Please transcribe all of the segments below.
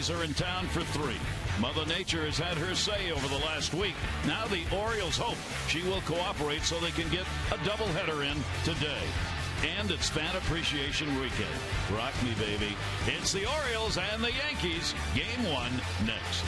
Yankees are in town for 3. Mother Nature has had her say over the last week. Now the Orioles hope she will cooperate so they can get a doubleheader in today. And it's Fan Appreciation Weekend. Rock me, baby. It's the Orioles and the Yankees. Game 1 next.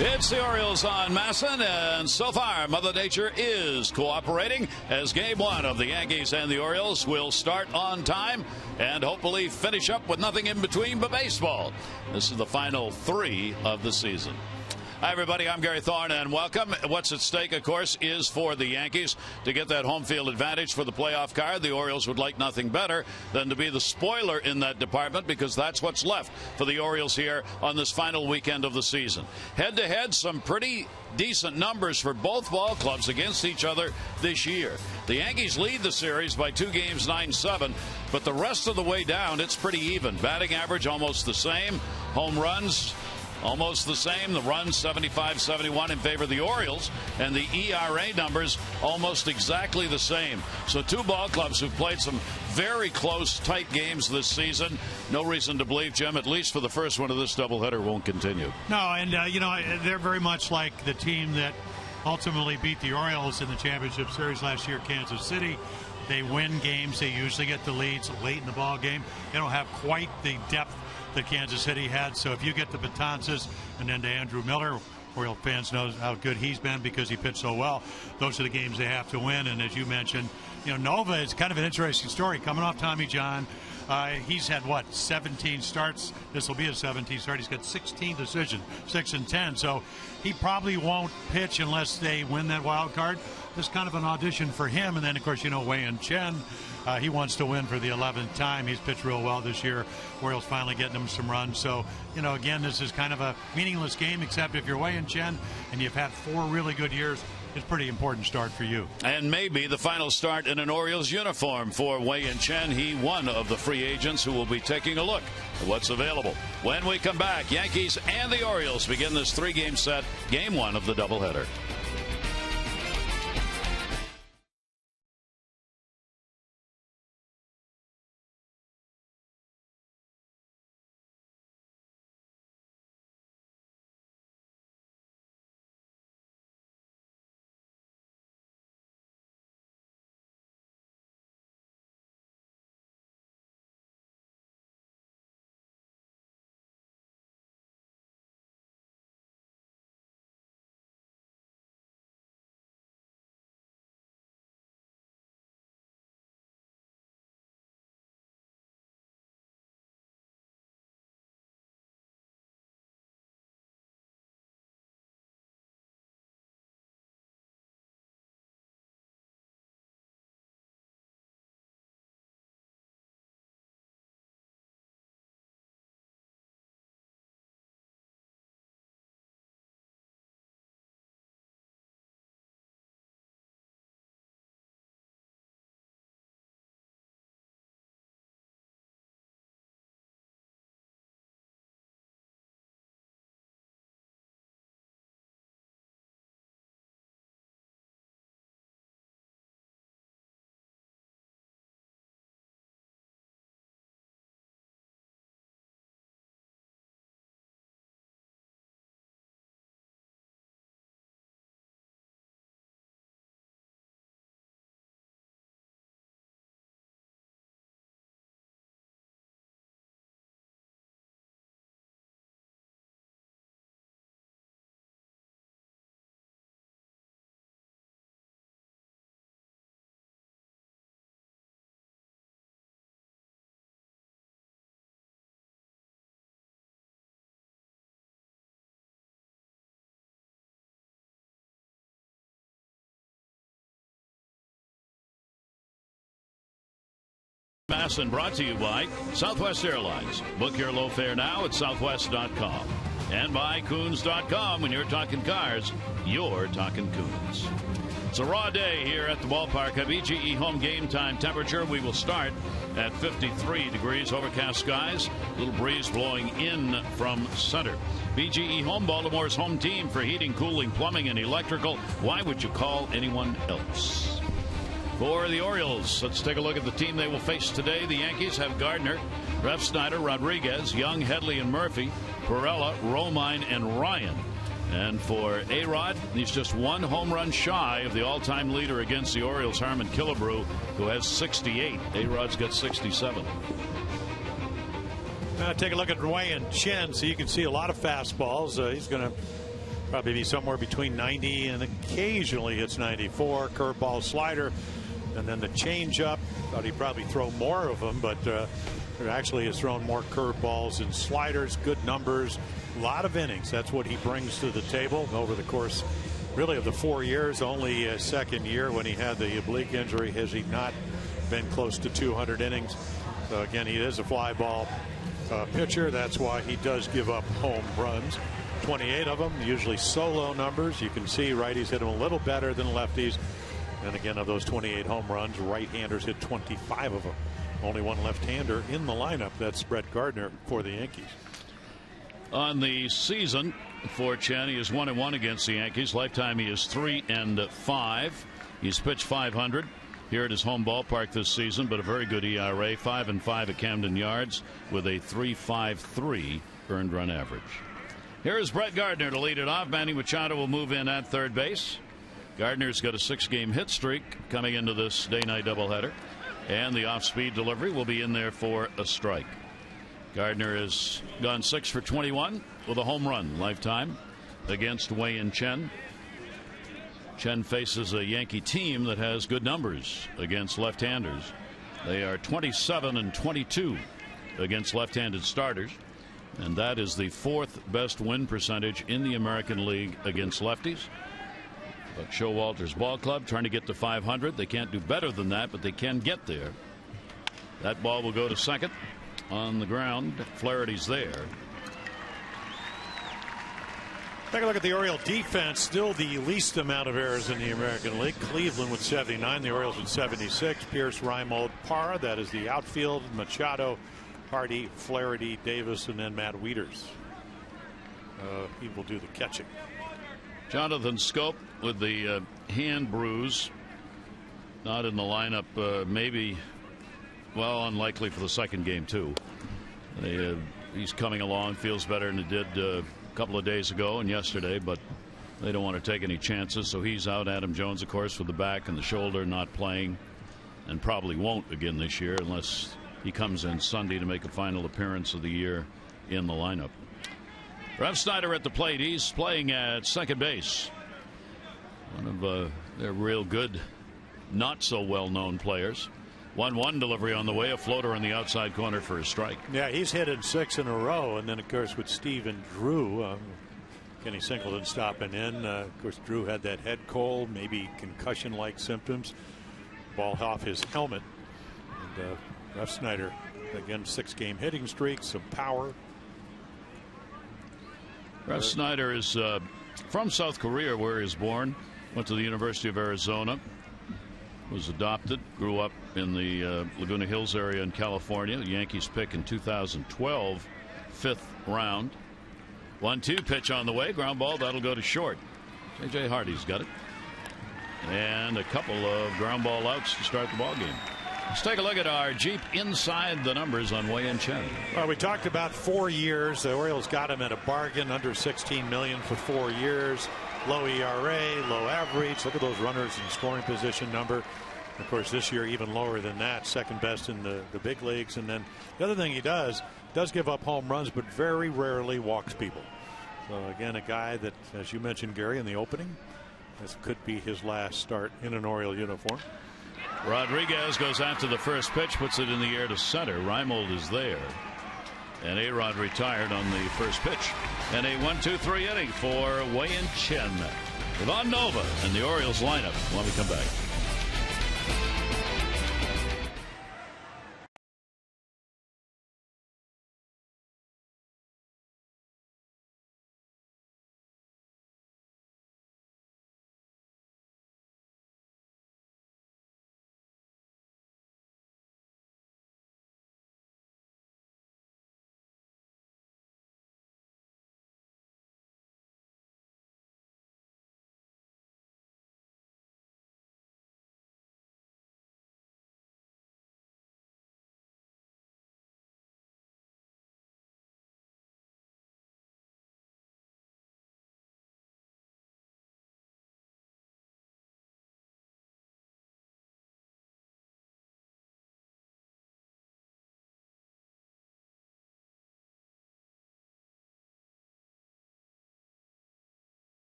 It's the Orioles on Masson, and so far, Mother Nature is cooperating as Game 1 of the Yankees and the Orioles will start on time and hopefully finish up with nothing in between but baseball. This is the final 3 of the season. Hi, everybody. I'm Gary Thorne, and welcome. What's at stake, of course, is for the Yankees to get that home field advantage for the playoff card. The Orioles would like nothing better than to be the spoiler in that department, because that's what's left for the Orioles here on this final weekend of the season. Head-to-head, some pretty decent numbers for both ball clubs against each other this year. The Yankees lead the series by 2 games, 9-7, but the rest of the way down, it's pretty even. Batting average almost the same. Home runs almost the same. The runs 75-71 in favor of the Orioles, and the ERA numbers almost exactly the same. So 2 ball clubs who've played some very close, tight games this season. No reason to believe, Jim, at least for the first one of this doubleheader, won't continue. No, and they're very much like the team that ultimately beat the Orioles in the championship series last year, Kansas City. They win games. They usually get the leads late in the ball game. They don't have quite the depth that Kansas City had. So if you get the Betances and then to Andrew Miller, Oriole fans know how good he's been because he pitched so well. Those are the games they have to win. And as you mentioned, Nova is kind of an interesting story. Coming off Tommy John, he's had 17 starts. This will be his 17th start. He's got 16 decisions, 6-10. So he probably won't pitch unless they win that wild card. This is kind of an audition for him. And then, of course, Wei-Yin Chen. He wants to win for the 11th time. He's pitched real well this year. Orioles finally getting him some runs. So, again, this is kind of a meaningless game, except if you're Wei-Yin Chen and you've had 4 really good years, it's a pretty important start for you. And maybe the final start in an Orioles uniform for Wei-Yin Chen. He one of the free agents who will be taking a look at what's available. When we come back, Yankees and the Orioles begin this 3-game set, Game 1 of the doubleheader. Masson brought to you by Southwest Airlines. Book your low fare now at southwest.com. And by Coons.com. When you're talking cars, you're talking Coons. It's a raw day here at the ballpark. A BGE home game time temperature. We will start at 53 degrees, overcast skies, little breeze blowing in from center. BGE Home, Baltimore's home team for heating, cooling, plumbing, and electrical. Why would you call anyone else? For the Orioles, let's take a look at the team they will face today. The Yankees have Gardner, Refsnyder, Rodriguez, Young, Headley, and Murphy, Perella, Romine, and Ryan. And for A-Rod, he's just one home run shy of the all-time leader against the Orioles, Harmon Killebrew, who has 68. A-Rod's got 67. Take a look at Wei Chen, so you can see a lot of fastballs. He's going to probably be somewhere between 90 and occasionally hits 94. Curveball, slider, and then the changeup. Thought he'd probably throw more of them, but actually has thrown more curveballs and sliders. Good numbers. A lot of innings. That's what he brings to the table over the course, really, of the 4 years. Only a second year when he had the oblique injury has he not been close to 200 innings. So again, he is a fly ball pitcher. That's why he does give up home runs. 28 of them, usually solo numbers. You can see righties hit him a little better than lefties. And again, of those 28 home runs, right-handers hit 25 of them. Only one left-hander in the lineup. That's Brett Gardner for the Yankees. On the season for Chen, he is 1-1 against the Yankees. Lifetime, he is 3-5. He's pitched 500 here at his home ballpark this season, but a very good ERA, 5-5 at Camden Yards with a 3.53 earned run average. Here is Brett Gardner to lead it off. Manny Machado will move in at third base. Gardner's got a 6-game hit streak coming into this day-night doubleheader, and the off-speed delivery will be in there for a strike. Gardner has gone 6 for 21 with a home run lifetime against Wei Chen. Chen faces a Yankee team that has good numbers against left-handers. They are 27-22 against left-handed starters, and that is the 4th best win percentage in the American League against lefties. But Showalter's ball club trying to get to 500. They can't do better than that, but they can get there. That ball will go to second. On the ground, Flaherty's there. Take a look at the Oriole defense. Still the least amount of errors in the American League. Cleveland with 79. The Orioles with 76. Pierce, Reimold, Parra. That is the outfield. Machado, Hardy, Flaherty, Davis, and then Matt Wieters. He will do the catching. Jonathan Scope with the hand bruise. Not in the lineup. Maybe. Well, unlikely for the second game, too. He's coming along, feels better than he did a couple of days ago and yesterday, but they don't want to take any chances, so he's out. Adam Jones, of course, with the back and the shoulder, not playing, and probably won't again this year unless he comes in Sunday to make a final appearance of the year in the lineup. Refsnyder at the plate. He's playing at second base. One of their real good, not so well-known players. 1-1 delivery on the way, a floater in the outside corner for a strike. Yeah, he's hit in 6 in a row, and then of course with Stephen Drew, Kenny Singleton stopping in. Of course, Drew had that head cold, maybe concussion-like symptoms. Ball off his helmet, and Refsnyder again 6-game hitting streak, some power. Refsnyder is from South Korea, where he was born. Went to the University of Arizona. Was adopted, grew up in the Laguna Hills area in California. The Yankees pick in 2012, 5th round. 1-2 pitch on the way, ground ball, that'll go to short. J.J. Hardy's got it. And a couple of ground ball outs to start the ball game. Let's take a look at our Jeep inside the numbers on Wei Chen. Well, we talked about 4 years. The Orioles got him at a bargain, under $16 million for 4 years. Low ERA, low average. Look at those runners in scoring position number. Of course, this year even lower than that, second best in the big leagues. And then the other thing he does give up home runs, but very rarely walks people. So again, a guy that, as you mentioned, Gary, in the opening, this could be his last start in an Oriole uniform. Rodriguez goes after the first pitch, puts it in the air to center. Reimold is there. And A-Rod retired on the first pitch. And a 1-2-3 inning for Wei Chen. Ivan Nova and the Orioles lineup when we come back.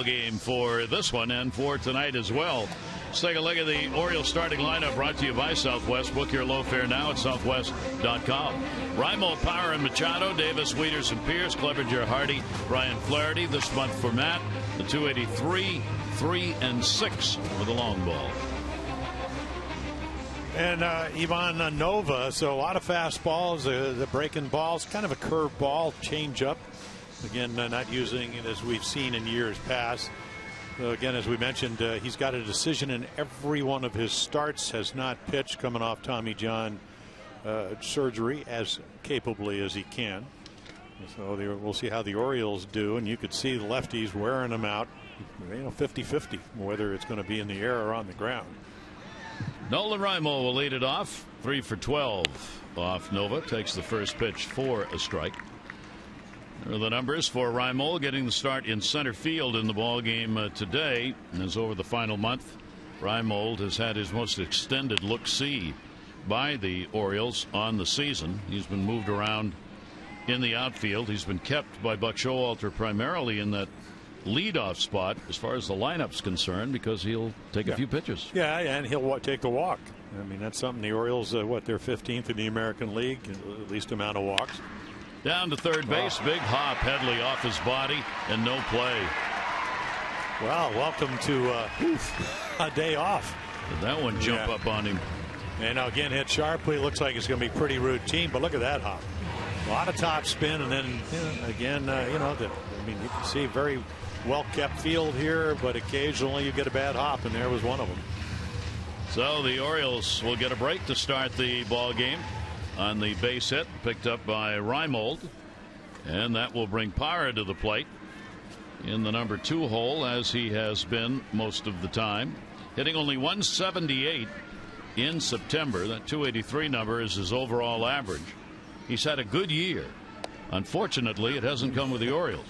game for this one and for tonight as well. Let's take a look at the Orioles starting lineup, brought to you by Southwest. Book your low fare now at southwest.com. Raimel, Power, and Machado, Davis, Wieters, and Pierce, Clevenger, Hardy, Ryan Flaherty. This month for Matt, the 283, 3 and 6 with a long ball. And Ivan Nova, so a lot of fastballs, the breaking balls, kind of a curve ball, change up. Again, not using it as we've seen in years past. Again, as we mentioned, he's got a decision in every one of his starts, has not pitched, coming off Tommy John surgery as capably as he can. So we'll see how the Orioles do, and you could see the lefties wearing them out, 50-50, whether it's going to be in the air or on the ground. Nolan Raimel will lead it off, 3 for 12 off Nova, takes the first pitch for a strike. There are the numbers for Raimel, getting the start in center field in the ball game today. As over the final month, Raimel has had his most extended look-see by the Orioles on the season. He's been moved around in the outfield. He's been kept by Buck Showalter primarily in that leadoff spot as far as the lineup's concerned, because he'll take a few pitches. Yeah, and he'll take the walk. I mean, that's something the Orioles, they're 15th in the American League, least amount of walks. Down to third base, big hop, Headley off his body, and no play. Well, welcome to a day off. Did that one jump up on him? And now again, hit sharply. Looks like it's going to be pretty routine, but look at that hop. A lot of top spin, and then again, you can see very well kept field here, but occasionally you get a bad hop, and there was one of them. So the Orioles will get a break to start the ball game on the base hit picked up by Raimel, and that will bring Parra to the plate in the number 2 hole, as he has been most of the time, hitting only 178 in September. That 283 number is his overall average. He's had a good year. Unfortunately, it hasn't come with the Orioles.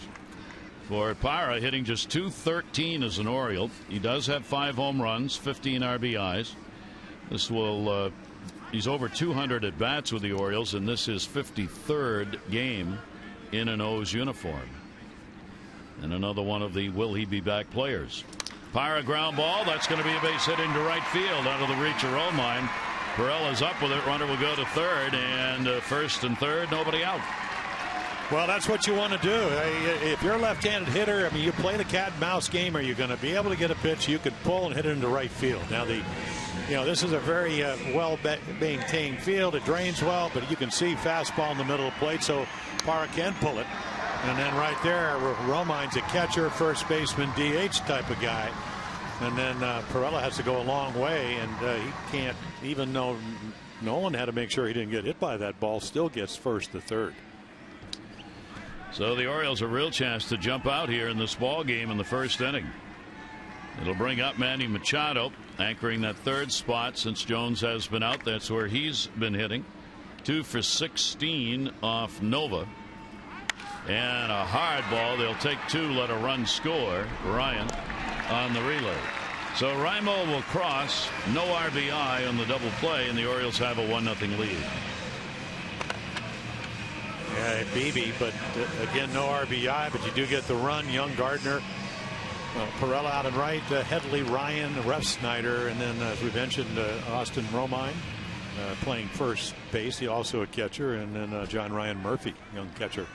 For Parra, hitting just .213 as an Oriole. He does have 5 home runs, 15 RBIs. This will he's over 200 at bats with the Orioles, and this is 53rd game in an O's uniform. And another one of the will he be back players. Parra ground ball. That's going to be a base hit into right field out of the reach of Romine. Perella's up with it. Runner will go to third, and first and third, nobody out. Well, that's what you want to do. If you're a left-handed hitter, I mean, you play the cat and mouse game. Are you going to be able to get a pitch you could pull and hit it into right field? Now, this is a very well-maintained field. It drains well, but you can see fastball in the middle of the plate, so Parra can pull it. And then right there, Romine's a catcher, first baseman, DH type of guy. And then Perella has to go a long way, and he can't, even though Nolan had to make sure he didn't get hit by that ball, still gets first to third. So the Orioles a real chance to jump out here in this ball game in the first inning. It'll bring up Manny Machado, anchoring that third spot since Jones has been out. That's where he's been hitting. 2 for 16 off Nova. And a hard ball. They'll take 2, let a run score. Ryan on the relay. So Raimel will cross. No RBI on the double play, and the Orioles have a 1-0 lead. Yeah, Beebe, but again, no RBI, but you do get the run. Young Gardner, Perella out and right, Headley, Ryan, Refsnyder, and then as we mentioned, Austin Romine playing first base. He also a catcher, and then John Ryan Murphy, young catcher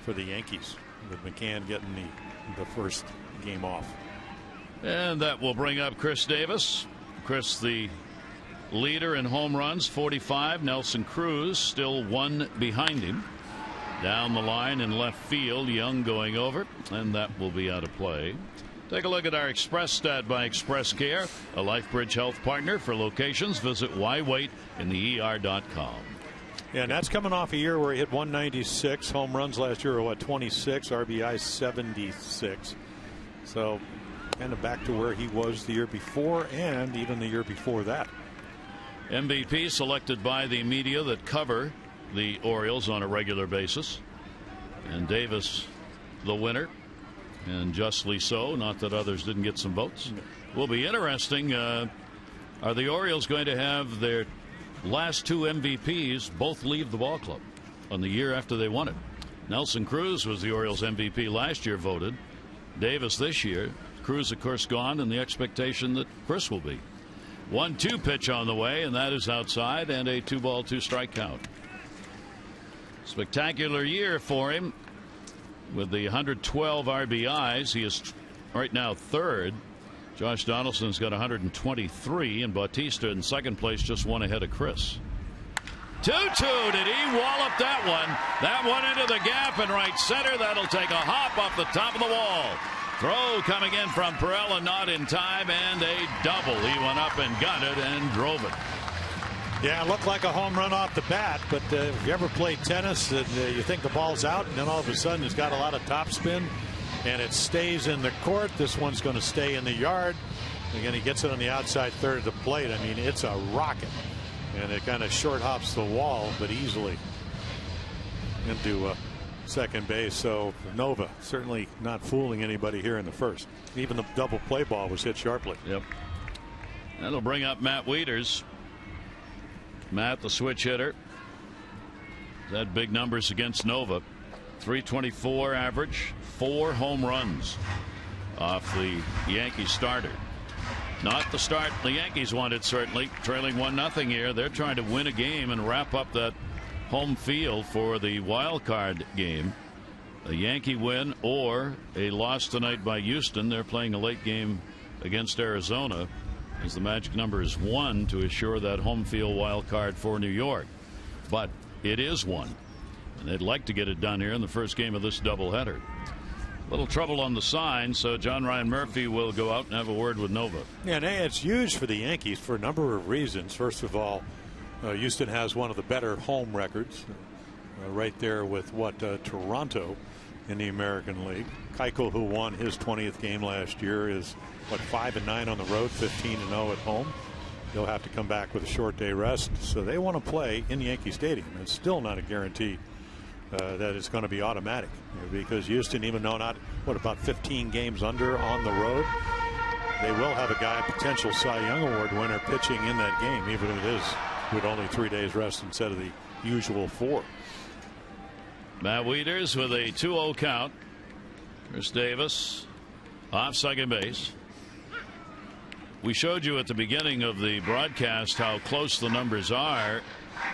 for the Yankees, with McCann getting the first game off. And that will bring up Chris Davis. Chris, the leader in home runs, 45. Nelson Cruz still 1 behind him. Down the line in left field, Young going over, and that will be out of play. Take a look at our Express Stat by Express Care, a LifeBridge Health partner. For locations, visit whywaitinther.com. Yeah, and that's coming off a year where he hit 196. Home runs last year were 26, RBI 76. So kind of back to where he was the year before, and even the year before that. MVP selected by the media that cover the Orioles on a regular basis, and Davis the winner, and justly so. Not that others didn't get some votes. Will be interesting. Are the Orioles going to have their last 2 MVPs both leave the ball club on the year after they won it? Nelson Cruz was the Orioles MVP last year, voted. Davis this year. Cruz, of course, gone, and the expectation that Chris will be. 1-2 pitch on the way, and that is outside, and a 2-ball, 2-strike count. Spectacular year for him with the 112 RBIs. He is right now third. Josh Donaldson's got 123, and Bautista in second place, just one ahead of Chris. 2-2. Did he wallop that one? That one into the gap in right center. That'll take a hop off the top of the wall. Throw coming in from Perella, not in time, and a double. He went up and got it and drove it. Yeah, it looked like a home run off the bat, but if you ever played tennis and you think the ball's out, and then all of a sudden it's got a lot of topspin, and it stays in the court, this one's going to stay in the yard. Again, he gets it on the outside third of the plate. I mean, it's a rocket, and it kind of short hops the wall, but easily into second base. So Nova certainly not fooling anybody here in the first. Even the double play ball was hit sharply. Yep. That'll bring up Matt Wieters. Matt, the switch hitter, had big numbers against Nova. 324 average, 4 home runs off the Yankees starter. Not the start the Yankees wanted, certainly. Trailing 1-0 here. They're trying to win a game and wrap up that home field for the wild card game. A Yankee win or a loss tonight by Houston. They're playing a late game against Arizona, as the magic number is 1 to assure that home field wild card for New York. But it is 1, and they'd like to get it done here in the first game of this doubleheader. Little trouble on the sign, so John Ryan Murphy will go out and have a word with Nova. Yeah, and it's huge for the Yankees for a number of reasons. First of all, Houston has one of the better home records, right there with Toronto in the American League. Keuchel, who won his 20th game last year, is 5-9 on the road, 15-0 at home. He'll have to come back with a short day rest, so they want to play in Yankee Stadium. It's still not a guarantee that it's going to be automatic, because Houston, even though not about 15 games under on the road, they will have a guy, potential Cy Young Award winner, pitching in that game, even if it is with only 3 days rest instead of the usual 4. Matt Wieters with a 2-0 count. Chris Davis off second base. We showed you at the beginning of the broadcast how close the numbers are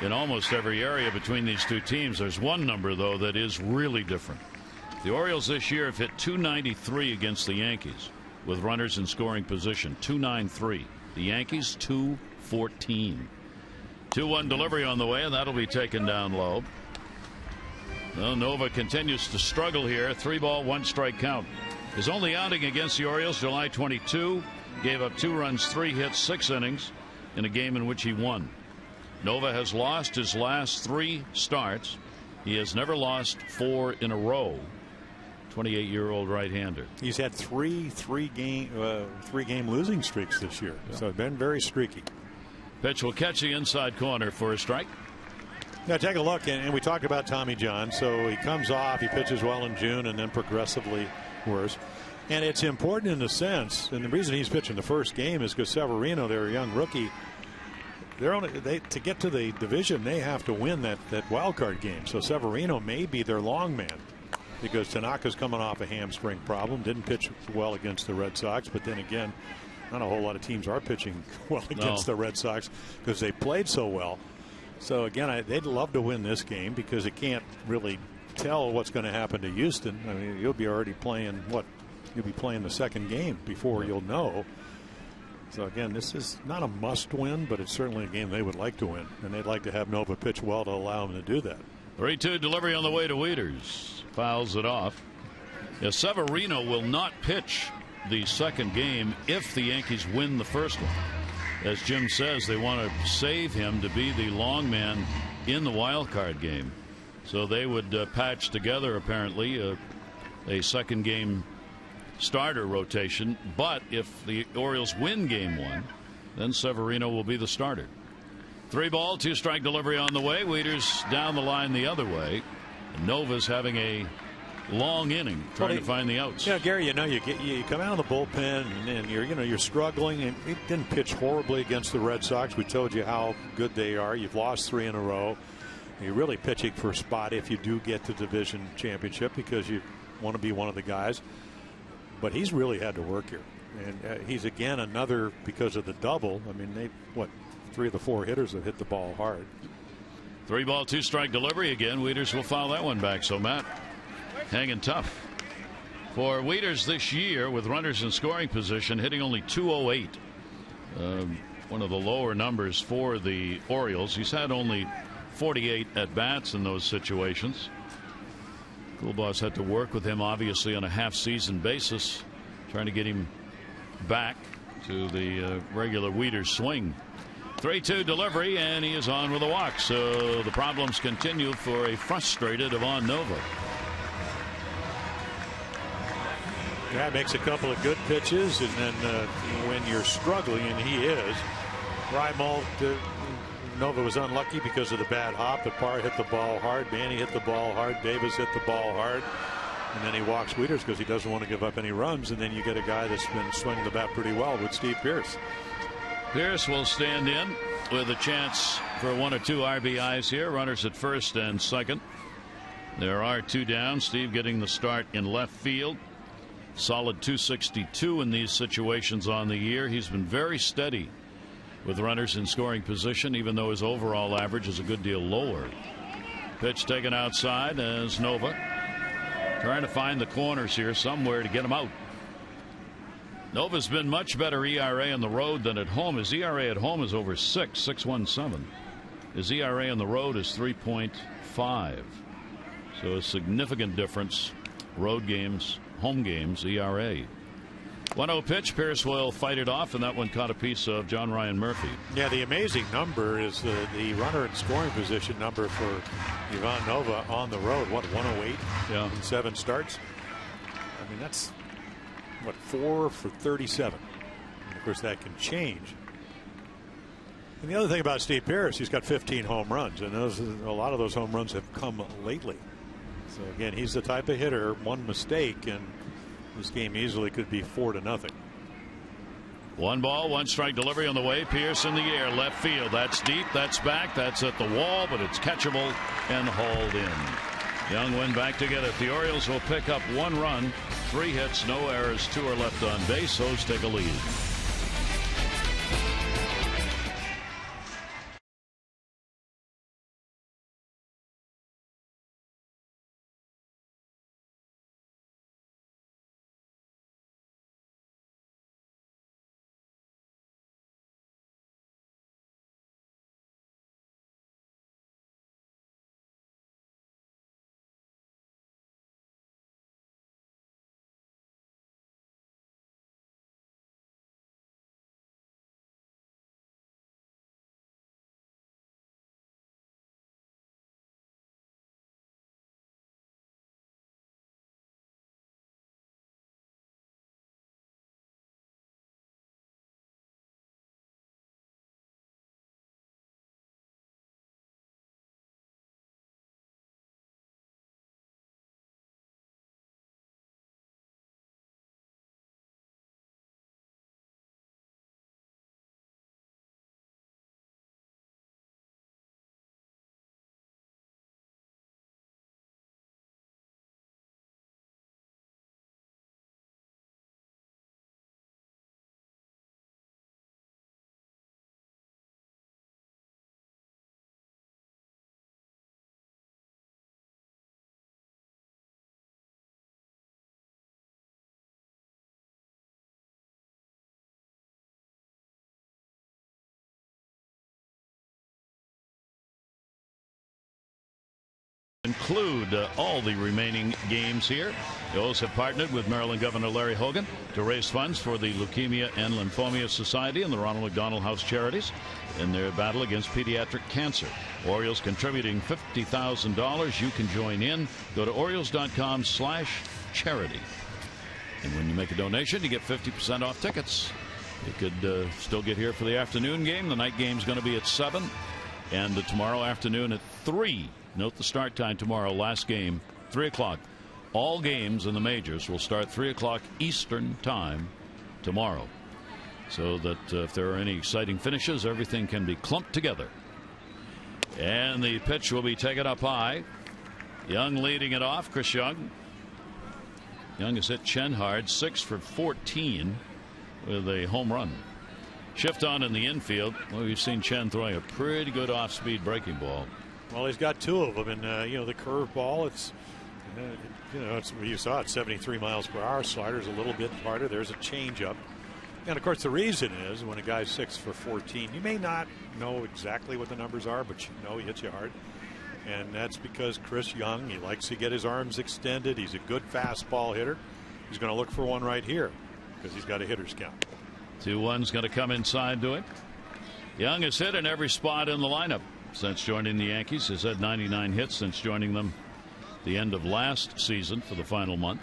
in almost every area between these two teams. There's one number, though, that is really different. The Orioles this year have hit .293 against the Yankees with runners in scoring position. .293. The Yankees .214. 2-1 delivery on the way, and that'll be taken down low. Well, Nova continues to struggle here. 3-ball, 1-strike count. His only outing against the Orioles, July 22, gave up 2 runs, 3 hits, 6 innings in a game in which he won. Nova has lost his last 3 starts. He has never lost 4 in a row. 28-year-old right-hander. He's had three game losing streaks this year, so it's been very streaky. Pitch will catch the inside corner for a strike. Now take a look, and we talked about Tommy John. So he comes off, he pitches well in June, and then progressively worse. And it's important in the sense, and the reason he's pitching the first game is because Severino, they're a young rookie. To get to the division, they have to win that wild card game. So Severino may be their long man, because Tanaka's coming off a hamstring problem. Didn't pitch well against the Red Sox, but then again, not a whole lot of teams are pitching well against the Red Sox because they played so well. So again, they'd love to win this game because it can't really tell what's going to happen to Houston. I mean, you'll be already playing you'll be playing the second game before you'll know. So again, this is not a must win, but it's certainly a game they would like to win, and they'd like to have Nova pitch well to allow them to do that. 3-2 delivery on the way to Wieters. Fouls it off. Severino will not pitch the second game if the Yankees win the first one. As Jim says, they want to save him to be the long man in the wild card game. So they would patch together, apparently, a second game starter rotation. But if the Orioles win game 1, then Severino will be the starter. 3-ball, 2-strike delivery on the way. Wieters down the line the other way. And Nova's having a long inning trying to find the outs. Yeah, Gary, you come out of the bullpen and you're struggling, and it didn't pitch horribly against the Red Sox. We told you how good they are. You've lost 3 in a row. You're really pitching for a spot if you do get the division championship, because you want to be one of the guys. but he's really had to work here. And he's again another, because of the double. I mean, they, what, 3 of the 4 hitters have hit the ball hard. 3-ball, 2-strike delivery again. Wieters will foul that one back. So Matt hanging tough for Wieters this year with runners in scoring position, hitting only .208. One of the lower numbers for the Orioles. He's had only 48 at bats in those situations. Coolboss had to work with him obviously on a half-season basis, trying to get him back to the regular Wieters swing. 3-2 delivery, and he is on with a walk. So the problems continue for a frustrated Ivan Nova. Yeah, makes a couple of good pitches, and then when you're struggling, and he is, Reimold, Nova was unlucky because of the bad hop, but Parr hit the ball hard, Manny hit the ball hard, Davis hit the ball hard, and then he walks Wieters because he doesn't want to give up any runs, and then you get a guy that's been swinging the bat pretty well with Steve Pearce. Pearce will stand in with a chance for 1 or 2 RBIs here. Runners at first and second. There are 2 down. Steve getting the start in left field. Solid .262 in these situations on the year. He's been very steady with runners in scoring position, even though his overall average is a good deal lower. Pitch taken outside as Nova trying to find the corners here somewhere to get him out. Nova's been much better ERA on the road than at home. His ERA at home is over 6.17. His ERA on the road is 3.5. So a significant difference. Road games, home games, ERA. 1-0 pitch. Pearce will fight it off, and that one caught a piece of John Ryan Murphy. Yeah, the amazing number is the runner in scoring position number for Ivan Nova on the road. What, 108 in 7 starts? I mean, that's, what, 4 for 37. And of course, that can change. And the other thing about Steve Pearce, he's got 15 home runs, and a lot of those home runs have come lately. So again, he's the type of hitter, one mistake, and this game easily could be 4-0. 1 ball, 1 strike delivery on the way. Pearce in the air, left field. That's deep, that's back, that's at the wall, but it's catchable and hauled in. Young went back to get it. The Orioles will pick up 1 run, 3 hits, no errors, 2 are left on base. Those take a lead. Include all the remaining games here. The O's have partnered with Maryland Governor Larry Hogan to raise funds for the Leukemia and Lymphoma Society and the Ronald McDonald House Charities in their battle against pediatric cancer. Orioles contributing $50,000. You can join in. Go to Orioles.com/charity. And when you make a donation, you get 50% off tickets. You could still get here for the afternoon game. The night game is going to be at 7. And tomorrow afternoon at 3. Note the start time tomorrow. Last game, 3 o'clock. All games in the majors will start 3 o'clock Eastern time tomorrow. So that if there are any exciting finishes, everything can be clumped together. And the pitch will be taken up high. Young leading it off. Chris Young Young has hit Chen hard, 6 for 14 with a home run. Shift on in the infield. Well, we've seen Chen throwing a pretty good off-speed breaking ball. Well, he's got 2 of them, and the curve ball. It's you saw it, 73 miles per hour. Slider's a little bit harder. There's a changeup, and of course the reason is when a guy's 6 for 14, you may not know exactly what the numbers are, but you know he hits you hard, and that's because Chris Young, he likes to get his arms extended. He's a good fastball hitter. He's going to look for one right here because he's got a hitter's count. 2-1's going to come inside to it. Young has hit in every spot in the lineup since joining the Yankees. Has had 99 hits since joining them the end of last season for the final month.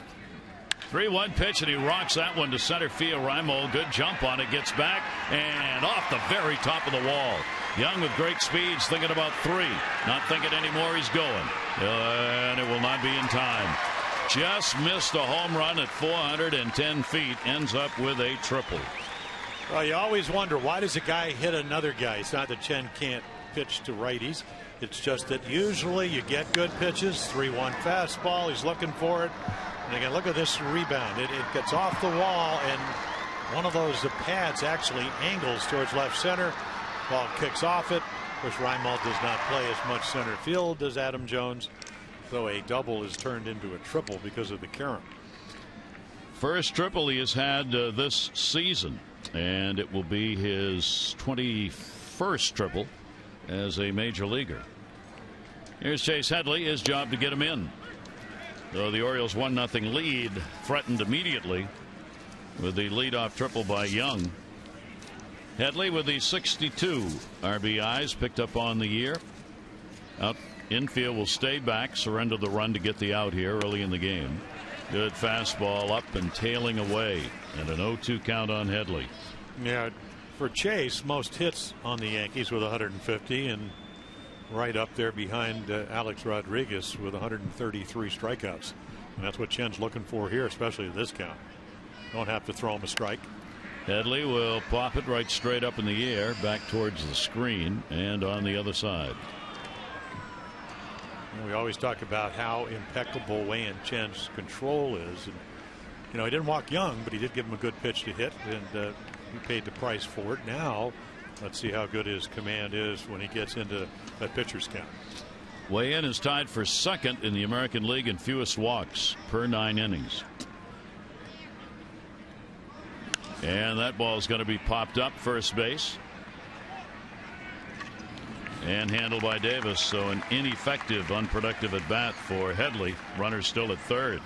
3-1 pitch, and he rocks that one to center field. Raimel, good jump on it, gets back and off the very top of the wall. Young with great speeds, thinking about 3, not thinking anymore. He's going, and it will not be in time. Just missed a home run at 410 feet. Ends up with a triple. Well, you always wonder, why does a guy hit another guy? It's not that Chen can't pitch to righties. It's just that usually you get good pitches. 3-1 fastball. He's looking for it. And again, look at this rebound. It gets off the wall, and one of those pads actually angles towards left center. Ball kicks off it. Of course, Raimel does not play as much center field as Adam Jones, though a double is turned into a triple because of the current. First triple he has had this season, and it will be his 21st triple as a major leaguer. Here's Chase Headley. His job to get him in. So the Orioles 1-0 lead threatened immediately with the leadoff triple by Young. Headley with the 62 RBIs picked up on the year. Out infield will stay back, surrender the run to get the out here early in the game. Good fastball up and tailing away, and an 0-2 count on Headley. Yeah, for Chase, most hits on the Yankees with 150, and right up there behind Alex Rodriguez with 133 strikeouts. And that's what Chen's looking for here, especially at this count. Don't have to throw him a strike. Headley will pop it right straight up in the air, back towards the screen and on the other side. We always talk about how impeccable Wei-Yin Chen's control is. And, he didn't walk Young, but he did give him a good pitch to hit, and he paid the price for it. Now, let's see how good his command is when he gets into that pitcher's count. Wei-Yin is tied for second in the American League in fewest walks per 9 innings. And that ball is going to be popped up first base and handled by Davis. So an ineffective, unproductive at bat for Headley. Runners still at third.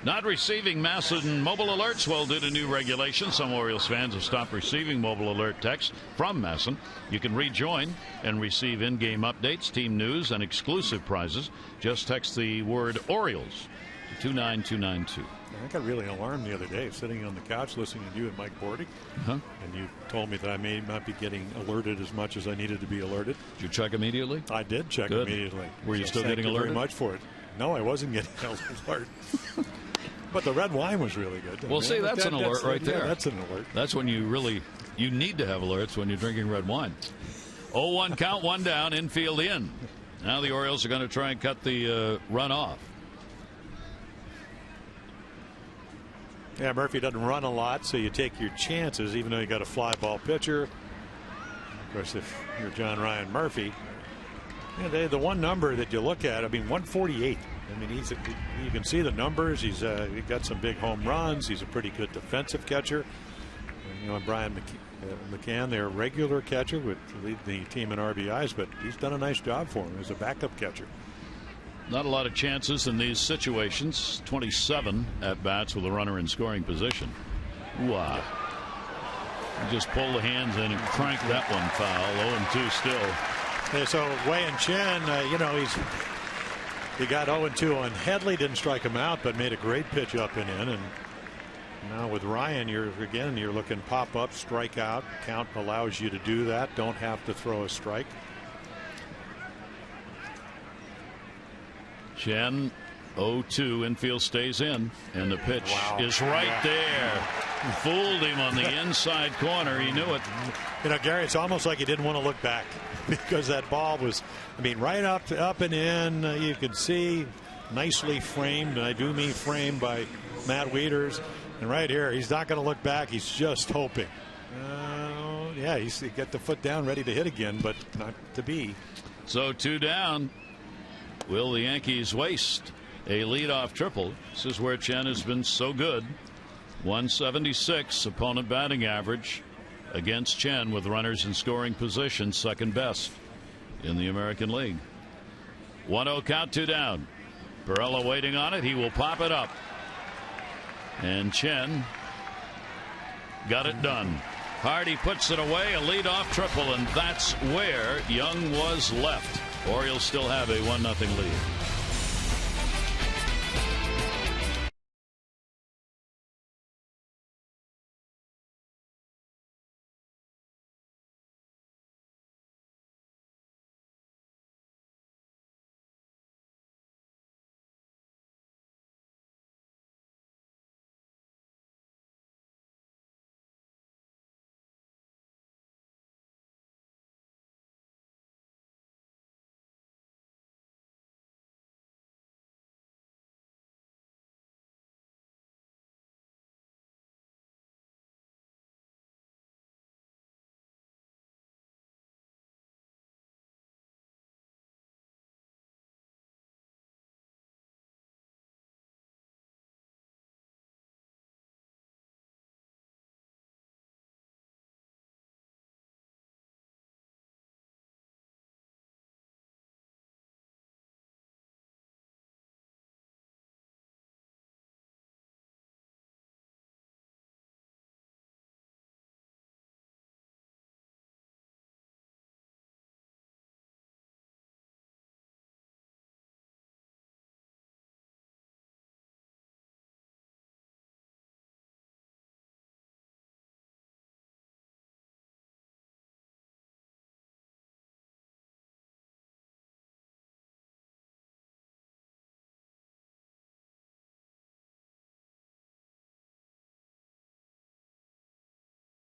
Not receiving Masson mobile alerts. Well, due to new regulations, some Orioles fans have stopped receiving mobile alert texts from Masson. You can rejoin and receive in-game updates, team news, and exclusive prizes. Just text the word Orioles to 29292. I got really alarmed the other day sitting on the couch listening to you and Mike Bordy. And you told me that I may not be getting alerted as much as I needed to be alerted. Did you check immediately? I did check immediately. Were you still getting alerted? Thank you very much for it. No, I wasn't getting alert. But the red wine was really good. Well, see, that's an alert right there. Yeah, that's an alert. That's when you need to have alerts when you're drinking red wine. 0-1 count, 1 down, infield in. Now the Orioles are going to try and cut the run off. Yeah, Murphy doesn't run a lot, so you take your chances, even though you got a fly ball pitcher. Of course, if you're John Ryan Murphy, the one number that you look at, 148. You can see the numbers. He's got some big home runs. He's a pretty good defensive catcher. And, Brian McCann, their regular catcher, would lead the team in RBIs, but he's done a nice job for him as a backup catcher. Not a lot of chances in these situations. 27 at bats with a runner in scoring position. Wow. Just pull the hands in and crank that one foul. 0-2 still. Yeah, so Wei-Yin Chen, he got 0-2 on Headley, didn't strike him out, but made a great pitch up and in. And now with Ryan, you're looking pop up, strike out. Count allows you to do that. Don't have to throw a strike. Chen 0-2, infield stays in, and the pitch is right there. Fooled him on the inside corner. He knew it. Gary, it's almost like he didn't want to look back because that ball was, right up and in. You could see nicely framed, and I do mean framed by Matt Wieters. And right here, he's not going to look back. He's just hoping. Yeah, he's got the foot down, ready to hit again, but not to be. So 2 down. Will the Yankees waste a leadoff triple? This is where Chen has been so good. 176 opponent batting average against Chen with runners in scoring position, second best in the American League. 1-0 count, 2 down. Perella waiting on it. He will pop it up. And Chen got it done. Hardy puts it away, a leadoff triple, and that's where Young was left. Orioles still have a 1-0 lead.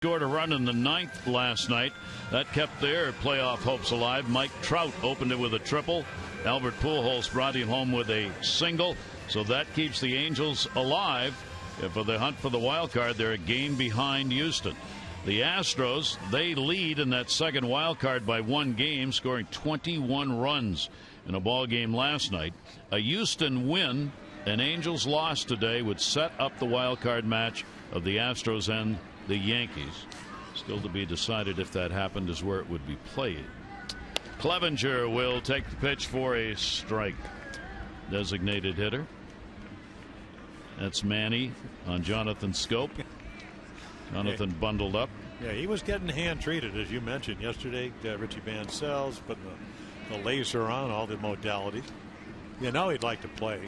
Scored a run in the 9th last night. That kept their playoff hopes alive. Mike Trout opened it with a triple. Albert Pujols brought him home with a single. So that keeps the Angels alive. For the hunt for the wild card, they're a game behind Houston. The Astros, they lead in that second wild card by 1 game, scoring 21 runs in a ball game last night. A Houston win, an Angels loss today would set up the wild card match of the Astros and the Yankees. Still to be decided if that happened is where it would be played. Clevenger will take the pitch for a strike. Designated hitter. That's Manny on Jonathan Scope. Jonathan bundled up. Yeah, he was getting hand treated, as you mentioned yesterday. Richie Mancel's putting the laser on all the modalities. You know he'd like to play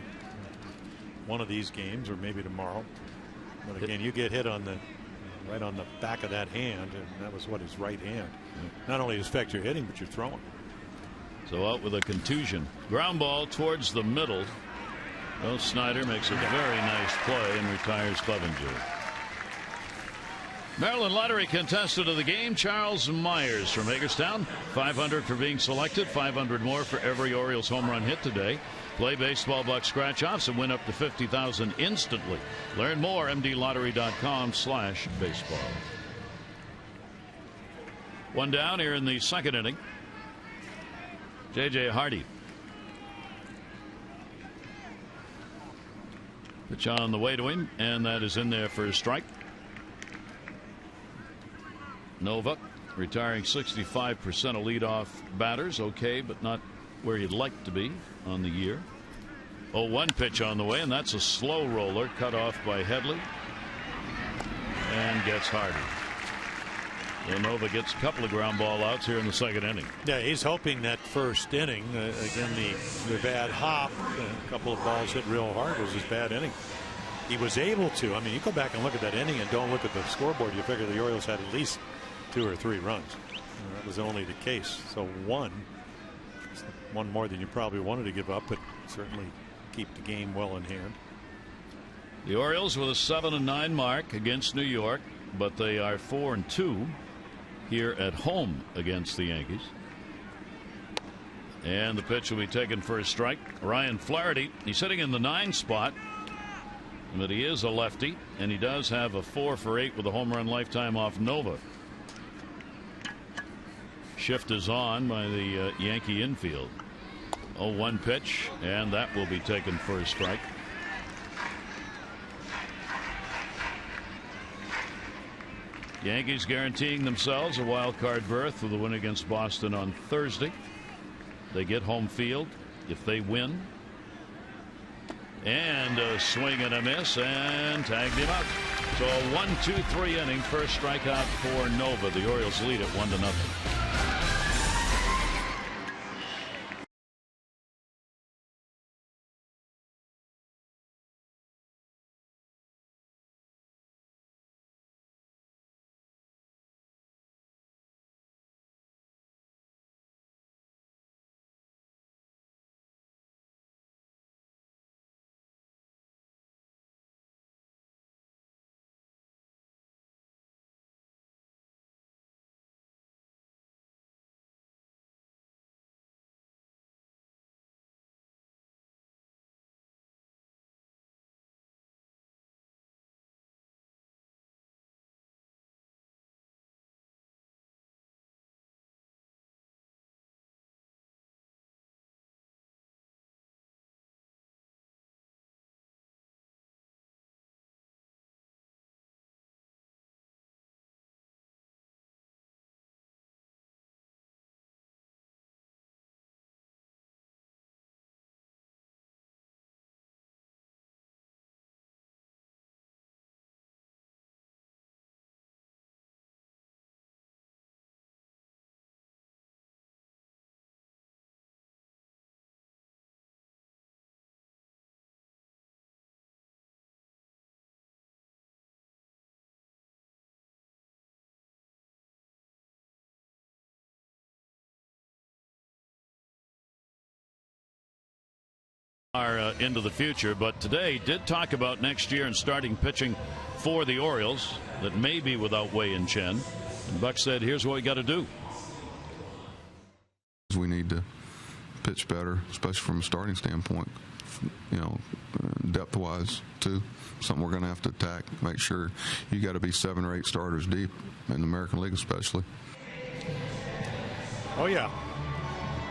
one of these games or maybe tomorrow. But again, you get hit on the right on the back of that hand, and that was what his right hand. Not only affects your hitting, but your throwing. So out with a contusion. Ground ball towards the middle. Well, Snyder makes a very nice play and retires Clevenger. Maryland Lottery contestant of the game, Charles Myers from Hagerstown. $500 for being selected, $500 more for every Orioles home run hit today. Play baseball bucks scratch-offs and win up to $50,000 instantly. Learn more, mdlottery.com/baseball. 1 down here in the second inning. J.J. Hardy. Pitch on the way to him, and that is in there for a strike. Nova retiring 65% of leadoff batters. Okay, but not where you'd like to be on the year. 0-1 pitch on the way, and that's a slow roller cut off by Headley and gets Hardy. So Nova gets a couple of ground ball outs here in the second inning. Yeah, he's hoping that first inning, again, the bad hop, a couple of balls hit real hard, was his bad inning. He was able to, I mean, you go back and look at that inning and don't look at the scoreboard, you figure the Orioles had at least 2 or 3 runs. That was only the case. So one more than you probably wanted to give up, but certainly keep the game well in hand. The Orioles with a 7-9 mark against New York, but they are 4-2 here at home against the Yankees. And the pitch will be taken for a strike. Ryan Flaherty, he's sitting in the 9 spot. But he is a lefty, and he does have a 4 for 8 with a home run lifetime off Nova. Shift is on by the Yankee infield. 0-1 pitch, and that will be taken for a strike. Yankees guaranteeing themselves a wild card berth with a win against Boston on Thursday. They get home field if they win. And a swing and a miss, and tagged him out. So a 1-2-3 inning, first strikeout for Nova. The Orioles lead at 1-0. Are into the future, but today did talk about next year and starting pitching for the Orioles that may be without Wei and Chen. And Buck said, here's what we got to do. We need to pitch better, especially from a starting standpoint, you know, depth-wise too. Something we're going to have to attack. Make sure you got to be 7 or 8 starters deep in the American League, especially. Oh yeah.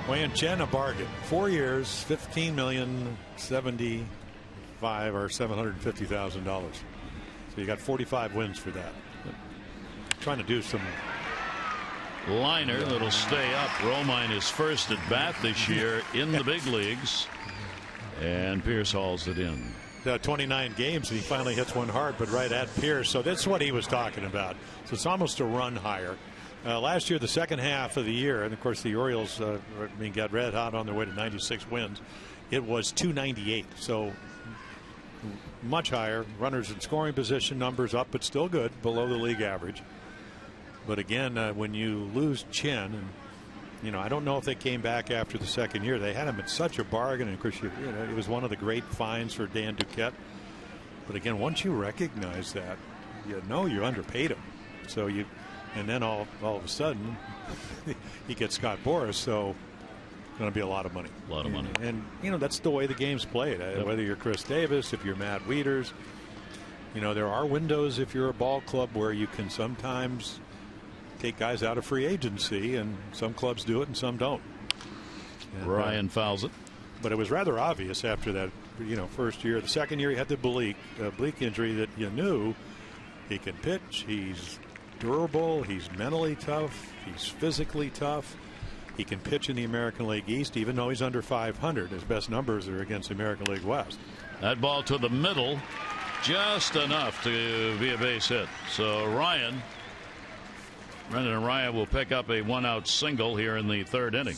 Wei and Chen, a bargain. 4 years, $15,075,000 or $750,000. So you got 45 wins for that. But trying to do some. Liner that'll stay up. Romine is first at bat this year in the big leagues, and Pierce hauls it in. 29 games and he finally hits one hard, but right at Pierce. So that's what he was talking about. So it's almost a run higher. Last year, the second half of the year, and of course the Orioles got red hot on their way to 96 wins. It was 298, so much higher. Runners in scoring position, numbers up, but still good, below the league average. But again, when you lose Chen, and you know, I don't know if they came back after the second year. They had him at such a bargain, and of course, you know, it was one of the great finds for Dan Duquette. But again, once you recognize that, you know you underpaid him. So you. And then all of a sudden, he gets Scott Boras, so it's going to be a lot of money. A lot of money. And you know, that's the way the game's played. Yep. Whether you're Chris Davis, if you're Matt Wieters, you know, there are windows if you're a ball club where you can sometimes take guys out of free agency, and some clubs do it and some don't. And, Ryan fouls it. But it was rather obvious after that, you know, first year. The second year he had the bleak injury that you knew he can pitch. He's durable, he's mentally tough, he's physically tough. He can pitch in the American League East, even though he's under 500. His best numbers are against the American League West. That ball to the middle, just enough to be a base hit. So Brendan Araya will pick up a 1-out single here in the third inning.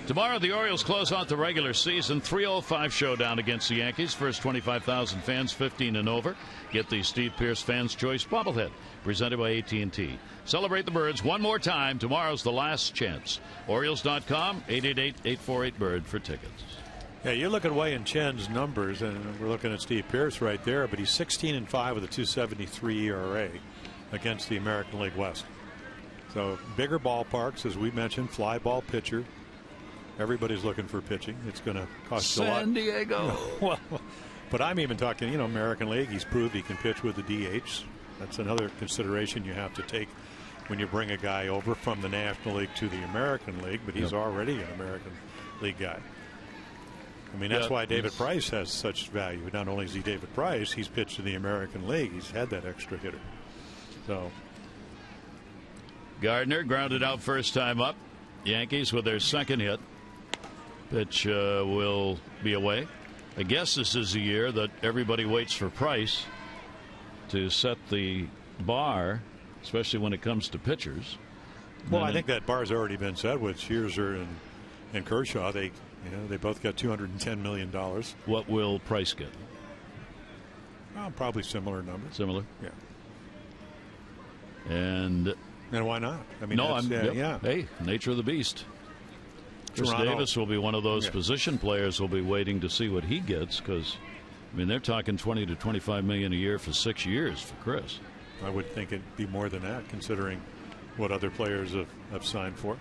Tomorrow, the Orioles close out the regular season 3:05 showdown against the Yankees. First 25,000 fans, 15 and over, get the Steve Pearce Fans Choice bobblehead presented by AT&T. Celebrate the Birds one more time. Tomorrow's the last chance. Orioles.com, 888-848-BIRD for tickets. Yeah, you look at Wei and Chen's numbers, and we're looking at Steve Pearce right there, but he's 16-5 with a 2.73 ERA against the American League West. So bigger ballparks, as we mentioned, fly ball pitcher. Everybody's looking for pitching. It's going to cost a lot. San Diego. Well, But I'm even talking, American League. He's proved he can pitch with the DH. That's another consideration you have to take when you bring a guy over from the National League to the American League. But he's already an American League guy. I mean, that's why David Price has such value. Not only is he David Price, he's pitched in the American League. He's had that extra hitter. So Gardner grounded out first time up. Yankees with their second hit. Pitch will be away. I guess this is the year that everybody waits for Price to set the bar, especially when it comes to pitchers. Well, I think that bar's already been set with Scherzer and Kershaw. They both got $210 million. What will Price get? Probably similar numbers. Similar? Yeah. And why not? I mean, Hey, nature of the beast. Chris Davis will be one of those position players who'll be waiting to see what he gets, because, I mean, they're talking $20 to $25 million a year for 6 years for Chris. I would think it'd be more than that, considering what other players have signed for.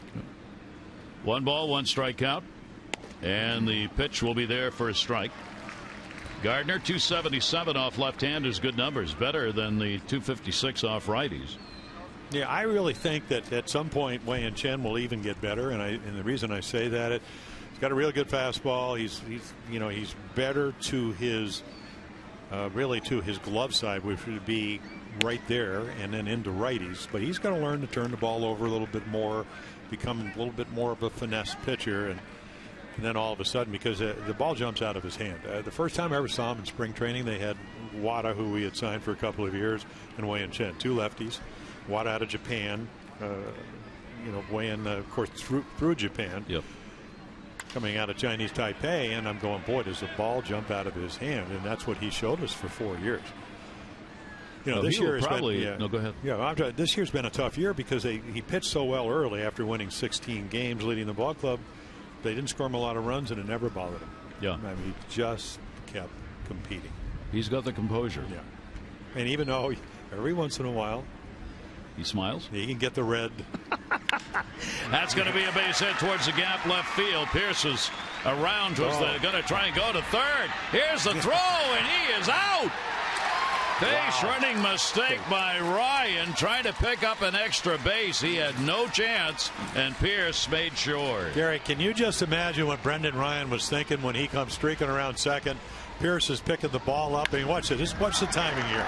1 ball, 1 strikeout, and the pitch will be there for a strike. Gardner, 277 off left-handers, good numbers, better than the 256 off righties. Yeah, I really think that at some point Wei-Yin Chen will even get better, and the reason I say that, he's got a really good fastball. He's better to his really to his glove side, which would be right there and then into righties. But he's got to learn to turn the ball over a little bit more, become a little bit more of a finesse pitcher, and then all of a sudden, because the ball jumps out of his hand. The first time I ever saw him in spring training, they had Wada, who we had signed for a couple of years, and Wei-Yin Chen, 2 lefties. Wada out of Japan, Wei-Yin, of course, through Japan. Yep. Coming out of Chinese Taipei, and I'm going, boy, does the ball jump out of his hand, and that's what he showed us for 4 years. This year has been, no, go ahead. Yeah, this year's been a tough year because he pitched so well early after winning 16 games, leading the ball club. They didn't score him a lot of runs, and it never bothered him. Yeah, I mean, he just kept competing. He's got the composure. Yeah, and even though every once in a while he smiles, he can get the red. That's going to be a base hit towards the gap left field. Pierce is around, was going to try and go to third. Here's the throw, and he is out. Base running mistake by Ryan, trying to pick up an extra base. He had no chance, and Pierce made sure. Gary, can you just imagine what Brendan Ryan was thinking when he comes streaking around second? Pierce is picking the ball up, and watch it. Just watch the timing here.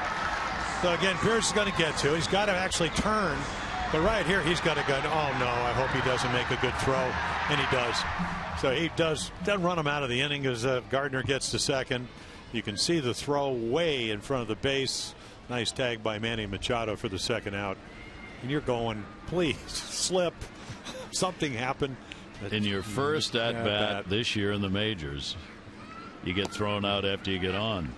So again, Pierce is going to get to. He's got to actually turn, but right here he's got to go. Oh no! I hope he doesn't make a good throw, and he does. So he doesn't run him out of the inning as Gardner gets to second. You can see the throw way in front of the base. Nice tag by Manny Machado for the second out. And you're going, please slip. Something happened. In your first at bat this year in the majors, you get thrown out after you get on.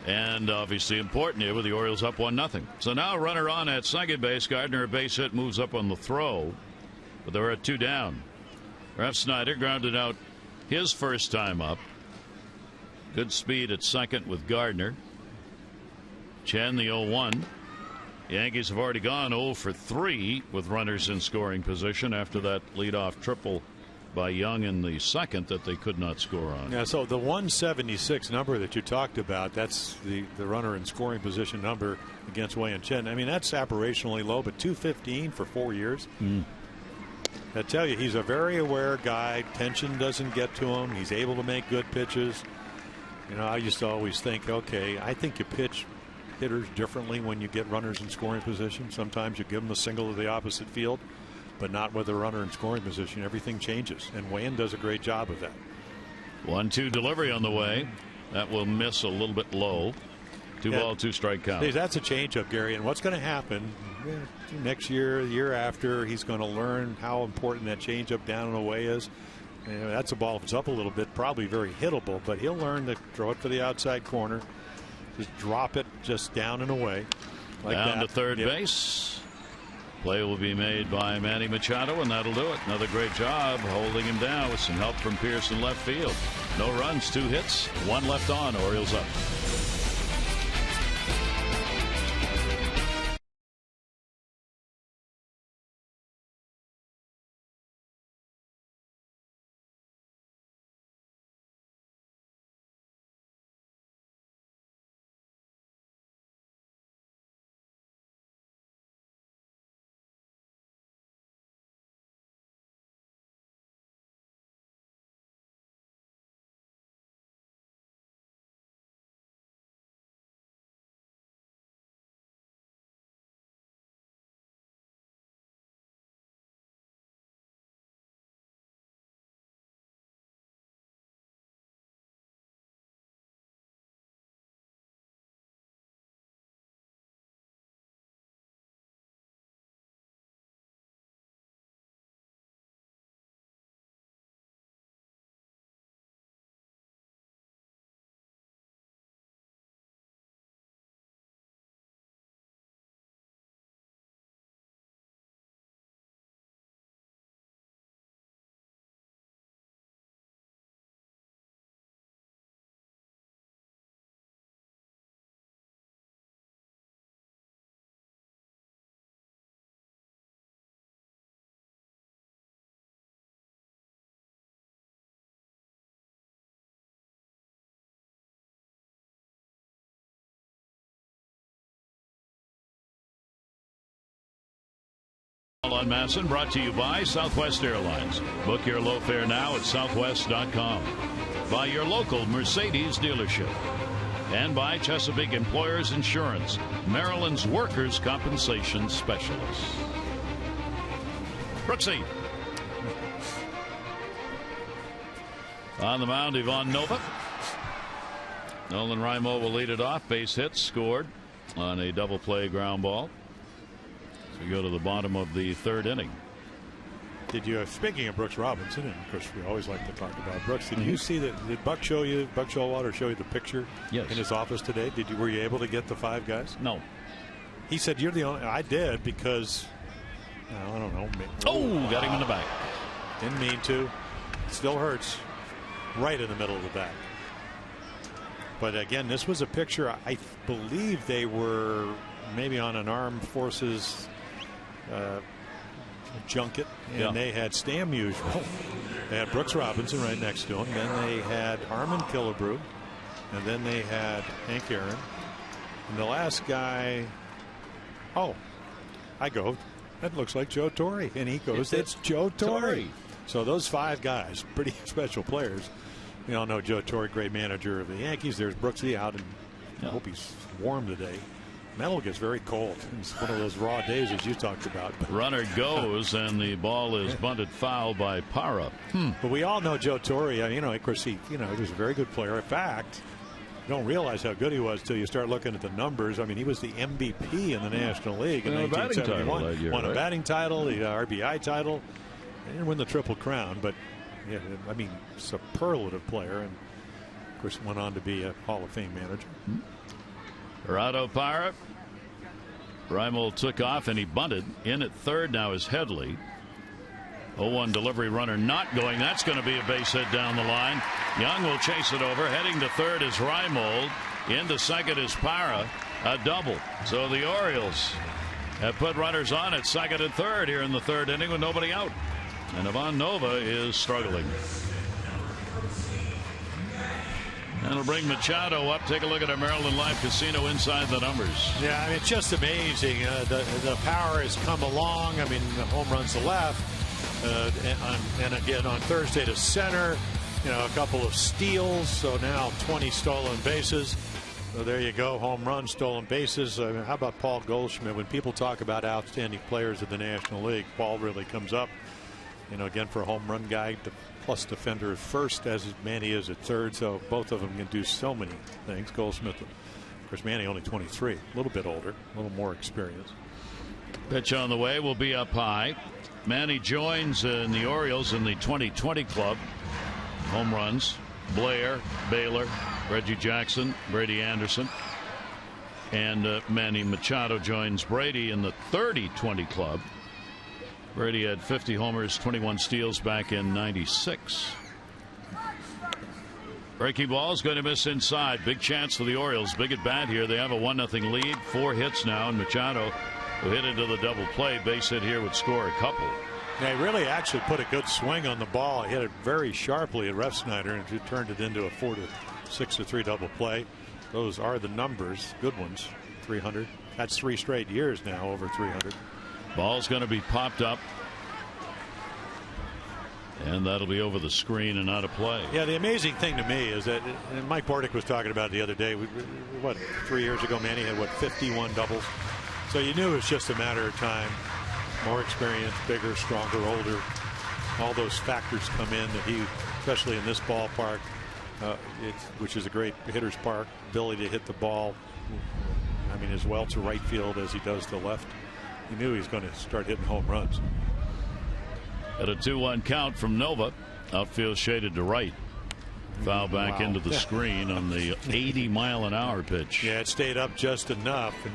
And obviously important here with the Orioles up 1-0. So now a runner on at second base. Gardner, a base hit, moves up on the throw. But they're at 2 down. Ref Snyder grounded out his first time up. Good speed at second with Gardner. Chen, the 0-1. Yankees have already gone 0 for 3 with runners in scoring position after that leadoff triple by Young in the second that they could not score on. Yeah, so the 176 number that you talked about, that's the runner in scoring position number against Wei-Yin Chen. I mean, that's aberrationally low, but 215 for 4 years. I tell you, he's a very aware guy. Tension doesn't get to him. He's able to make good pitches. I used to always think, okay, I think you pitch hitters differently when you get runners in scoring position. Sometimes you give them a single to the opposite field, but not with a runner in scoring position. Everything changes, and Wayne does a great job of that. 1-2 delivery on the way. That will miss a little bit low. 2 ball, 2 strike count. That's a changeup, Gary, and what's going to happen next year, the year after, he's going to learn how important that changeup down and away is. That's a ball, if it's up a little bit, probably very hittable, but he'll learn to throw it for the outside corner. Just drop it just down and away. Like down that. To third base. Play will be made by Manny Machado, and that'll do it. Another great job holding him down with some help from Pierce in left field. No runs, 2 hits, 1 left on. Orioles up. On Masson, brought to you by Southwest Airlines. Book your low fare now at southwest.com. By your local Mercedes dealership. And by Chesapeake Employers Insurance, Maryland's workers' compensation specialists. Brooksy. On the mound, Ivan Nova. Nolan Raimo will lead it off. Base hit scored on a double play ground ball. So we go to the bottom of the third inning. Did you, speaking of Brooks Robinson, and of course we always like to talk about Brooks, did you see that? Did Buck Showalter show you the picture in his office today? Were you able to get the 5 guys? No. He said you're the only. I did because I don't know. Got him in the back. Didn't mean to. Still hurts. Right in the middle of the back. But again, this was a picture. I believe they were maybe on an armed forces junket, and they had Stam Musial. They had Brooks Robinson right next to him. Then they had Harmon Killebrew, and then they had Hank Aaron. And the last guy, that looks like Joe Torre, and he goes, it's Joe Torre. So those 5 guys, pretty special players. We all know Joe Torre, great manager of the Yankees. There's Brooksy out, and I hope he's warm today. Metal gets very cold. It's one of those raw days as you talked about. Runner goes, and the ball is bunted foul by Parra. But we all know Joe Torre. Of course, he was a very good player. In fact, you don't realize how good he was till you start looking at the numbers. I mean, he was the MVP in the National League in 1971. Won a batting title, the RBI title. He didn't win the Triple Crown, but superlative player, and of course went on to be a Hall of Fame manager. Gerardo Parra. Raimo took off and he bunted. In at third now is Headley. 0-1 delivery, runner not going. That's going to be a base hit down the line. Young will chase it over. Heading to third is Raimo. Into second is Parra. A double. So the Orioles have put runners on at second and third here in the third inning with nobody out. And Ivan Nova is struggling. That'll bring Machado up. Take a look at our Maryland Live Casino inside the numbers. Yeah, I mean, it's just amazing. The power has come along. I mean, the home runs to left. And again on Thursday to center. A couple of steals. So now 20 stolen bases. So there you go. Home runs, stolen bases. How about Paul Goldschmidt? When people talk about outstanding players of the National League, Paul really comes up. Again, for a home run guy, plus defender at first, as Manny is at third. So both of them can do so many things. Goldschmidt, of course, Manny only 23, a little bit older, a little more experience. Pitch on the way will be up high. Manny joins in the Orioles in the 2020 club. Home runs: Blair, Baylor, Reggie Jackson, Brady Anderson, and Manny Machado joins Brady in the 30-20 club. Brady had 50 homers, 21 steals back in '96. Breaking ball is going to miss inside. Big chance for the Orioles. Big at bat here. They have a 1-0 lead. 4 hits now, and Machado, who hit into the double play, base hit here, would score a couple. Yeah, he really actually put a good swing on the ball. He hit it very sharply at Refsnyder, and it turned it into a 4-6-3 double play. Those are the numbers, good ones. 300. That's 3 straight years now over 300. Ball's going to be popped up, and that'll be over the screen and out of play. Yeah, the amazing thing to me is that, and Mike Bordick was talking about it the other day, 3 years ago, Manny had 51 doubles. So you knew it was just a matter of time. More experience, bigger, stronger, older. All those factors come in that he, especially in this ballpark, which is a great hitter's park, ability to hit the ball, I mean, as well to right field as he does to left. He knew he was going to start hitting home runs. At a 2-1 count from Nova, outfield shaded to right. Foul back into the screen on the 80-mile-an-hour pitch. Yeah, it stayed up just enough, and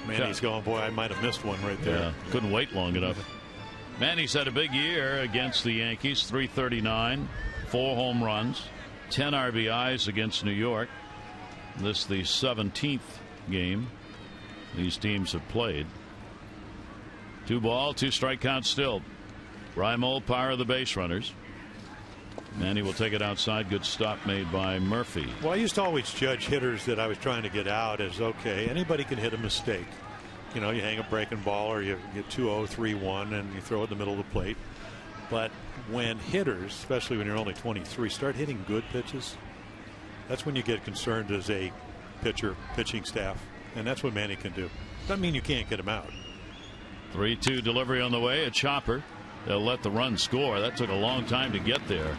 Manny's going, boy, I might have missed one right there. Yeah, couldn't wait long enough. Manny's had a big year against the Yankees. 339, 4 home runs, 10 RBIs against New York. This the 17th game these teams have played. 2 ball, 2 strike count still. Raimo, Parra, the base runners. Manny will take it outside. Good stop made by Murphy. Well, I used to always judge hitters that I was trying to get out as, okay, anybody can hit a mistake. you hang a breaking ball or you get 2-0, 3-1 and you throw it in the middle of the plate. But when hitters, especially when you're only 23, start hitting good pitches, that's when you get concerned as a pitching staff. And that's what Manny can do. Doesn't mean you can't get him out. 3-2 delivery on the way. A chopper. They'll let the run score. That took a long time to get there.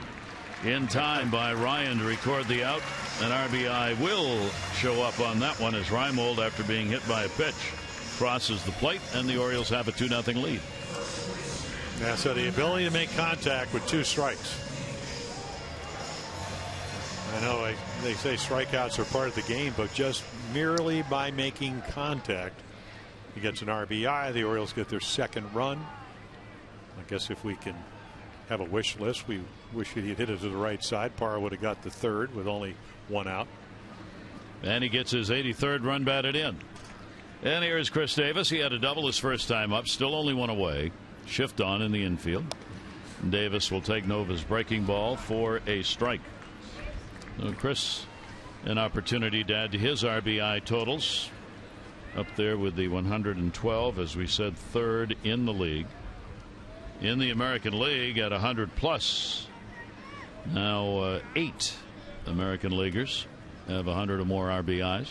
In time by Ryan to record the out. An RBI will show up on that one as Reimold, after being hit by a pitch, crosses the plate, and the Orioles have a 2-0 lead. Yeah, so the ability to make contact with 2 strikes. I know they say strikeouts are part of the game, but just merely by making contact, he gets an RBI. The Orioles get their second run. I guess if we can have a wish list, we wish he'd hit it to the right side. Parra would have got the third with only 1 out. And he gets his 83rd run batted in. And here's Chris Davis. He had a double his first time up, still only 1 away. Shift on in the infield. Davis will take Nova's breaking ball for a strike. So Chris, an opportunity to add to his RBI totals, up there with the 112, as we said, 3rd in the league. In the American League at 100 plus. Now 8 American leaguers have 100 or more RBIs.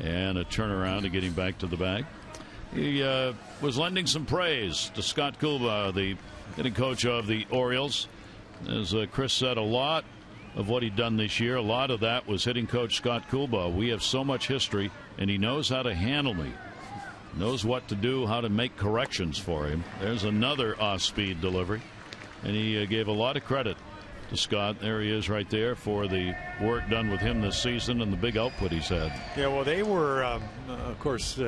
And a turnaround to getting back to the bag. He was lending some praise to Scott Coolbaugh, the hitting coach of the Orioles. As Chris said, a lot of what he'd done this year, a lot of that was hitting coach Scott Coolbaugh. We have so much history, and he knows how to handle me. Knows what to do, how to make corrections for him. There's another off-speed delivery. And he gave a lot of credit to Scott. There he is right there for the work done with him this season and the big output he's had. Yeah, well, they were, of course,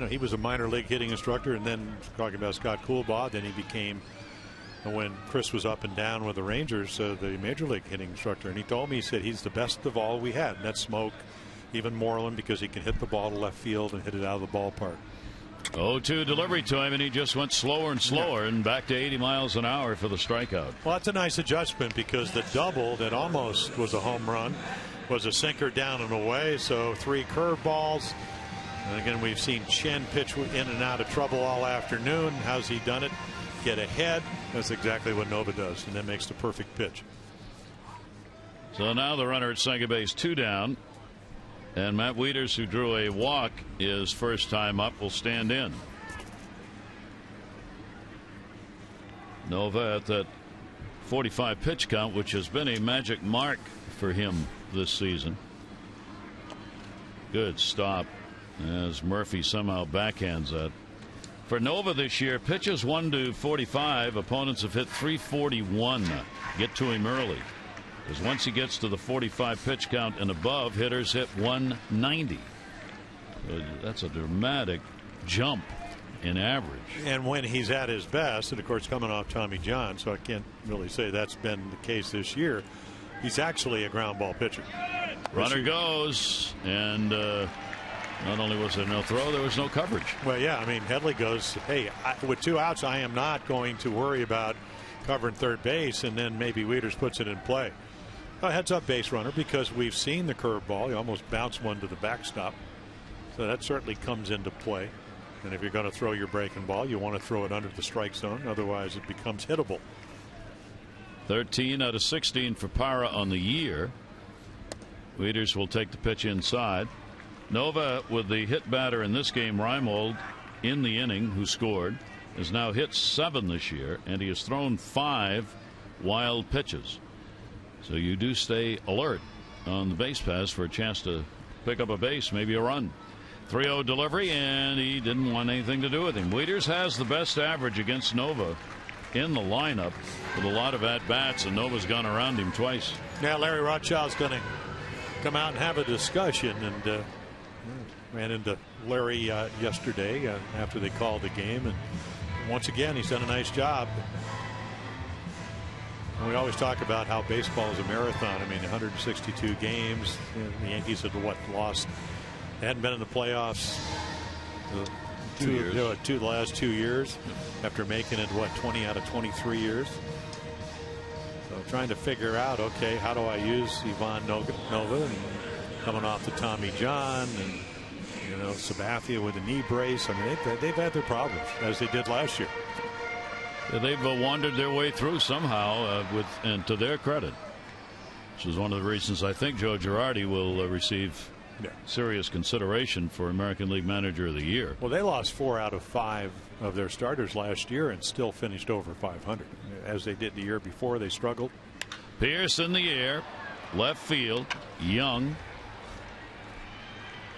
he was a minor league hitting instructor, and then talking about Scott Coolbaugh, then he became, when Chris was up and down with the Rangers, the major league hitting instructor. And he told me, he said, he's the best of all we had. And that's Smoke, even Moreland, because he can hit the ball to left field and hit it out of the ballpark. 0-2 delivery to him, and he just went slower and slower, and back to 80 miles an hour for the strikeout. Well, that's a nice adjustment, because the double that almost was a home run was a sinker down and away. So 3 curveballs. And again, we've seen Chen pitch in and out of trouble all afternoon. How's he done it? Get ahead. That's exactly what Nova does, and that makes the perfect pitch. So now the runner at second base, 2 down. And Matt Wieters, who drew a walk his first time up, will stand in. Nova at that 45 pitch count, which has been a magic mark for him this season. Good stop as Murphy somehow backhands that. For Nova this year, pitches 1 to 45. Opponents have hit 341. Get to him early. Because once he gets to the 45 pitch count and above, hitters hit 190. So that's a dramatic jump in average. And when he's at his best, and of course coming off Tommy John, so I can't really say that's been the case this year, he's actually a ground ball pitcher. Runner goes, and not only was there no throw, there was no coverage. Well, yeah, I mean, Headley goes, hey, with 2 outs, I am not going to worry about covering third base, and then maybe Wieters puts it in play. A heads-up base runner, because we've seen the curveball. He almost bounced one to the backstop. So that certainly comes into play. And if you're going to throw your breaking ball, you want to throw it under the strike zone. Otherwise, it becomes hittable. 13 out of 16 for Parra on the year. Wieters will take the pitch inside. Nova, with the hit batter in this game, Reimold, in the inning, who scored, has now hit 7 this year, and he has thrown 5 wild pitches. So you do stay alert on the base pass for a chance to pick up a base, maybe a run. 3-0 delivery, and he didn't want anything to do with him. Wieters has the best average against Nova in the lineup with a lot of at-bats, and Nova's gone around him twice. Yeah, Larry Rothschild's going to come out and have a discussion, and ran into Larry yesterday after they called the game, and once again he's done a nice job. And we always talk about how baseball is a marathon. I mean, 162 games. The Yankees had lost. They hadn't been in the playoffs the last 2 years after making it 20 out of 23 years. So trying to figure out, okay, how do I use Ivan Nova, and coming off the Tommy John, and You know, Sabathia with a knee brace. I mean, they've had their problems, as they did last year. Yeah, they've wandered their way through somehow, and to their credit, which is one of the reasons I think Joe Girardi will receive serious consideration for American League Manager of the Year. Well, they lost 4 out of 5 of their starters last year and still finished over 500. As they did the year before, they struggled. Pierce in the air, left field, Young,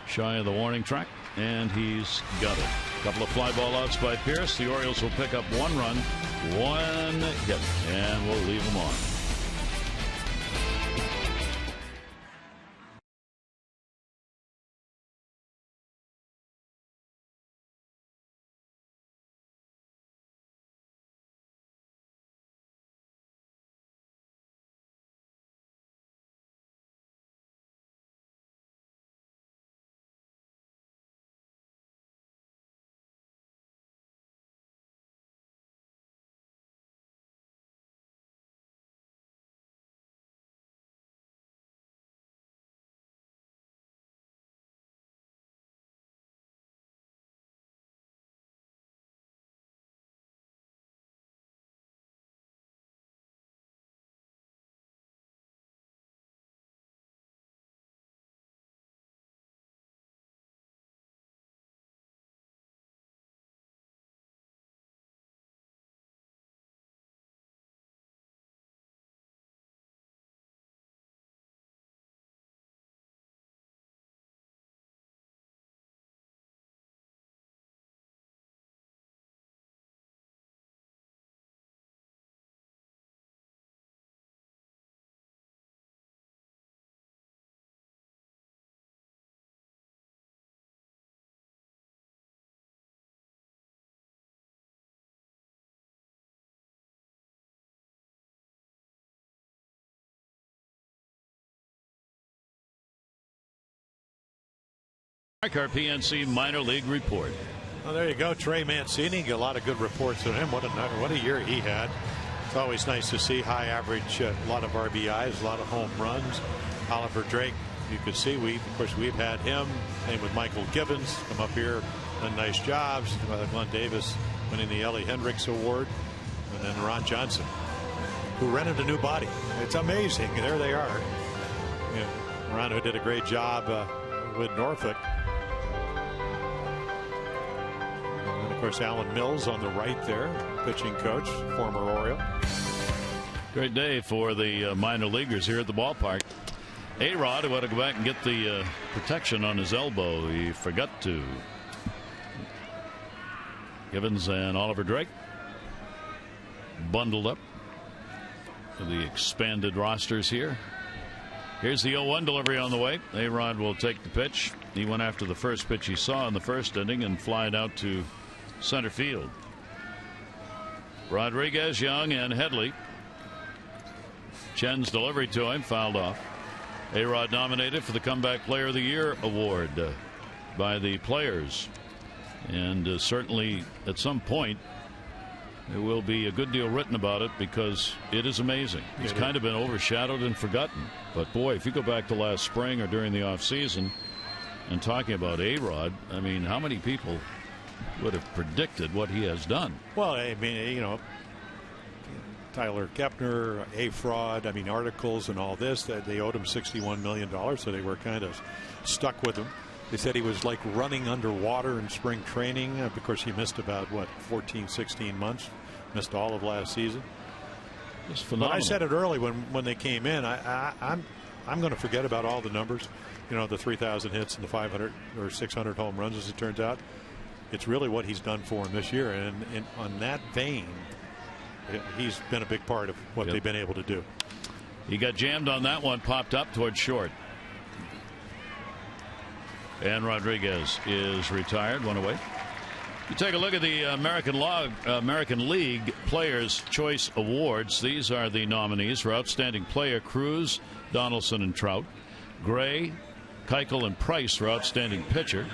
shy of the warning track, and he's got it. A couple of fly ball outs by Pierce. The Orioles will pick up 1 run, 1 hit, and we'll leave them on. Our PNC minor league report. Well, there you go. Trey Mancini. A lot of good reports on him. What a year he had. It's always nice to see high average, a lot of RBIs, a lot of home runs. Oliver Drake, you could see we've had him. Same with Michael Gibbons, come up here, done nice jobs. Glenn Davis winning the Ellie Hendricks Award, and then Ron Johnson, who rented a new body. It's amazing. There they are. You know, Ron, who did a great job with Norfolk. Of course, Alan Mills on the right there, pitching coach, former Oriole. Great day for the minor leaguers here at the ballpark. A-Rod, who had to go back and get the protection on his elbow, he forgot to. Gibbons and Oliver Drake bundled up for the expanded rosters here. Here's the 0-1 delivery on the way. A-Rod will take the pitch. He went after the first pitch he saw in the first inning and flied out to center field. Rodriguez, Young, and Headley. Chen's delivery to him fouled off. A-Rod nominated for the Comeback Player of the Year award by the players, and certainly at some point there will be a good deal written about it because it is amazing. It's kind of been overshadowed and forgotten, but boy, if you go back to last spring or during the off season and talking about A-Rod, I mean, how many people would have predicted what he has done? Well, I mean, you know, Tyler Kepner, A-Fraud, I mean, articles and all this, that they owed him $61 million, so they were kind of stuck with him. They said he was like running underwater in spring training because he missed about, 14, 16 months, missed all of last season. It's phenomenal. But I said it early when they came in, I'm going to forget about all the numbers, you know, the 3,000 hits and the 500 or 600 home runs, as it turns out. It's really what he's done for him this year, and on that vein, he's been a big part of what they've been able to do. He got jammed on that one, popped up towards short. And Rodriguez is retired, one away. You take a look at the American League Players' Choice Awards. These are the nominees for Outstanding Player: Cruz, Donaldson, and Trout. Gray, Keuchel, and Price for Outstanding Pitcher.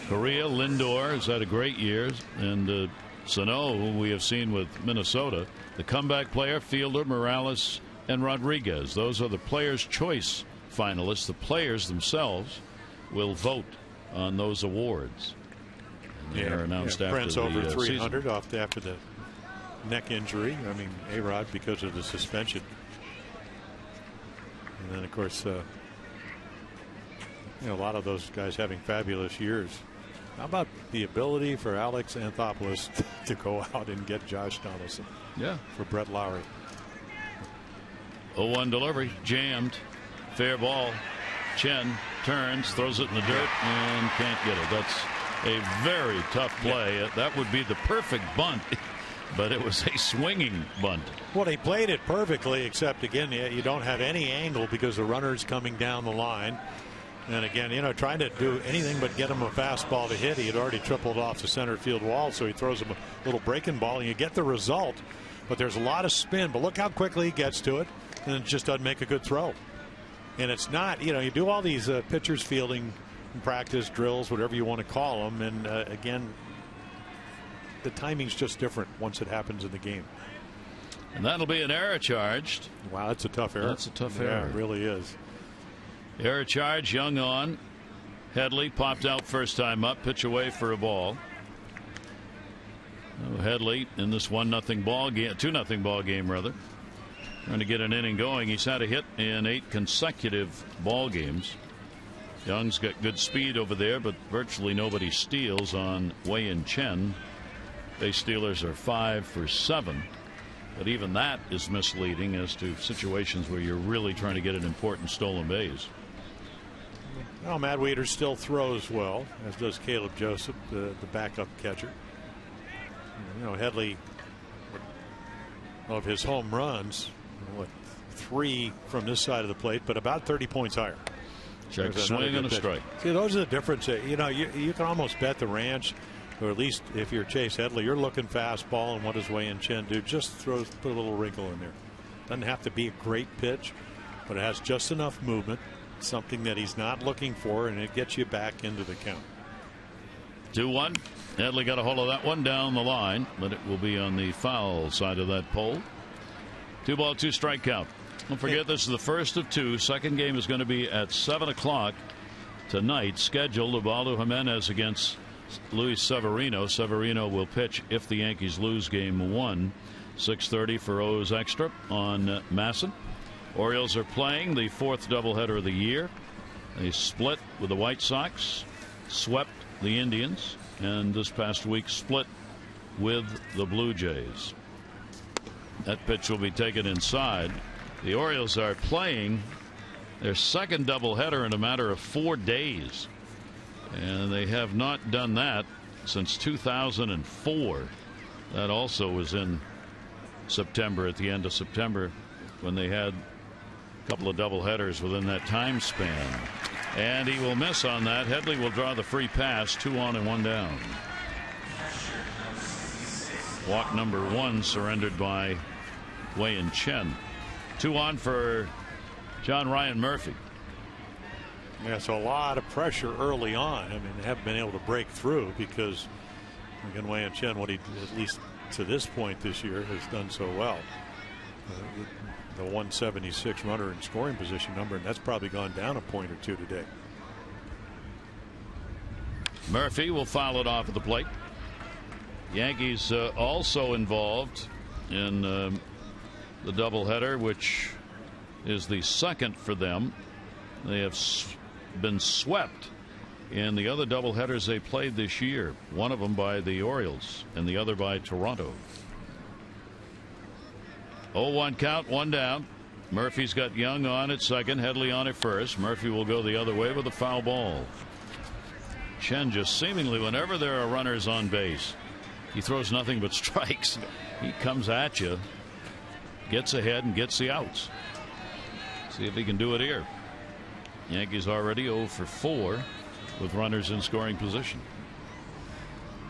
Correa, Lindor has had a great year, and Sano, who we have seen with Minnesota. The Comeback Player: Fielder, Morales, and Rodriguez. Those are the Players' Choice finalists. The players themselves will vote on those awards. And they are announced after Prince the over 300 season. after the neck injury. I mean, A-Rod because of the suspension. And then, of course, a lot of those guys having fabulous years. How about the ability for Alex Anthopoulos to go out and get Josh Donaldson? Yeah. For Brett Lowry. 0-1 delivery, jammed, fair ball. Chen turns, throws it in the dirt, and can't get it. That's a very tough play. Yeah. That would be the perfect bunt, but it was a swinging bunt. Well, he played it perfectly, except again, you don't have any angle because the runner's coming down the line. And again, trying to do anything but get him a fastball to hit. He had already tripled off the center field wall, so he throws him a little breaking ball, and you get the result. But there's a lot of spin. But look how quickly he gets to it, and it just doesn't make a good throw. And it's not, you do all these pitchers fielding practice drills, whatever you want to call them, and again, the timing's just different once it happens in the game. And that'll be an error charged. Wow, that's a tough error. That's a tough yeah, error. It really is. Error charge, Young on. Headley popped out first time up, pitch away for a ball. Headley in this 1-0 ball game, 2-0 ball game rather, trying to get an inning going. He's had a hit in 8 consecutive ball games. Young's got good speed over there, but virtually nobody steals on Wei-Yin Chen. Base stealers are 5 for 7. But even that is misleading as to situations where you're really trying to get an important stolen base. Well, Matt Wieters still throws well, as does Caleb Joseph, the backup catcher. Headley, of his home runs, 3 from this side of the plate, but about 30 points higher. Check swing and a strike. See, those are the difference. You can almost bet the ranch, or at least if you're Chase Headley, you're looking fastball, and what does Wei-Yin Chen do? Just put a little wrinkle in there. Doesn't have to be a great pitch, but it has just enough movement, something that he's not looking for, and it gets you back into the count. 2-1. Headley got a hold of that one down the line, but it will be on the foul side of that pole. 2-ball, 2-strike count. Don't forget, this is the first of 2. Second game is going to be at 7 o'clock tonight. Scheduled Ubaldo Jimenez against Luis Severino. Severino will pitch if the Yankees lose game 1. 6:30 for O's Extra on Masson. Orioles are playing the 4th doubleheader of the year. They split with the White Sox, swept the Indians, and this past week split with the Blue Jays. That pitch will be taken inside. The Orioles are playing their second doubleheader in a matter of 4 days, and they have not done that since 2004. That also was in September, at the end of September, when they had a couple of doubleheaders within that time span. And he will miss on that. Headley will draw the free pass. 2 on and 1 down. Walk number 1 surrendered by Wei-Yin Chen. 2 on for John Ryan Murphy. Yeah, so a lot of pressure early on. I mean, they haven't been able to break through because, again, Wei-Yin Chen, what he, at least to this point this year, has done so well. The 176 runner in scoring position number, and that's probably gone down a point or 2 today. Murphy will foul it off at the plate. Yankees also involved in the doubleheader, which is the second for them. They have been swept in the other doubleheaders they played this year. One of them by the Orioles and the other by Toronto. 0-1 count, 1 down. Murphy's got Young on at second, Headley on at first. Murphy will go the other way with a foul ball. Chen just seemingly, whenever there are runners on base, he throws nothing but strikes. He comes at you, gets ahead, and gets the outs. See if he can do it here. Yankees already 0 for 4 with runners in scoring position.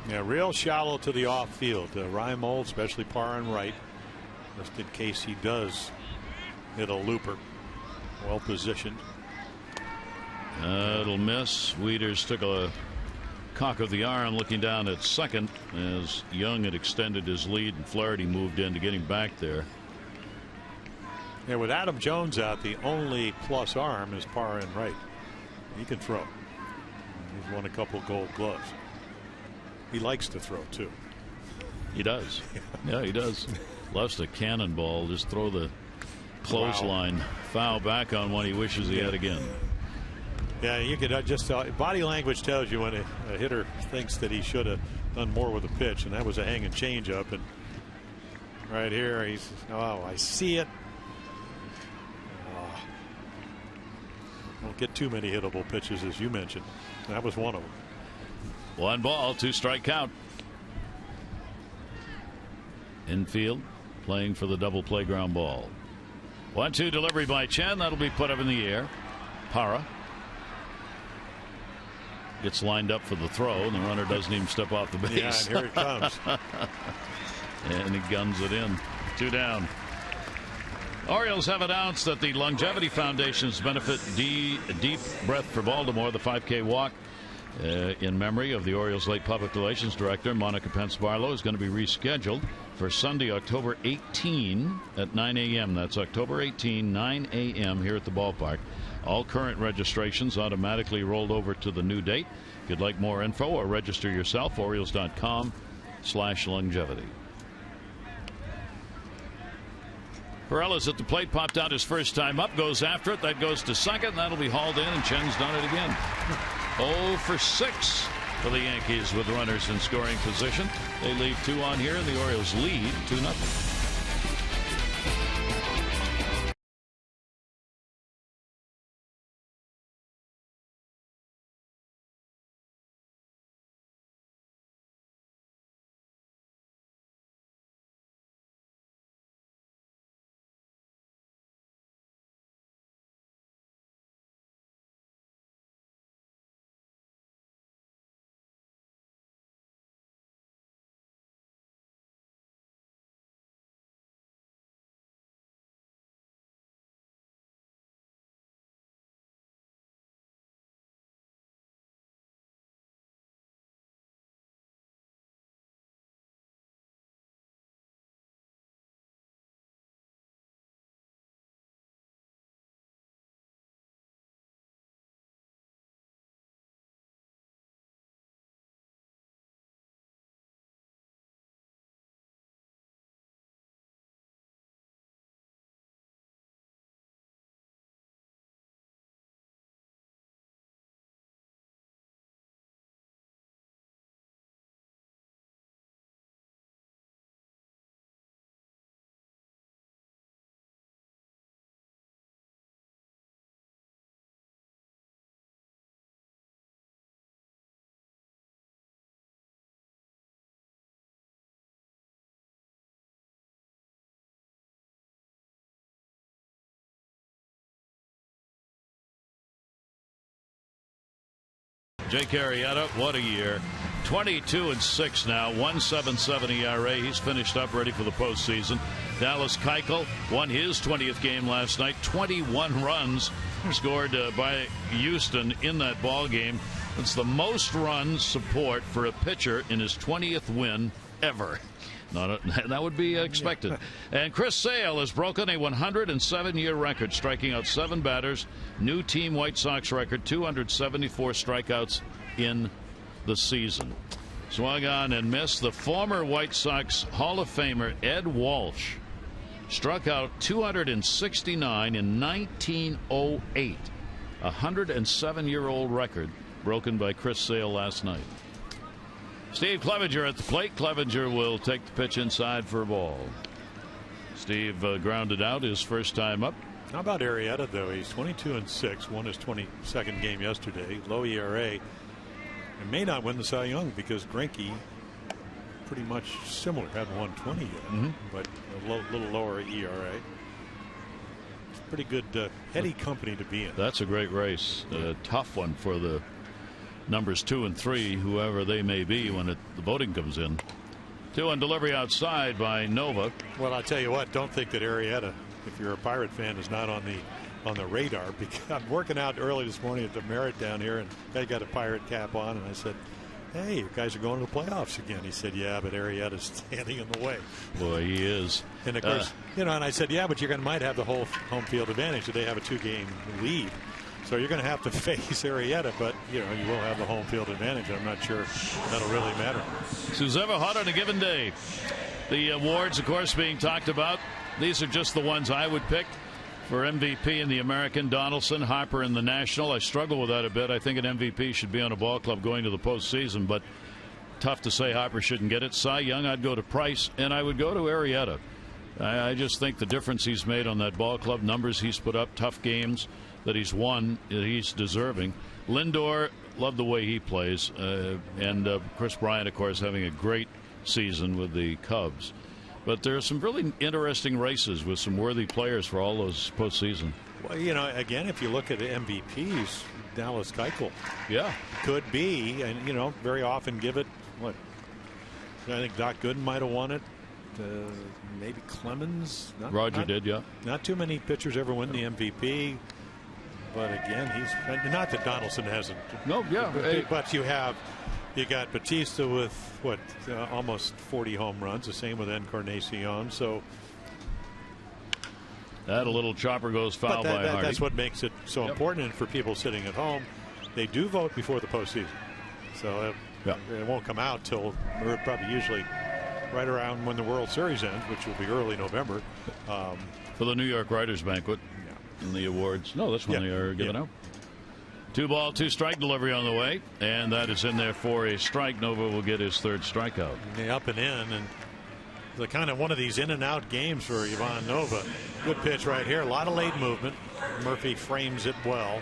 Yeah, real shallow to the off field. Ryan Mold, especially par and right, just in case he does hit a looper. Well positioned. It'll miss. Wieters took a cock of the arm looking down at second as Young had extended his lead and Flaherty moved in to get him back there. Yeah, with Adam Jones out, the only plus arm is par and right. He can throw. He's won a couple Gold Gloves. He likes to throw too. He does. Yeah, he does. Loves to cannonball. Just throw the clothesline foul back on one he wishes he had again. Yeah, you could just body language tells you when a hitter thinks that he should have done more with the pitch, and that was a hanging changeup. And right here, he's I see it. Don't get too many hittable pitches, as you mentioned. That was one of them. 1 ball, 2 strike count. Infield playing for the double play ground ball. 1-2 delivery by Chen. That'll be put up in the air. Parra gets lined up for the throw, and the runner doesn't even step off the base. Yeah, and here it comes. And he guns it in. 2 down. Orioles have announced that the Longevity Foundation's benefit Deep Breath for Baltimore, the 5K walk in memory of the Orioles' late public relations director, Monica Pence Barlow, is going to be rescheduled for Sunday, October 18 at 9 a.m. That's October 18, 9 a.m. here at the ballpark. All current registrations automatically rolled over to the new date. If you'd like more info or register yourself, Orioles.com/longevity. Perellis at the plate, popped out his first time up, goes after it. That goes to second. That'll be hauled in, and Chen's done it again. 0 for 6 for the Yankees with runners in scoring position. They leave 2 on here, and the Orioles lead 2-0. Jake Arrieta, what a year. 22-6 now, 1.77 ERA. He's finished up, ready for the postseason. Dallas Keuchel won his 20th game last night. 21 runs scored by Houston in that ball game. It's the most run support for a pitcher in his 20th win ever. That would be expected. And Chris Sale has broken a 107-year record, striking out 7 batters. New team White Sox record, 274 strikeouts in the season. Swung on and missed. The former White Sox Hall of Famer Ed Walsh struck out 269 in 1908. A 107-year-old record broken by Chris Sale last night. Steve Clevenger at the plate. Clevenger will take the pitch inside for a ball. Steve grounded out his first time up. How about Arrieta, though? He's 22-6, won his 22nd game yesterday. Low ERA. And may not win the Cy Young because Greinke pretty much similar. Hadn't won 20 yet, but a little lower ERA. It's pretty good, heady company to be in. That's a great race. A tough one for the numbers 2 and 3, whoever they may be when the voting comes in. 2-1 delivery outside by Nova. Well, I'll tell you what, don't think that Arrieta, if you're a Pirate fan, is not on the radar, because I'm working out early this morning at the Merritt down here, and they got a Pirate cap on, and I said, hey, you guys are going to the playoffs again. He said, yeah, but Arrieta's standing in the way. Boy, he is. And of course, and I said, yeah, but you might have the whole home field advantage. They have a 2-game lead. So you're going to have to face Arrieta, but you will have the home field advantage. I'm not sure that'll really matter. Who's ever hot on a given day? The awards, of course, being talked about. These are just the ones I would pick for MVP in the American. Donaldson, Harper in the National. I struggle with that a bit. I think an MVP should be on a ball club going to the postseason, but tough to say Harper shouldn't get it. Cy Young, I'd go to Price, and I would go to Arrieta. I just think the difference he's made on that ball club, numbers he's put up, tough games that he's won, he's deserving. Lindor, love the way he plays, and Chris Bryant, of course, having a great season with the Cubs. But there are some really interesting races with some worthy players for all those postseason. Well, again, if you look at the MVPs, Dallas Keuchel, could be, and very often give it. What I think Doc Gooden might have won it. Maybe Clemens. Roger did, yeah. Not too many pitchers ever win the MVP. But again, he's not that Donaldson hasn't. No, yeah. But you got Batista with almost 40 home runs. The same with Encarnacion. So that a little chopper goes foul by Hardy. That's what makes it so important. And for people sitting at home, they do vote before the postseason. So it won't come out till probably usually right around when the World Series ends, which will be early November. For the New York Writers Banquet. In the awards. No, that's when they are given out. 2-ball, 2-strike delivery on the way, and that is in there for a strike. Nova will get his third strikeout. Up and in, and the kind of one of these in and out games for Ivan Nova. Good pitch right here. A lot of late movement. Murphy frames it well.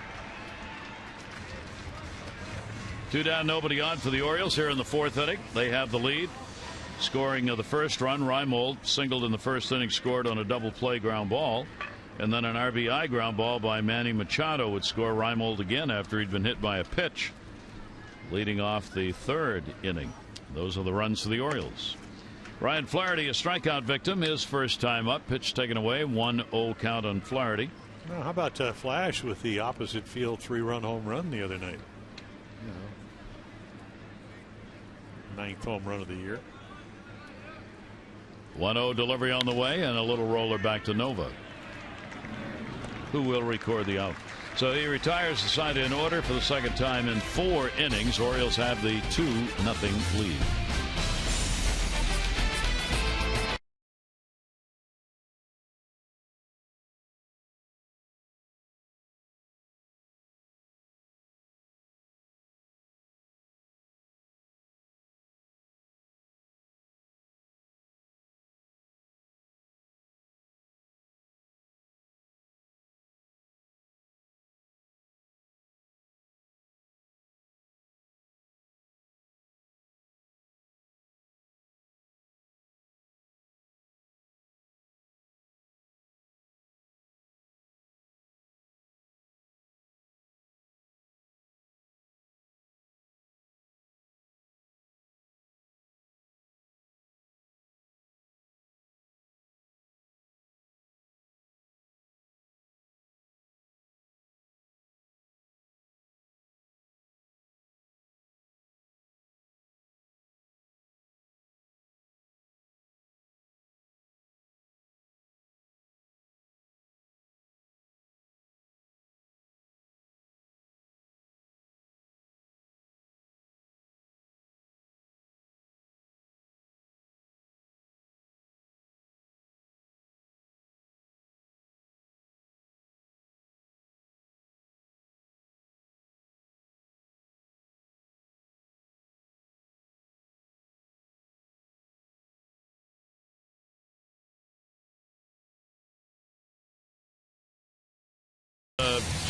2 down, nobody on for the Orioles here in the 4th inning. They have the lead. Scoring of the first run, Reimold singled in the first inning, scored on a double play ground ball. And then an RBI ground ball by Manny Machado would score Reimold again after he'd been hit by a pitch, leading off the 3rd inning. Those are the runs for the Orioles. Ryan Flaherty, a strikeout victim, his first time up. Pitch taken away, 1-0 count on Flaherty. Well, how about Flash with the opposite field 3-run home run the other night? 9th home run of the year. 1-0 delivery on the way, and a little roller back to Nova, who will record the out. So he retires the side in order for the second time in 4 innings. Orioles have the 2-0 lead.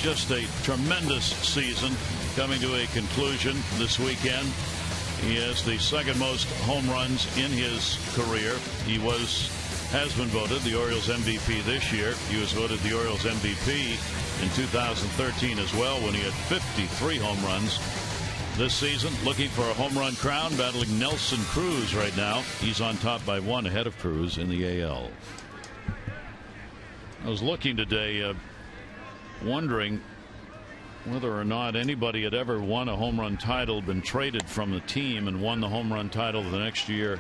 Just a tremendous season coming to a conclusion this weekend. He has the 2nd most home runs in his career. He has been voted the Orioles MVP this year. He was voted the Orioles MVP in 2013 as well, when he had 53 home runs. This season, looking for a home run crown, battling Nelson Cruz right now. He's on top by 1 ahead of Cruz in the AL. I was looking today, wondering whether or not anybody had ever won a home run title, been traded from the team, and won the home run title the next year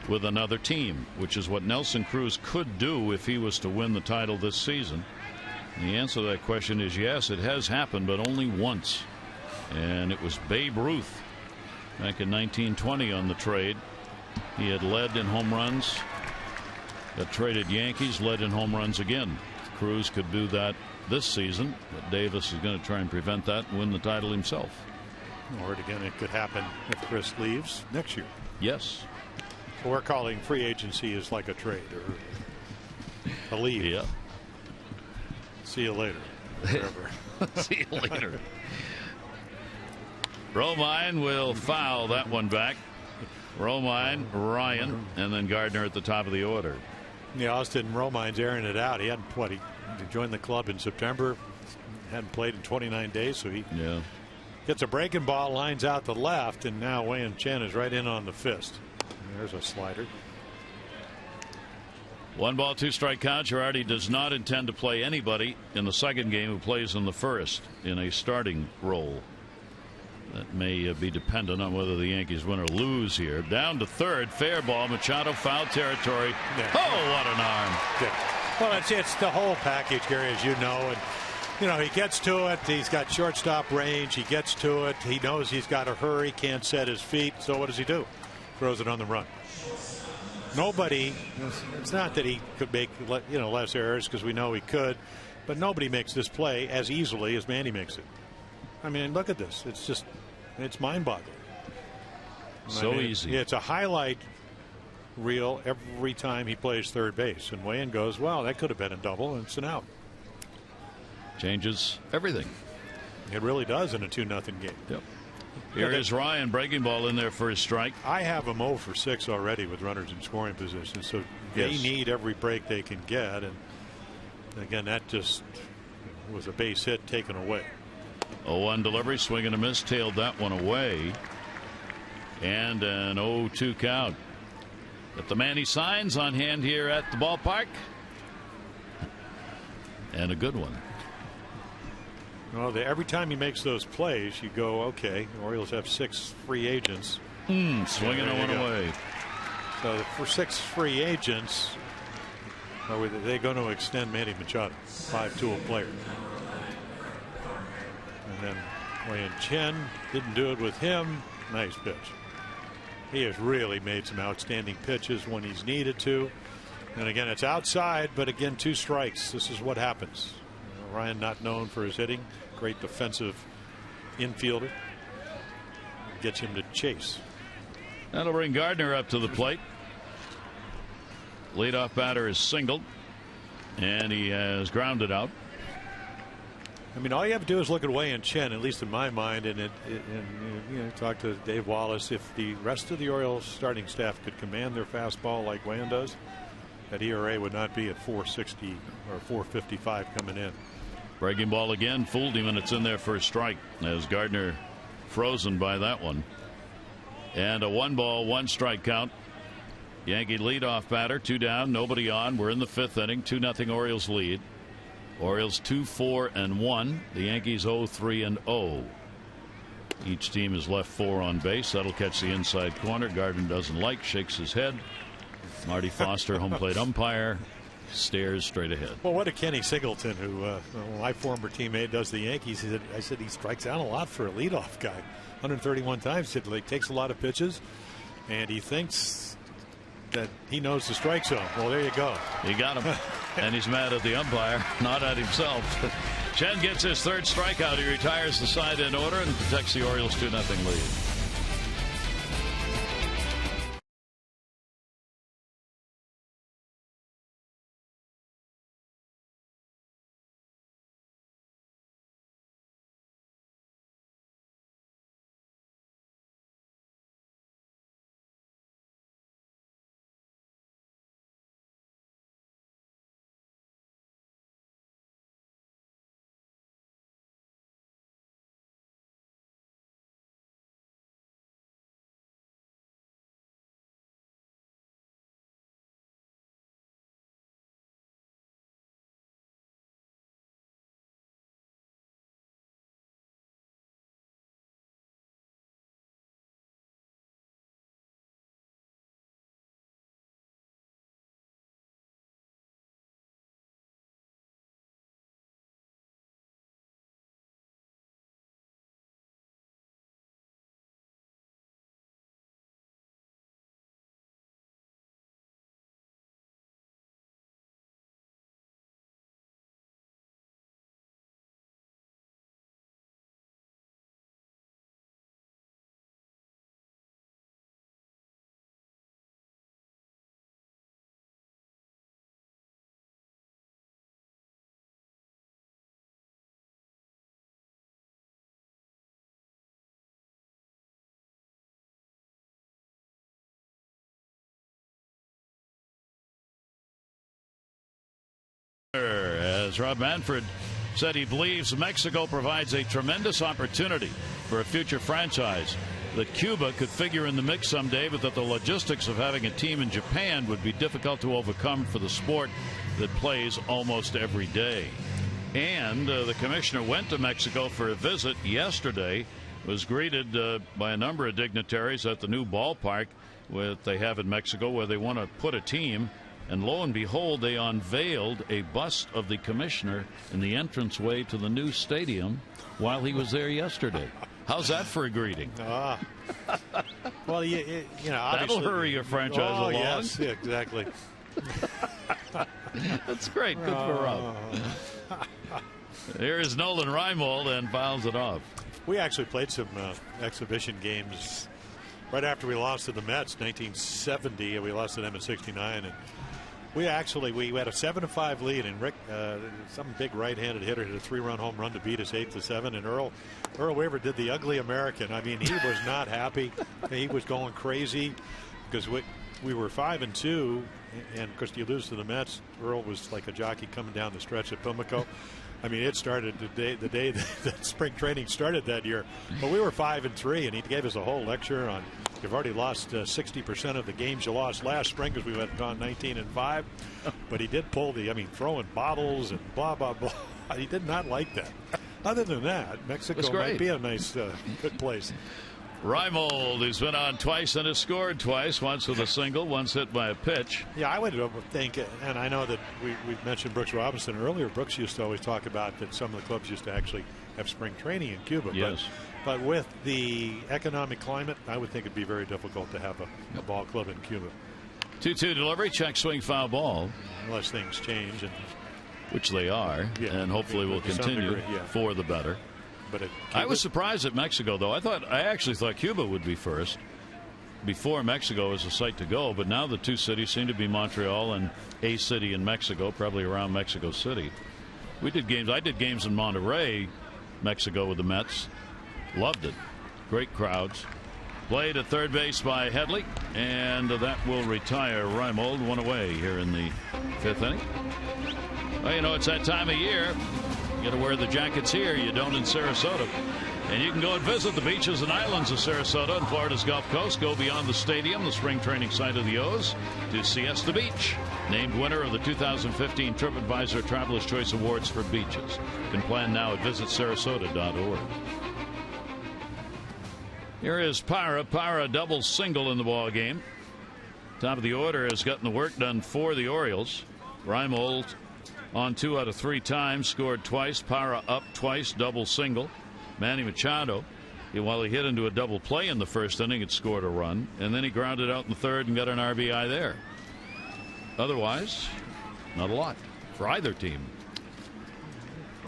with another team, which is what Nelson Cruz could do if he was to win the title this season. The answer to that question is yes, it has happened, but only once. And it was Babe Ruth back in 1920 on the trade. He had led in home runs. That traded Yankees, led in home runs again. Cruz could do that this season, but Davis is going to try and prevent that and win the title himself. Or again, it could happen if Chris leaves next year. Yes. So we're calling free agency is like a trade or a leave. Yeah. See you later. See you later. Romine will foul that one back. Romine, Ryan, and then Gardner at the top of the order. Yeah, Austin Romine's airing it out. He hadn't he joined the club in September. Hadn't played in 29 days, so he gets a breaking ball, lines out the left, and now Wei Chen is right in on the fist. There's a slider. 1 ball, 2 strike count. Girardi does not intend to play anybody in the second game who plays in the first in a starting role. That may be dependent on whether the Yankees win or lose here. Down to third, fair ball. Machado, foul territory. Yeah. Oh, what an arm! Yeah. Well, it's the whole package, Gary, as you know. And he gets to it. He's got shortstop range. He gets to it. He knows he's got to hurry. Can't set his feet. So what does he do? Throws it on the run. Nobody. It's not that he could make less errors, because we know he could, but nobody makes this play as easily as Manny makes it. I mean, look at this. It's mind-boggling. So easy. It's a highlight reel every time he plays third base, and Wayne goes, "Wow, that could have been a double, and it's an out." Changes everything. It really does in a 2-0 game. Yep. Here is Ryan, breaking ball in there for his strike. I have him 0 for 6 already with runners in scoring position, so they need every break they can get, and again, that just was a base hit taken away. 0-1 delivery, swing and a miss, tailed that one away, and an 0-2 count. Got the Manny signs on hand here at the ballpark, and a good one. Well, every time he makes those plays, you go, okay, the Orioles have 6 free agents. Swinging one away. So for 6 free agents, are they going to extend Manny Machado, 5-tool player? And then Wei Chen didn't do it with him. Nice pitch. He has really made some outstanding pitches when he's needed to. And again, it's outside, but again, 2 strikes. This is what happens. Ryan, not known for his hitting, great defensive infielder, gets him to chase. That'll bring Gardner up to the plate. Leadoff batter is singled, and he has grounded out. I mean, all you have to do is look at Wei Chen, at least in my mind, and talk to Dave Wallace. If the rest of the Orioles starting staff could command their fastball like Wei does, that ERA would not be at 460 or 455 coming in. Breaking ball again, fooled him, and it's in there for a strike as Gardner frozen by that one. And a 1 ball, 1 strike count. Yankee leadoff batter, 2 down, nobody on. We're in the 5th inning, 2-0 Orioles lead. Orioles 2-4-1. The Yankees 0-3-0. Each team has left 4 on base. That'll catch the inside corner. Gardner doesn't like, shakes his head. Marty Foster, home plate umpire, stares straight ahead. Well, what did Kenny Singleton, who my former teammate does the Yankees, I said he strikes out a lot for a leadoff guy. 131 times. He takes a lot of pitches, and he thinks that he knows the strike zone. Well, there you go. He got him. And he's mad at the umpire, not at himself. Chen gets his 3rd strikeout. He retires the side in order and protects the Orioles 2-0 lead. as Rob Manfred said he believes Mexico provides a tremendous opportunity for a future franchise, that Cuba could figure in the mix someday, but that the logistics of having a team in Japan would be difficult to overcome for the sport that plays almost every day. And the commissioner went to Mexico for a visit yesterday, was greeted by a number of dignitaries at the new ballpark that they have in Mexico where they want to put a team. And lo and behold, they unveiled a bust of the commissioner in the entranceway to the new stadium while he was there yesterday. How's that for a greeting? Well, you know, that'll hurry your franchise along. Yes, yeah, exactly. That's great. Good for Rob. Here is Nolan Reimold and fouls it off. We actually played some exhibition games right after we lost to the Mets, 1970, and we lost to them in '69. And we had a 7-5 lead, and Rick, some big right-handed hitter, hit a 3-run home run to beat us 8-7. And Earl Weaver did the ugly American. I mean, he was not happy. He was going crazy because we were 5-2, and of course you lose to the Mets. Earl was like a jockey coming down the stretch at Pimlico. I mean, it started the day that spring training started that year. But we were 5-3, and he gave us a whole lecture on you've already lost 60% of the games you lost last spring because we had gone 19-5. But he did pull throwing bottles and blah, blah, blah. He did not like that. Other than that, Mexico might be a nice, good place. Reimold, who's been on twice and has scored twice, once with a single, once hit by a pitch. Yeah, I would think, and I know that we've mentioned Brooks Robinson earlier. Brooks used to always talk about that some of the clubs used to actually have spring training in Cuba. Yes. But with the economic climate, I would think it'd be very difficult to have a ball club in Cuba. 2-2 delivery, check swing, foul ball. Unless things change. Which they are, and hopefully will continue for the better. But I was surprised at Mexico, though. I actually thought Cuba would be first before Mexico as a site to go. But now the two cities seem to be Montreal and a city in Mexico, probably around Mexico City. I did games in Monterrey, Mexico with the Mets. Loved it. Great crowds. Played at third base by Headley, and that will retire Reimold. One away here in the fifth inning. Well, you know, it's that time of year. You got to wear the jackets here. You don't in Sarasota. And you can go and visit the beaches and islands of Sarasota and Florida's Gulf Coast. Go beyond the stadium, the spring training site of the O's, to Siesta Beach. Named winner of the 2015 TripAdvisor Traveler's Choice Awards for beaches. You can plan now at visitsarasota.org. Here is Parra. Parra double single in the ball game. Top of the order has gotten the work done for the Orioles. Reimold on 2 out of 3 times, scored twice. Parra up twice, double single. Manny Machado, while he hit into a double play in the first inning, had scored a run, and then he grounded out in the third and got an RBI there. Otherwise, not a lot for either team.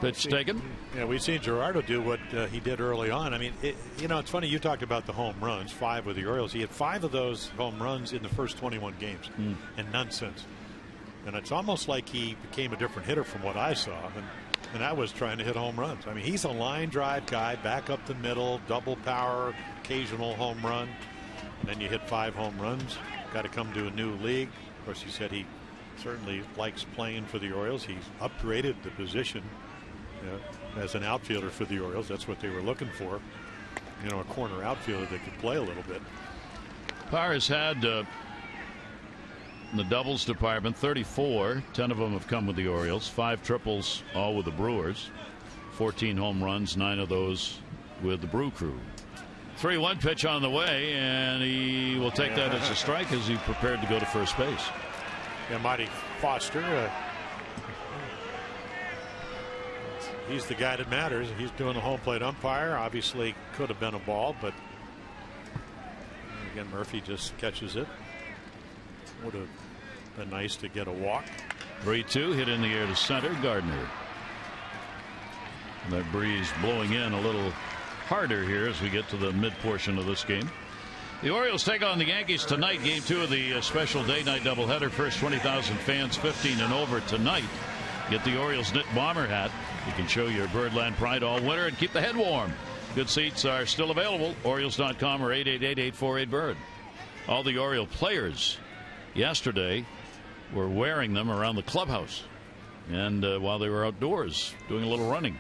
Pitch taken. Yeah, we've seen Gerardo do what he did early on. I mean, it's funny, you talked about the home runs, 5 with the Orioles. He had 5 of those home runs in the first 21 games, and none since. And it's almost like he became a different hitter from what I saw. And that was trying to hit home runs. I mean, he's a line drive guy, back up the middle, double power, occasional home run. And then you hit 5 home runs. Got to come to a new league. Of course, he said he certainly likes playing for the Orioles. He's upgraded the position as an outfielder for the Orioles. That's what they were looking for. A corner outfielder that could play a little bit. Parra's had in the doubles department 34. 10 of them have come with the Orioles. 5 triples, all with the Brewers. 14 home runs, 9 of those with the Brew Crew. 3-1 pitch on the way, and he will take that as a strike as he prepared to go to first base. Yeah, Marty Foster. He's the guy that matters. He's doing the home plate umpire. Obviously could have been a ball, but again, Murphy just catches it. Would have been nice to get a walk. 3-2 hit in the air to center. Gardner. And that breeze blowing in a little harder here as we get to the mid portion of this game. The Orioles take on the Yankees tonight. Game 2 of the special day-night doubleheader. First 20,000 fans 15 and over tonight. Get the Orioles knit bomber hat. You can show your Birdland pride all winter and keep the head warm. Good seats are still available. Orioles.com or 888-848-BIRD. All the Oriole players yesterday were wearing them around the clubhouse. and while they were outdoors doing a little running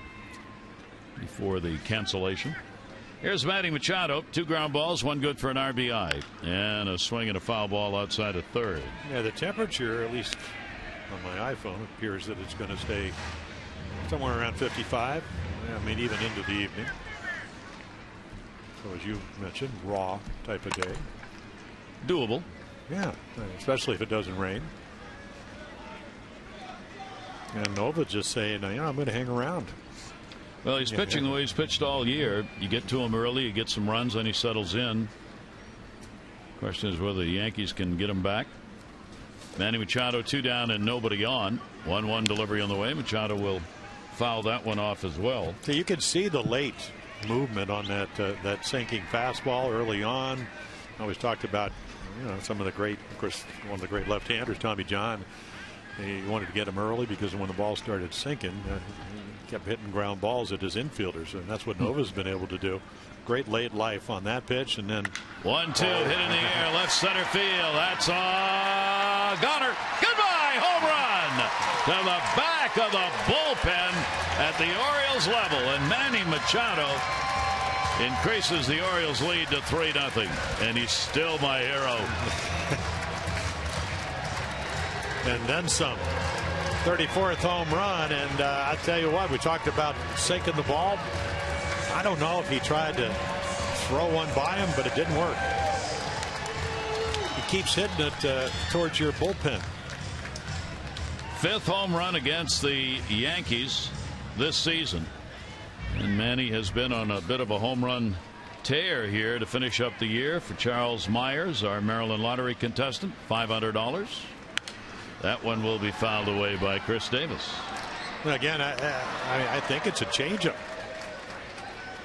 before the cancellation. Here's Manny Machado. 2 ground balls, 1 good for an RBI, and a swing and a foul ball outside of third. Yeah, the temperature, at least on my iPhone, appears that it's going to stay somewhere around 55. I mean, even into the evening. So as you mentioned, raw type of day. Doable. Yeah, especially if it doesn't rain. And Nova just saying, you know, I'm going to hang around. Well, he's pitching the way he's pitched all year. You get to him early, you get some runs, then he settles in. Question is whether the Yankees can get him back. Manny Machado, 2 down and nobody on. 1-1 delivery on the way. Machado will foul that one off as well. So you can see the late movement on that sinking fastball early on. I always talked about, you know, some of the great, of course, one of the great left-handers, Tommy John. He wanted to get him early because when the ball started sinking, he kept hitting ground balls at his infielders, and that's what Nova's been able to do. Great late life on that pitch, and then 1-2 hit in the air, left center field. That's a goner. Goodbye, home run to the back of the bullpen at the Orioles level, and Manny Machado increases the Orioles lead to 3-0, and he's still my hero. And then some. 34th home run, and I tell you what, we talked about sinking the ball. I don't know if he tried to throw one by him, but it didn't work. He keeps hitting it towards your bullpen. 5th home run against the Yankees this season, and Manny has been on a bit of a home run tear here to finish up the year. For Charles Myers, our Maryland lottery contestant, $500. That one will be fouled away by Chris Davis. Again, I think it's a changeup.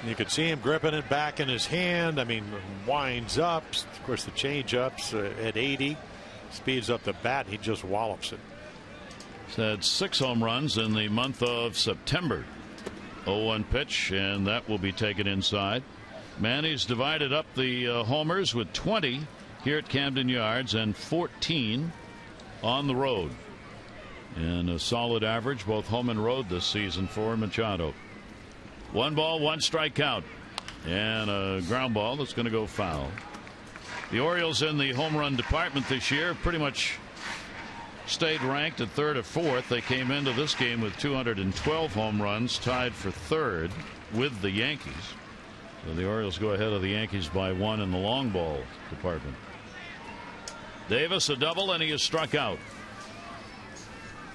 You could see him gripping it back in his hand. I mean, winds up. Of course, the changeups at 80 speeds up the bat. He just wallops it. He's had 6 home runs in the month of September. 0-1 pitch, and that will be taken inside. Manny's divided up the homers with 20 here at Camden Yards and 14 on the road, and a solid average both home and road this season for Machado. 1 ball, 1 strike count, and a ground ball that's going to go foul. The Orioles in the home run department this year pretty much stayed ranked at 3rd or 4th. They came into this game with 212 home runs, tied for 3rd with the Yankees. So the Orioles go ahead of the Yankees by 1 in the long ball department. Davis a double, and he is struck out.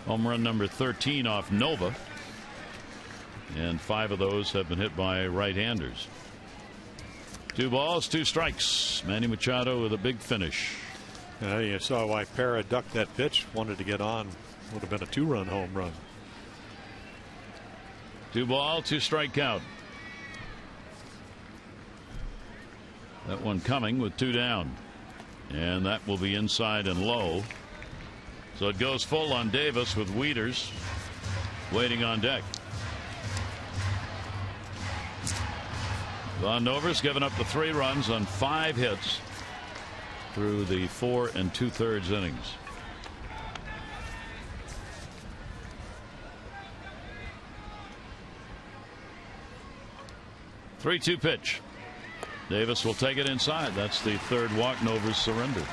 Home run number 13 off Nova, and 5 of those have been hit by right-handers. 2 balls, 2 strikes. Manny Machado with a big finish. You saw why Parra ducked that pitch, wanted to get on. Would have been a 2-run home run. 2 ball, 2 strike count. That one coming with 2 down. And that will be inside and low. So it goes full on Davis with Wieters waiting on deck. Von Nover's given up the 3 runs on 5 hits through the 4 2/3 innings. Three-two pitch. Davis will take it inside. That's the 3rd walk Nover's surrendered.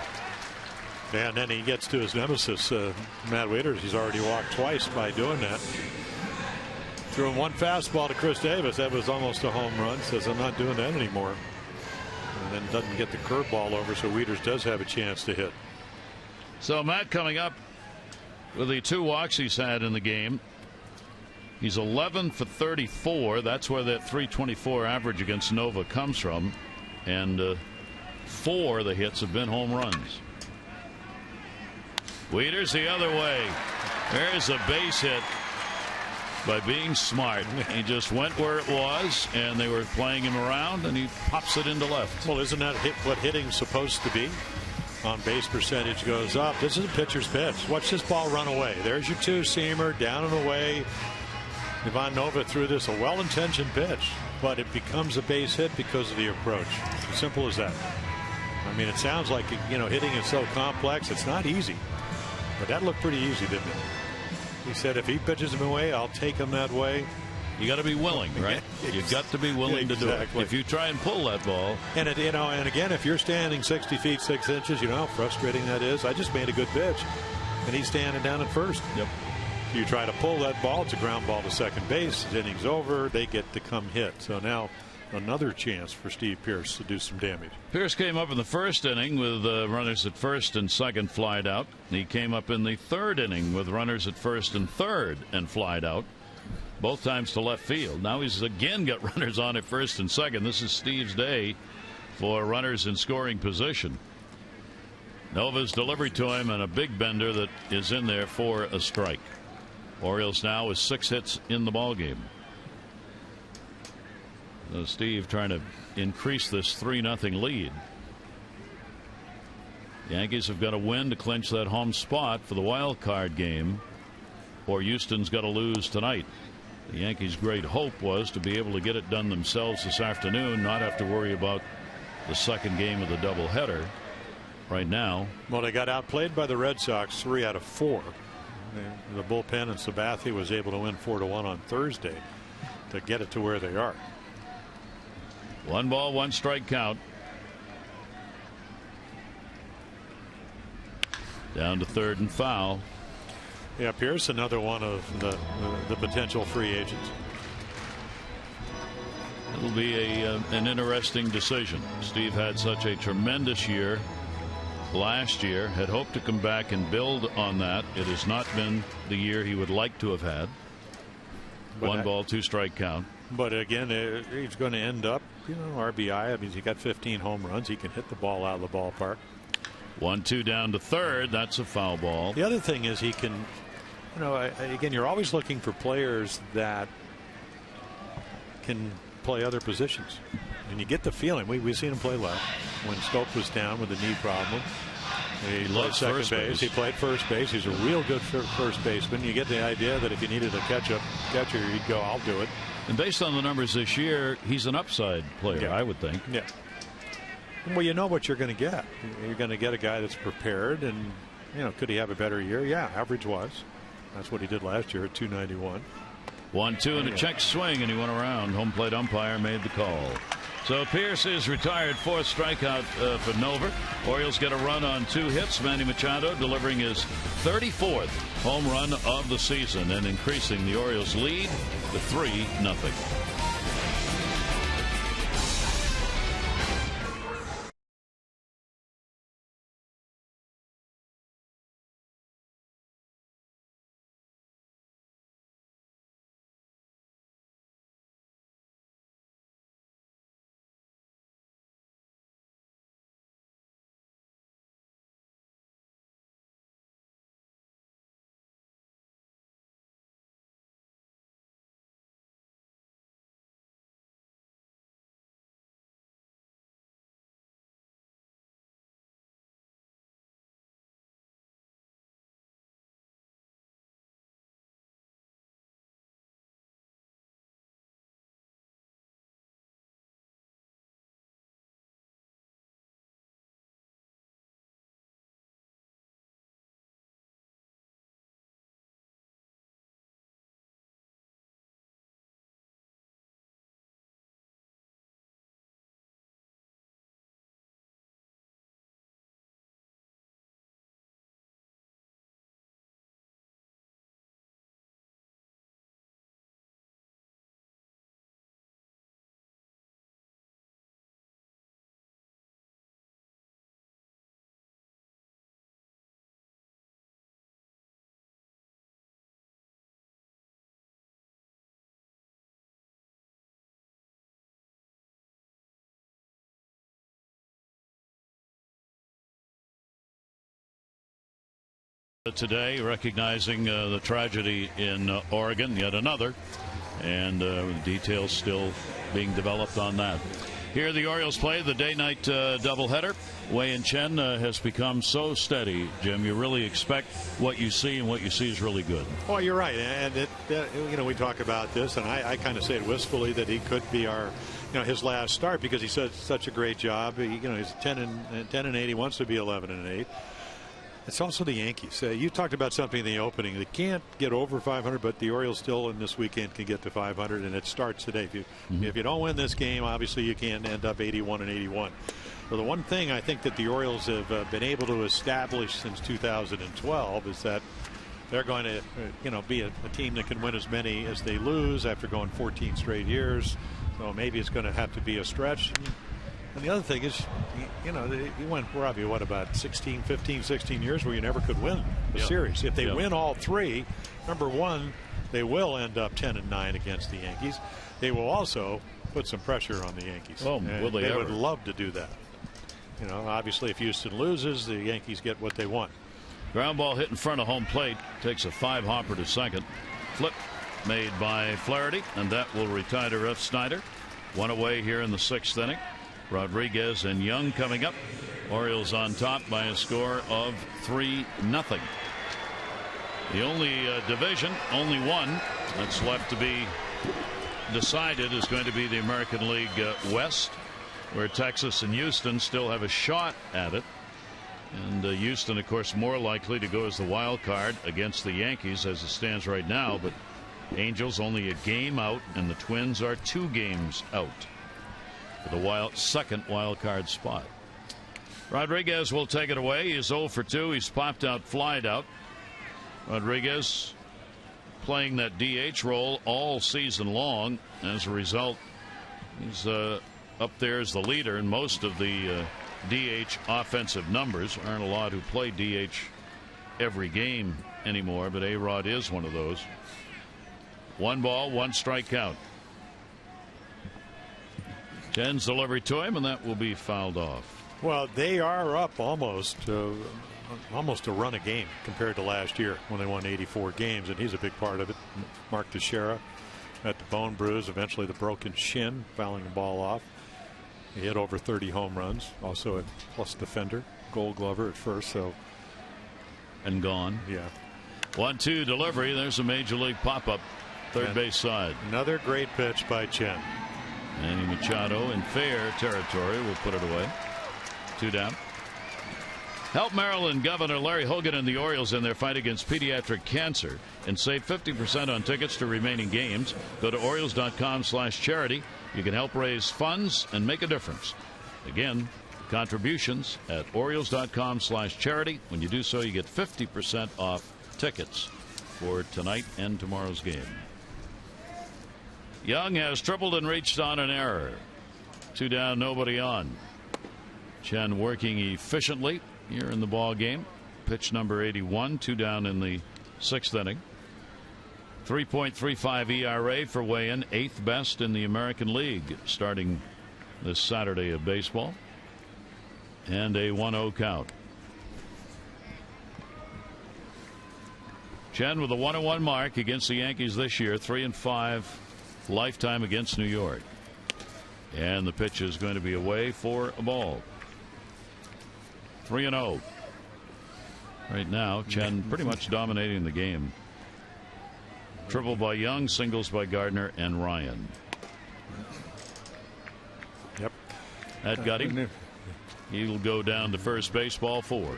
Yeah, and then he gets to his nemesis, Matt Wieters. He's already walked twice by doing that. Threw him 1 fastball to Chris Davis. That was almost a home run. Says, I'm not doing that anymore. And then doesn't get the curveball over, so Wieters does have a chance to hit. So Matt coming up with the 2 walks he's had in the game. He's 11 for 34. That's where that 324 average against Nova comes from. And 4 of the hits have been home runs. Wieters the other way. There's a base hit by being smart. He just went where it was, and they were playing him around, and he pops it into left. Well, isn't that what hitting's supposed to be? On base percentage goes up. This is a pitcher's pitch. Watch this ball run away. There's your 2-seamer down and away. Ivan Nova threw this a well-intentioned pitch, but it becomes a base hit because of the approach. As simple as that. I mean, it sounds like, you know, hitting is so complex. It's not easy, but that looked pretty easy, didn't it? He said if he pitches him away, I'll take him that way. You got to be willing, right? You got to be willing to do it. If you try and pull that ball, and and again, if you're standing 60 feet 6 inches, you know how frustrating that is. I just made a good pitch, and he's standing down at first. Yep. You try to pull that ball, it's a ground ball to second base. His inning's over. They get to come hit. So now another chance for Steve Pearce to do some damage. Pearce came up in the first inning with runners at first and second, flied out. He came up in the third inning with runners at first and third and flied out. Both times to left field. Now he's again got runners on at first and second. This is Steve's day for runners in scoring position. Nova's delivery to him and a big bender that is in there for a strike. Orioles now with 6 hits in the ballgame. Steve trying to increase this 3-0 lead. The Yankees have got to win to clinch that home spot for the wild card game, or Houston's got to lose tonight. The Yankees' great hope was to be able to get it done themselves this afternoon, not have to worry about the second game of the doubleheader. Right now, well, they got outplayed by the Red Sox 3 out of 4. The bullpen and Sabathia was able to win 4-1 on Thursday to get it to where they are. 1 ball, 1 strike count. Down to third and foul. Yeah, Pearce, another one of the potential free agents. It'll be an interesting decision. Steve had such a tremendous year last year, had hoped to come back and build on that. It has not been the year he would like to have had. But 1 ball, 2 strike count. But again, he's going to end up, RBI. I mean, he got 15 home runs. He can hit the ball out of the ballpark. 1-2 down to third. That's a foul ball. The other thing is he can, again, you're always looking for players that can play other positions. And you get the feeling, we've seen him play left when Stope was down with a knee problem. He played second base. He played first base. He's a real good first baseman. You get the idea that if you needed a catcher, he'd go, I'll do it. And based on the numbers this year, he's an upside player, I would think. Yeah. Well, you know what you're going to get. You're going to get a guy that's prepared, and could he have a better year? Yeah, average was. That's what he did last year at 291. 1-2 and a check swing, and he went around. Home plate umpire made the call. So Pearce is retired, 4th strikeout for Nova. Orioles get a run on 2 hits. Manny Machado delivering his 34th home run of the season and increasing the Orioles lead to 3-0. Today, recognizing the tragedy in Oregon, yet another, and details still being developed on that. Here the Orioles play the day-night doubleheader. Wei-Yin Chen has become so steady, Jim. You really expect what you see, and what you see is really good. Oh, you're right, and we talk about this, and I kind of say it wistfully that he could be our, his last start because he said such a great job. He's 10-8. He wants to be 11-8. It's also the Yankees. You talked about something in the opening. They can't get over 500, but the Orioles still in this weekend can get to 500, and it starts today. If you don't win this game, obviously you can't end up 81-81. Well, the one thing I think that the Orioles have been able to establish since 2012 is that they're going to, be a team that can win as many as they lose after going 14 straight years. So maybe it's going to have to be a stretch. And the other thing is, you went probably, about 15, 16 years where you never could win the series. If they win all three, number one, they will end up 10-9 against the Yankees. They will also put some pressure on the Yankees. Oh, will they ever? Would love to do that. Obviously, if Houston loses, the Yankees get what they want. Ground ball hit in front of home plate. Takes a 5-hopper to second. Flip made by Flaherty, and that will retire to Ref Snyder. One away here in the 6th inning. Rodriguez and Young coming up. Orioles on top by a score of 3-0. The only division, only one that's left to be decided is going to be the American League West, where Texas and Houston still have a shot at it. And Houston, of course, more likely to go as the wild card against the Yankees as it stands right now. But Angels only a game out, and the Twins are 2 games out for the second wild card spot. Rodriguez will take it away. He's 0 for 2. He's popped out, flied out. Rodriguez playing that DH role all season long. As a result, he's up there as the leader in most of the DH offensive numbers. Aren't a lot who play DH every game anymore, but A-Rod is one of those. 1 ball, 1 strike count. Chen's delivery to him, and that will be fouled off. Well, they are up almost a run a game compared to last year when they won 84 games, and he's a big part of it. Mark Teixeira at the bone bruise, eventually the broken shin, fouling the ball off. He hit over 30 home runs, also a plus defender, Gold Glover at first. So, and gone. Yeah. 1-2 delivery. There's a major league pop-up, third base side. Another great pitch by Chen. Manny Machado in fair territory will put it away. 2 down. Help Maryland Governor Larry Hogan and the Orioles in their fight against pediatric cancer and save 50% on tickets to remaining games. Go to Orioles.com/charity. You can help raise funds and make a difference. Again, contributions at Orioles.com/charity. When you do so, you get 50% off tickets for tonight and tomorrow's game. Young has tripled and reached on an error. 2 down, nobody on. Chen working efficiently here in the ball game. Pitch number 81, 2 down in the 6th inning. 3.35 ERA for Wayan, 8th best in the American League starting this Saturday of baseball. And a 1-0 count. Chen with a 1-1 mark against the Yankees this year, 3-5 lifetime against New York. And the pitch is going to be away for a ball. 3-0. Right now, Chen pretty much dominating the game. Triple by Young, singles by Gardner and Ryan. Yep. That got him. He'll go down to first base, ball 4. Well,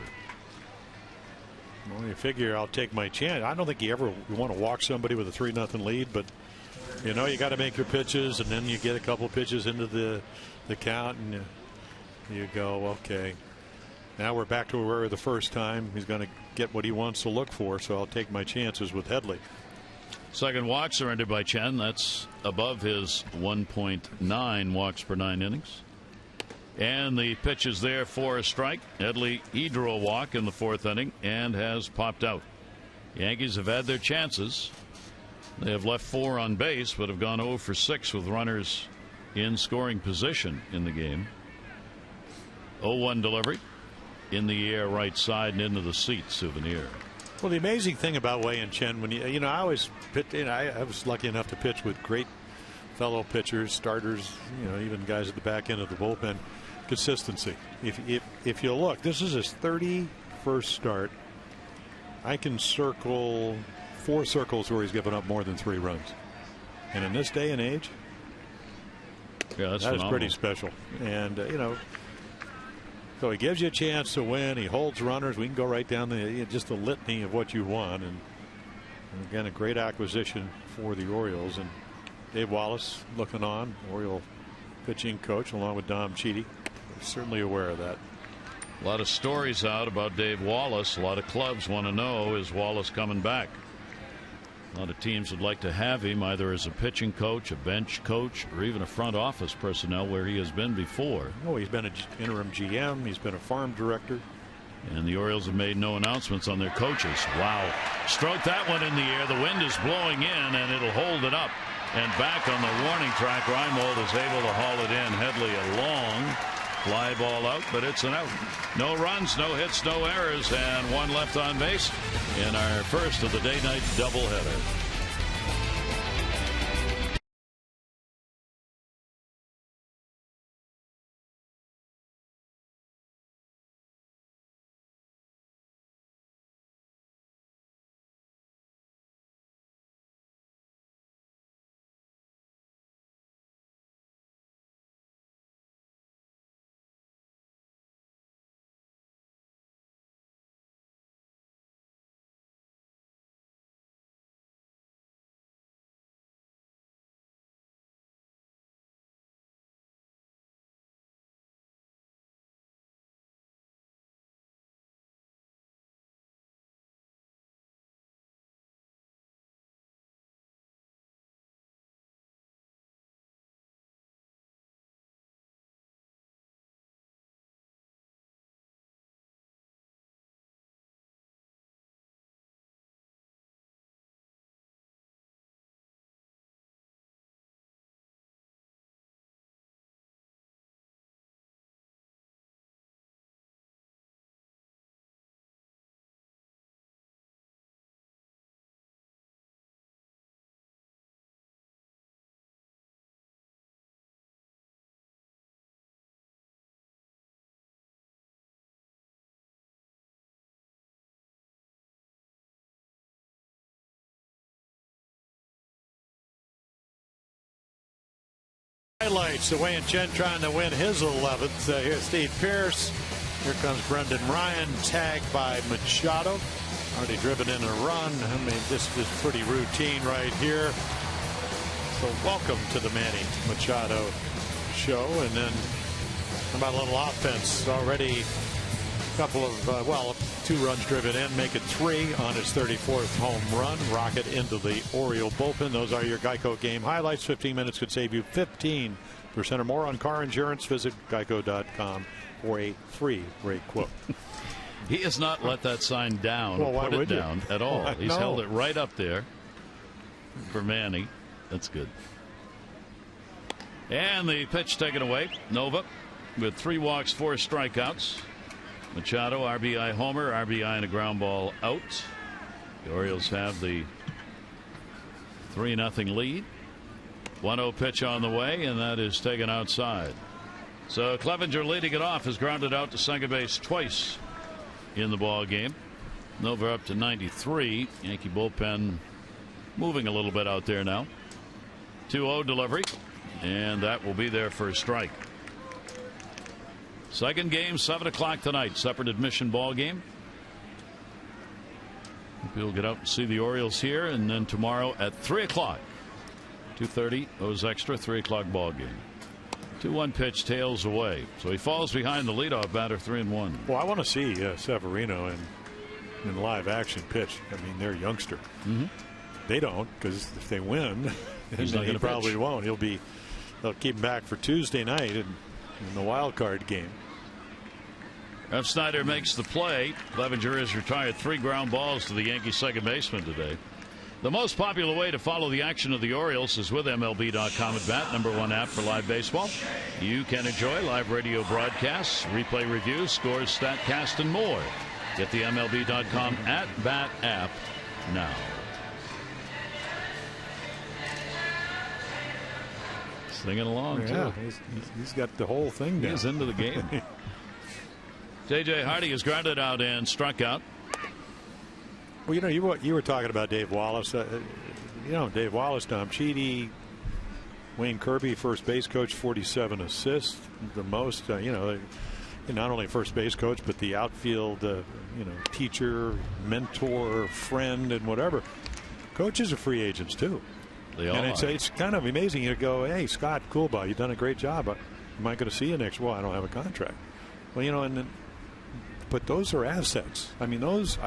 you figure I'll take my chance. I don't think you ever want to walk somebody with a 3-0 lead, but you got to make your pitches, and then you get a couple pitches into the count, and you go, okay, now we're back to where we were the first time. He's going to get what he wants to look for, so I'll take my chances with Headley. Second walk surrendered by Chen. That's above his 1.9 walks per 9 innings. And the pitch is there for a strike. Headley, he drew a walk in the 4th inning and has popped out. Yankees have had their chances. They have left 4 on base, but have gone 0 for 6 with runners in scoring position in the game. 0-1 delivery in the air, right side, and into the seat. Souvenir. Well, the amazing thing about Wei and Chen, when I always pitch, I was lucky enough to pitch with great fellow pitchers, starters, even guys at the back end of the bullpen. Consistency. If you look, this is his 31st start. I can circle 4 circles where he's given up more than 3 runs, and in this day and age, yeah, that is pretty special. And So he gives you a chance to win. He holds runners. We can go right down just the litany of what you want. And again, a great acquisition for the Orioles. And Dave Wallace looking on, Oriole pitching coach, along with Dom Chidi. Certainly aware of that. A lot of stories out about Dave Wallace. A lot of clubs want to know, is Wallace coming back? A lot of teams would like to have him either as a pitching coach, a bench coach, or even a front office personnel where he has been before. Oh, he's been an interim GM. He's been a farm director. And the Orioles have made no announcements on their coaches. Wow. Stroke that one in the air. The wind is blowing in, and it'll hold it up. And back on the warning track, Reimold is able to haul it in. Headley a long fly ball out, but it's an out. No runs, no hits, no errors, and one left on base in our first of the day-night doubleheader. Highlights, the Wayne Chen trying to win his 11th. Here's Steve Pearce. Here comes Brendan Ryan, tagged by Machado. Already driven in a run. I mean, this is pretty routine right here. So welcome to the Manny Machado show. And then how about a little offense? Already a couple of, 2 runs driven in, make it 3 on his 34th home run. Rocket into the Oriole bullpen. Those are your Geico game highlights. 15 minutes could save you 15% or more on car insurance. Visit geico.com for a free rate quote. He has not let that sign down, well, or put it down at all. Well, He's held it right up there for Manny. That's good. And the pitch taken away. Nova with 3 walks, 4 strikeouts. Machado, RBI homer, RBI and a ground ball out. The Orioles have the 3-0 lead. 1-0 pitch on the way, and that is taken outside. So Clevenger, leading it off, has grounded out to second base twice in the ball game. Nova up to 93. Yankee bullpen moving a little bit out there now. 2-0 delivery, and that will be their first strike. Second game, 7 o'clock tonight. Separate admission ball game. We'll get out and see the Orioles here, and then tomorrow at 3 o'clock. 2:30, those extra 3 o'clock ball game. 2-1 pitch, tails away. So he falls behind the leadoff batter, 3-1. Well, I want to see Severino in live action pitch. I mean, they're a youngster. Mm-hmm. They don't, because if they win, he probably won't. They'll keep him back for Tuesday night in the wild card game. F. Snyder makes the play. Clevenger has retired 3 ground balls to the Yankee second baseman today. The most popular way to follow the action of the Orioles is with MLB.com at bat, #1 app for live baseball. You can enjoy live radio broadcasts, replay reviews, scores, StatCast, and more. Get the MLB.com at bat app now. Singing along, yeah, too. He's got the whole thing down. He's into the game. J.J. Hardy has grounded out and struck out. Well, you were talking about Dave Wallace. Dave Wallace, Dom Chidi, Wayne Kirby, first base coach, 47 assists, the most. not only first base coach, but the outfield, teacher, mentor, friend, and whatever. Coaches are free agents too. It's kind of amazing. You go, hey, Scott Coolbaugh, you've done a great job. Am I going to see you next? Well, I don't have a contract. Well, but those are assets. I mean, those.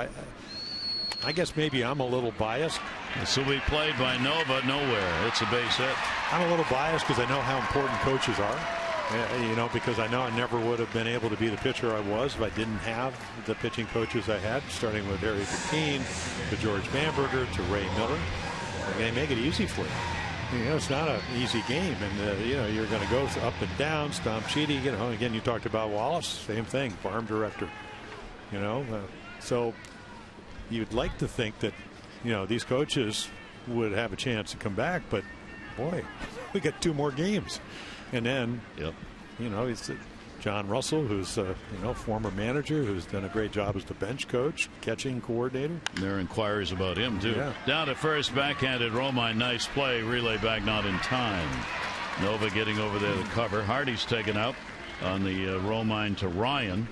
I guess maybe I'm a little biased. This will be played by Nova nowhere. It's a base hit. I'm a little biased because I know how important coaches are. Because I know I never would have been able to be the pitcher I was if I didn't have the pitching coaches I had, starting with Harry McKean to George Bamberger to Ray Miller. They make it easy for you. It's not an easy game, and you're going to go up and down. Stomp Sheedy, again, you talked about Wallace, same thing, farm director. So you'd like to think that these coaches would have a chance to come back, but boy, we got 2 more games. And then, it's John Russell, who's former manager, who's done a great job as the bench coach, catching coordinator. There are inquiries about him too. Yeah. Down to first, backhanded Romine, nice play, relay back not in time. Nova getting over there to cover. Hardy's taken out on the Romine to Ryan,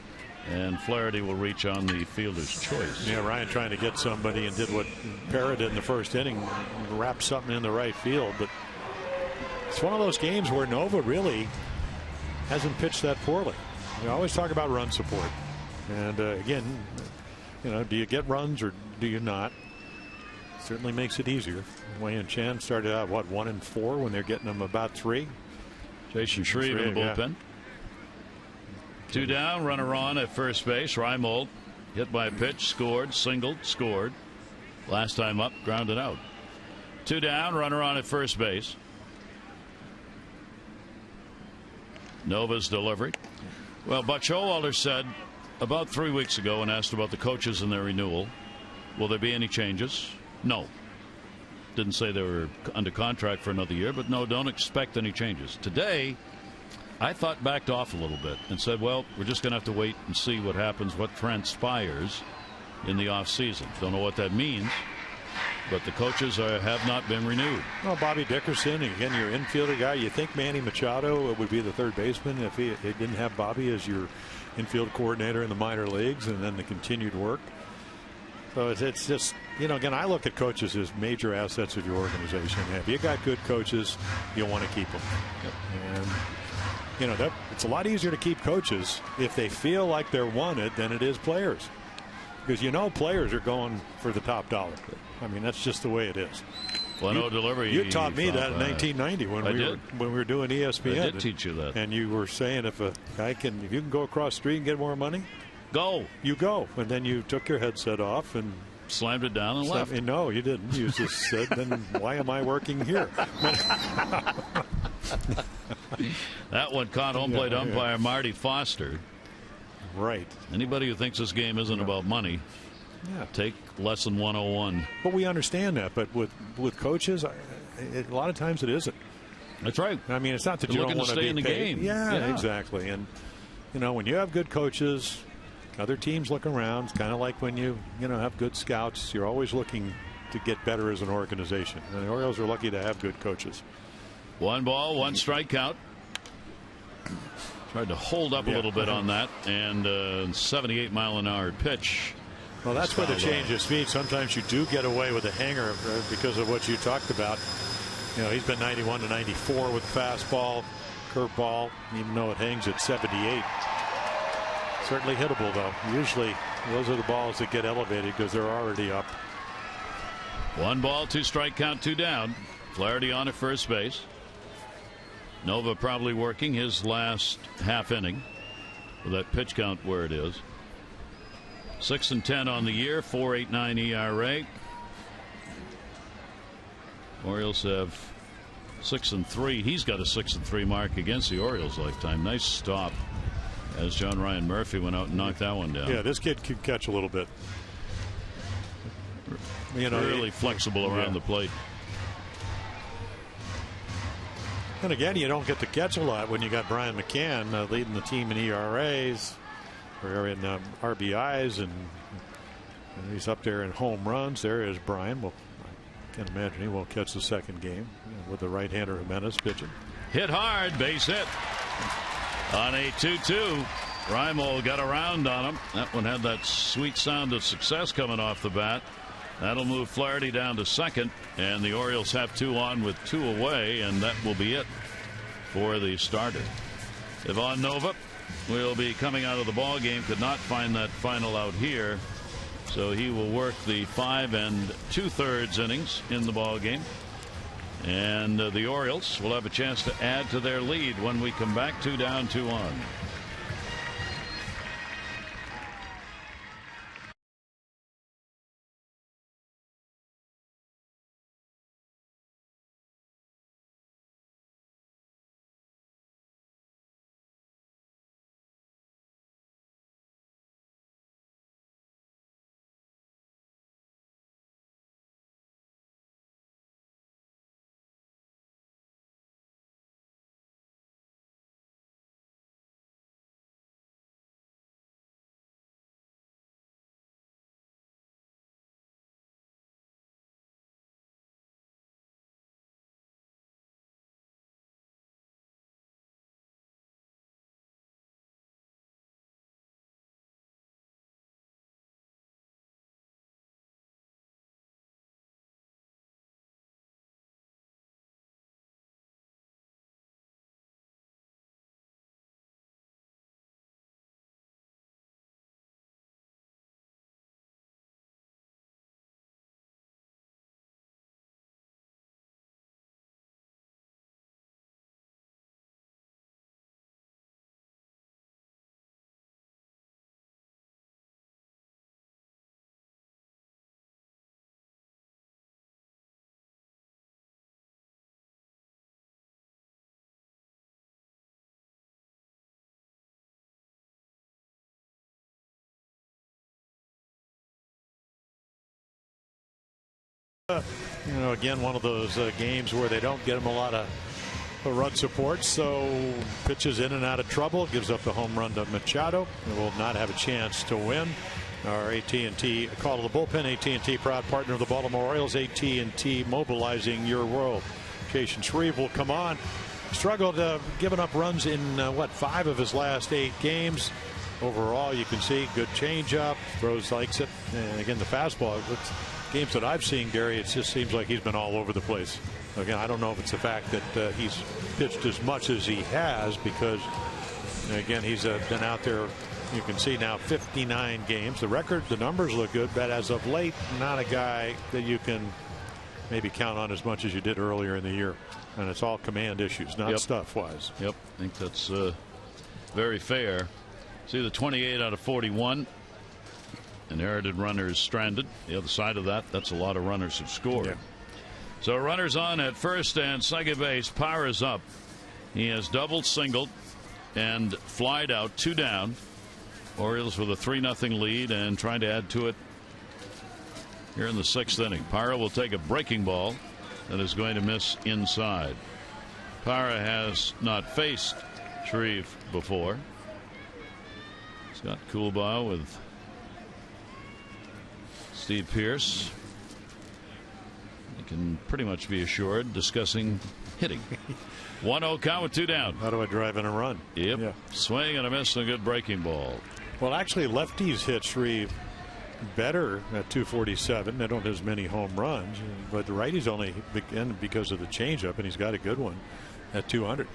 and Flaherty will reach on the fielder's choice. Yeah, Ryan trying to get somebody and did what Parra did in the first inning, wrap something in the right field, but. It's one of those games where Nova really hasn't pitched that poorly. We always talk about run support. And again, do you get runs or do you not? Certainly makes it easier. Wei and Chen started out, 1-4 when they're getting them about 3. Jason Shreve in the bullpen. Yeah. 2 down, runner on at first base. Reimold hit by a pitch, scored, singled, scored. Last time up, grounded out. 2 down, runner on at first base. Nova's delivery. Well, Buck Showalter said about 3 weeks ago when asked about the coaches and their renewal, will there be any changes? No. Didn't say they were under contract for another year, but no, don't expect any changes. Today, I thought backed off a little bit and said, well, we're just going to have to wait and see what happens, what transpires in the offseason. Don't know what that means. But the coaches have not been renewed. Well, Bobby Dickerson, again, your infielder guy. You think Manny Machado would be the third baseman if he didn't have Bobby as your infield coordinator in the minor leagues, and then the continued work. So it's just, again, I look at coaches as major assets of your organization. If you got good coaches, you'll want to keep them. Yep. And, it's a lot easier to keep coaches if they feel like they're wanted than it is players. Because players are going for the top dollar. I mean, that's just the way it is. Well, no delivery. You taught me that in 1990 when we were doing ESPN. I did teach you that. And you were saying if a guy if you can go across the street and get more money, go. You go. And then you took your headset off and slammed it down and left. No, you didn't. You just said, then why am I working here? That one caught home plate umpire Marty Foster. Right. Anybody who thinks this game isn't about money, take lesson 101. But we understand that. But with coaches, a lot of times it isn't. That's right. I mean, it's not that you don't want to stay be in the paid. game. Yeah, exactly. And when you have good coaches, other teams look around. It's kind of like when you have good scouts. You're always looking to get better as an organization. And the Orioles are lucky to have good coaches. 1 ball, 1 strike count. Tried to hold up a little bit on that, and 78-mile-an-hour pitch. Well, that's where the change of speed. Sometimes you do get away with a hanger because of what you talked about. He's been 91 to 94 with fastball, curveball, even though it hangs at 78. Certainly hittable, though. Usually those are the balls that get elevated because they're already up. 1 ball, 2 strike count, 2 down. Flaherty on at first base. Nova probably working his last half inning with that pitch count where it is. 6-10 on the year, 4.89 ERA. Orioles have 6-3. He's got a 6-3 mark against the Orioles lifetime. Nice stop as John Ryan Murphy went out and knocked that one down. Yeah, this kid can catch a little bit. Really flexible around the plate. And again, you don't get to catch a lot when you got Brian McCann leading the team in ERAs or in RBIs, and he's up there in home runs. There is Brian. Well, I can't imagine he won't catch the second game with the right-hander Jimenez pitching. Hit hard, base hit on a 2-2. Reimold got around on him. That one had that sweet sound of success coming off the bat. That'll move Flaherty down to second, and the Orioles have 2 on with 2 away, and that will be it for the starter. Ivan Nova will be coming out of the ball game. Could not find that final out here, so he will work the 5 2/3 innings in the ball game. And the Orioles will have a chance to add to their lead when we come back. 2 down, 2 on. Again, one of those games where they don't get him a lot of run support, so pitches in and out of trouble, gives up the home run to Machado, and will not have a chance to win. Our AT&T call to the bullpen. AT&T, proud partner of the Baltimore Orioles. AT&T, mobilizing your world. Jason Shreve will come on. Struggled giving up runs in 5 of his last 8 games. Overall, you can see good changeup, throws, likes it, and again the fastball. Games that I've seen, Gary, it just seems like he's been all over the place. Again, I don't know if it's the fact that he's pitched as much as he has, because again, he's been out there. You can see now 59 games. The record, the numbers look good, but as of late, not a guy that you can maybe count on as much as you did earlier in the year. And it's all command issues, not stuff wise. Yep, I think that's very fair. See, the 28 out of 41. Inherited runners stranded. The other side of that, that's a lot of runners have scored. Yeah. So runners on at first and second base. Power is up. He has doubled, singled, and flied out. 2 down. Orioles with a 3-0 lead and trying to add to it here in the 6th inning. Parra will take a breaking ball that is going to miss inside. Parra has not faced Shreve before. Scott Coolbaugh with Steve Pearce. You can pretty much be assured discussing hitting. 1-0 count with 2 down. How do I drive in a run? Yep. Yeah. Swing and a miss and a good breaking ball. Well, actually, lefties hit Shreve better at 247. They don't have as many home runs, but the righties only begin because of the changeup, and he's got a good one at 200.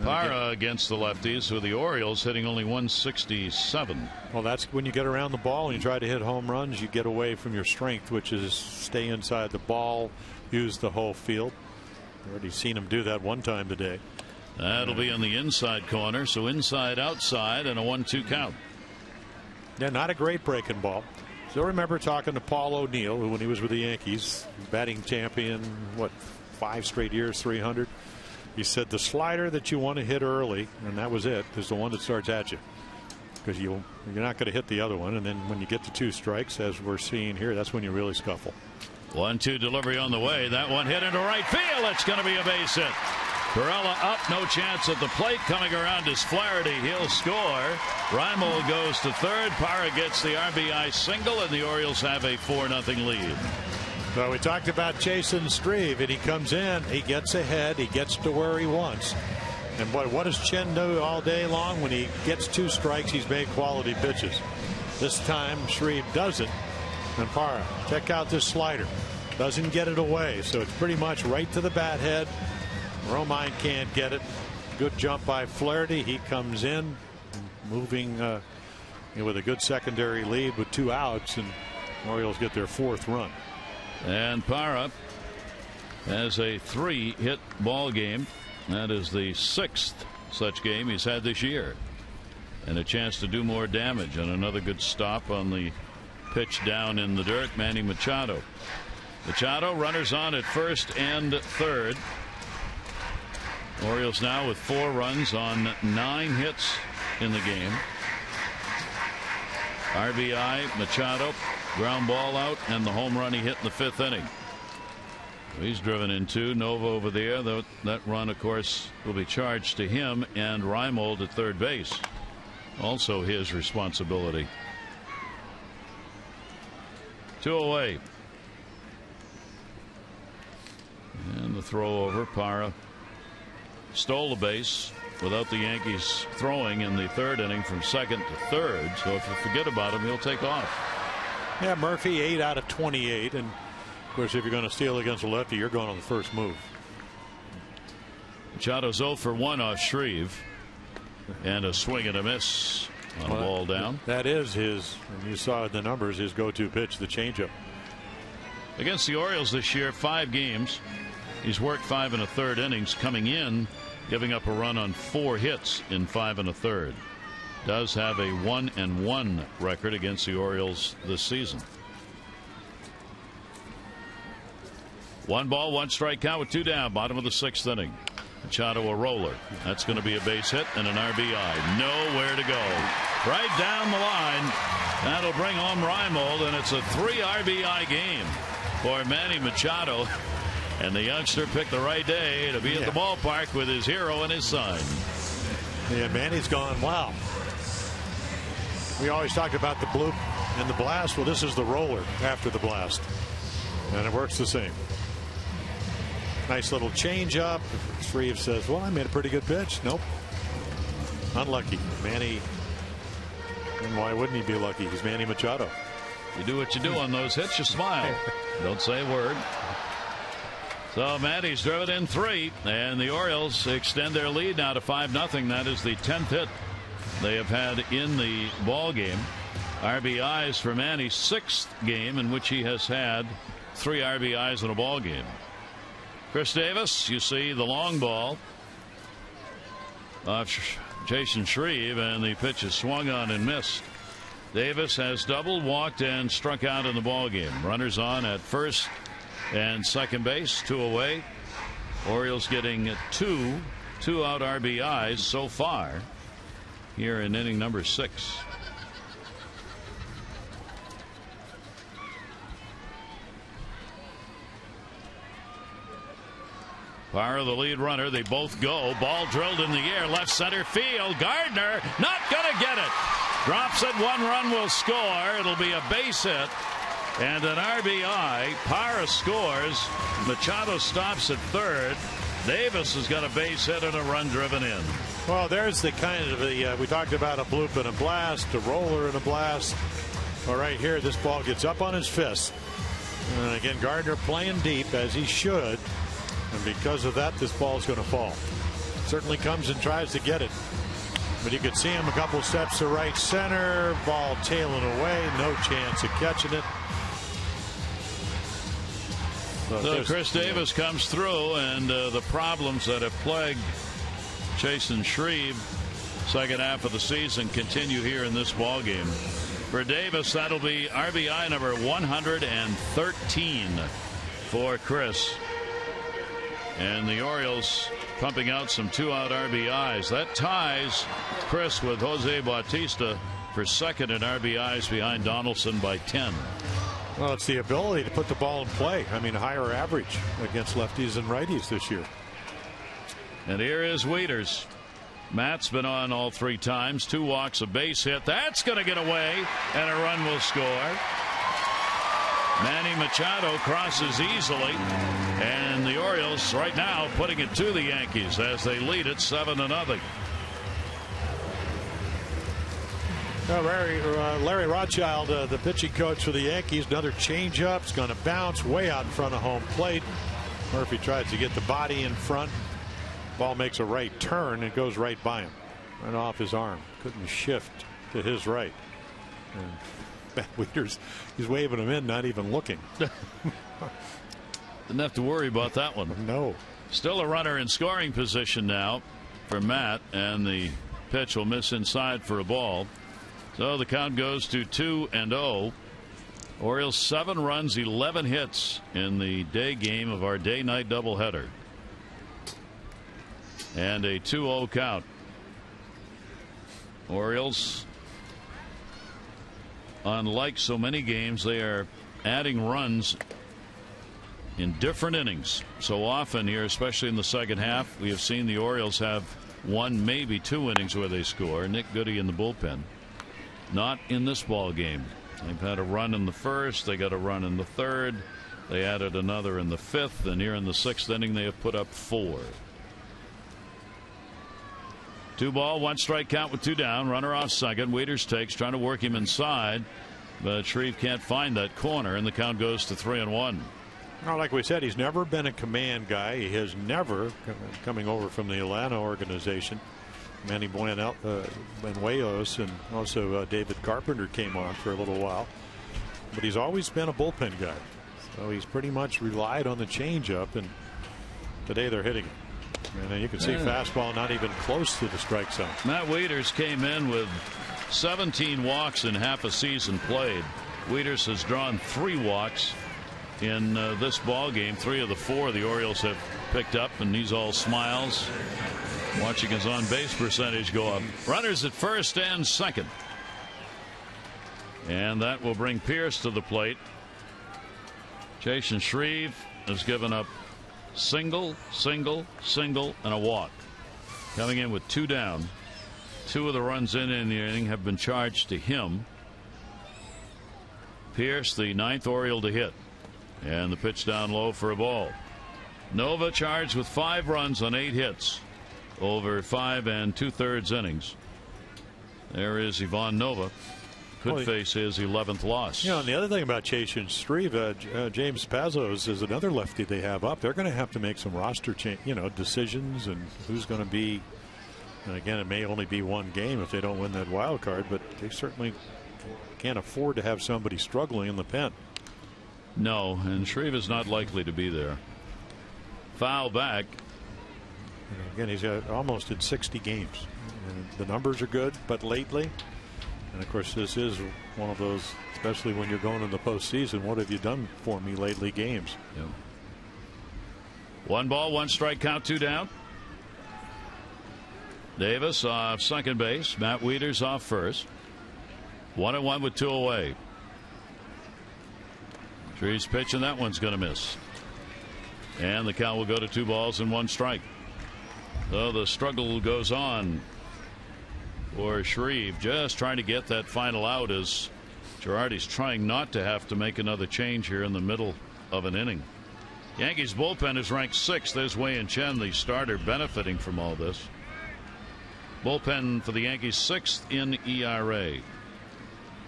Parra against the lefties, with the Orioles hitting only 167. Well, that's when you get around the ball and you try to hit home runs, you get away from your strength, which is stay inside the ball, use the whole field. Already seen him do that one time today. That'll be in the inside corner, so inside outside and a 1-2 count. Yeah, not a great breaking ball. Still remember talking to Paul O'Neill, who when he was with the Yankees, batting champion, 5 straight years, 300. He said the slider that you want to hit early, and that was it, is the one that starts at you, because you're not going to hit the other one, and then when you get to 2 strikes, as we're seeing here, that's when you really scuffle. 1-2 delivery on the way. That one hit into right field. It's going to be a base hit. Perella up, no chance at the plate. Coming around is Flaherty. He'll score. Reimold goes to third. Parra gets the RBI single, and the Orioles have a 4-0 lead. So we talked about Jason Shreve, and he comes in, he gets ahead, he gets to where he wants. And what does Chen do all day long? When he gets 2 strikes, he's made quality pitches. This time, Shreve doesn't. And Parra, check out this slider. Doesn't get it away. So it's pretty much right to the bat head. Romine can't get it. Good jump by Flaherty. He comes in, moving with a good secondary lead with 2 outs, and Orioles get their 4th run. And Parra has a 3-hit ball game. That is the 6th such game he's had this year, and a chance to do more damage. And another good stop on the pitch down in the dirt. Manny Machado. Machado, runners on at first and third. Orioles now with 4 runs on 9 hits in the game. RBI, Machado, ground ball out, and the home run he hit in the 5th inning. He's driven in 2. Nova over there. That run, of course, will be charged to him, and Reimold at third base. Also his responsibility. 2 away. And the throw over. Parra stole the base without the Yankees throwing in the 3rd inning from 2nd to 3rd. So if you forget about him, he'll take off. Yeah, Murphy 8 out of 28. And of course, if you're going to steal against a lefty, you're going on the first move. Machado's 0 for 1 off Shreve, and a swing and a miss on a ball down. That is his, and you saw the numbers, his go-to pitch, the changeup. Against the Orioles this year, 5 games. He's worked 5 1/3 innings, coming in, giving up a run on 4 hits in 5 1/3. Does have a 1-1 record against the Orioles this season. 1 ball, 1 strike count with 2 down. Bottom of the 6th inning. Machado a roller. That's going to be a base hit and an RBI. Nowhere to go. Right down the line. That'll bring home Reimold, and it's a 3 RBI game for Manny Machado. And the youngster picked the right day to be at the ballpark with his hero and his son. Yeah, Manny's gone, wow. We always talked about the bloop and the blast. Well, this is the roller after the blast. And it works the same. Nice little change up. Shreve says, well, I made a pretty good pitch. Nope. Unlucky. Manny. And why wouldn't he be lucky? He's Manny Machado. You do what you do on those hits, you smile. Don't say a word. So Manny's driven in 3, and the Orioles extend their lead now to 5-0. That is the 10th hit they have had in the ball game. RBIs for Manny's 6th game in which he has had 3 RBIs in a ball game. Chris Davis, you see the long ball of Jason Shreve, and the pitch is swung on and missed. Davis has doubled, walked, and struck out in the ball game. Runners on at first and second base, 2 away. Orioles getting 2 2-out RBIs so far here in inning number 6. Parra, the lead runner. They both go. Ball drilled in the air. Left center field. Gardner not going to get it. Drops it. 1 run will score. It'll be a base hit and an RBI. Parra scores. Machado stops at third. Davis has got a base hit and a run driven in. Well, there's the kind of we talked about a bloop and a blast, a roller and a blast. Well, right here, this ball gets up on his fist. And again, Gardner playing deep as he should. And because of that, this ball is going to fall. Certainly comes and tries to get it. But you could see him a couple steps to right center. Ball tailing away. No chance of catching it. So Chris Davis comes through, and the problems that have plagued Jason Shreve second half of the season continue here in this ball game. For Davis, that'll be RBI number 113 for Chris. And the Orioles pumping out some 2-out RBIs. That ties Chris with Jose Bautista for second in RBIs behind Donaldson by 10. Well, it's the ability to put the ball in play. I mean, a higher average against lefties and righties this year. And here is Wieters. Matt's been on all 3 times. 2 walks, a base hit. That's going to get away, and a run will score. Manny Machado crosses easily, and the Orioles right now putting it to the Yankees as they lead it 7-0. Larry Rothschild, the pitching coach for the Yankees, another changeup. It's going to bounce way out in front of home plate. Murphy tries to get the body in front. Ball makes a right turn and goes right by him, right off his arm. Couldn't shift to his right. And Wieters, he's waving him in, not even looking. Didn't have to worry about that one. No. Still a runner in scoring position now for Matt, and the pitch will miss inside for a ball. So the count goes to 2-0. Orioles 7 runs, 11 hits in the day game of our day-night doubleheader. And a 2-0 count. Orioles, unlike so many games, they are adding runs in different innings. So often here, especially in the second half, we have seen the Orioles have 1, maybe 2 innings where they score. Nick Goody in the bullpen. Not in this ball game. They've had a run in the first. They got a run in the third. They added another in the fifth. And here in the 6th inning, they have put up 4. 2 ball, 1 strike count with 2 down. Runner off second. Wieters takes, trying to work him inside. But Shreve can't find that corner, and the count goes to 3-1. Well, like we said, he's never been a command guy. He has never, coming over from the Atlanta organization, Manny Buenos and also David Carpenter came on for a little while. But he's always been a bullpen guy. So he's pretty much relied on the changeup, and today they're hitting it. And you can see fastball not even close to the strike zone. Matt Wieters came in with 17 walks in half a season played. Wieters has drawn 3 walks in this ball game. 3 of the 4 the Orioles have picked up, and he's all smiles watching his on-base percentage go up. Runners at first and second, and that will bring Pierce to the plate. Jason Shreve has given up single, and a walk. Coming in with 2 down. 2 of the runs in the inning have been charged to him. Pierce, the 9th Oriole to hit, and the pitch down low for a ball. Nova charged with 5 runs on 8 hits over 5 2/3 innings. There is Ivan Nova. Could face his 11th loss. And the other thing about Chase and Shreve, James Pazos is another lefty they have up. They're going to have to make some roster decisions, and who's going to be. And again, it may only be 1 game if they don't win that wild card, but they certainly can't afford to have somebody struggling in the pen. No, and Shreve is not likely to be there. Foul back. And again, he's almost in 60 games. And the numbers are good, but lately. And of course, this is one of those, especially when you're going in the postseason, what have you done for me lately games? Yep. 1 ball, 1 strike count, 2 down. Davis off second base. Matt Wieters off first. 1-1 with 2 away. Shreve's pitch, and that one's going to miss. And the count will go to 2 balls and 1 strike. So the struggle goes on for Shreve, just trying to get that final out as Girardi's trying not to have to make another change here in the middle of an inning. Yankees bullpen is ranked 6th. There's Wei-Yin Chen, the starter, benefiting from all this. Bullpen for the Yankees 6th in ERA.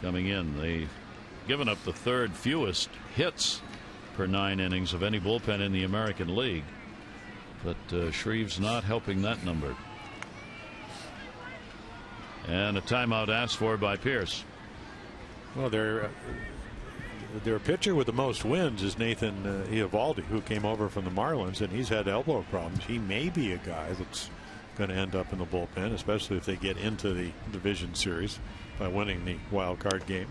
Coming in, they've given up the 3rd fewest hits per 9 innings of any bullpen in the American League. But Shreve's not helping that number. And a timeout asked for by Pierce. Well, their pitcher with the most wins is Nathan Eovaldi, who came over from the Marlins, and he's had elbow problems. He may be a guy that's going to end up in the bullpen, especially if they get into the division series by winning the wild card game.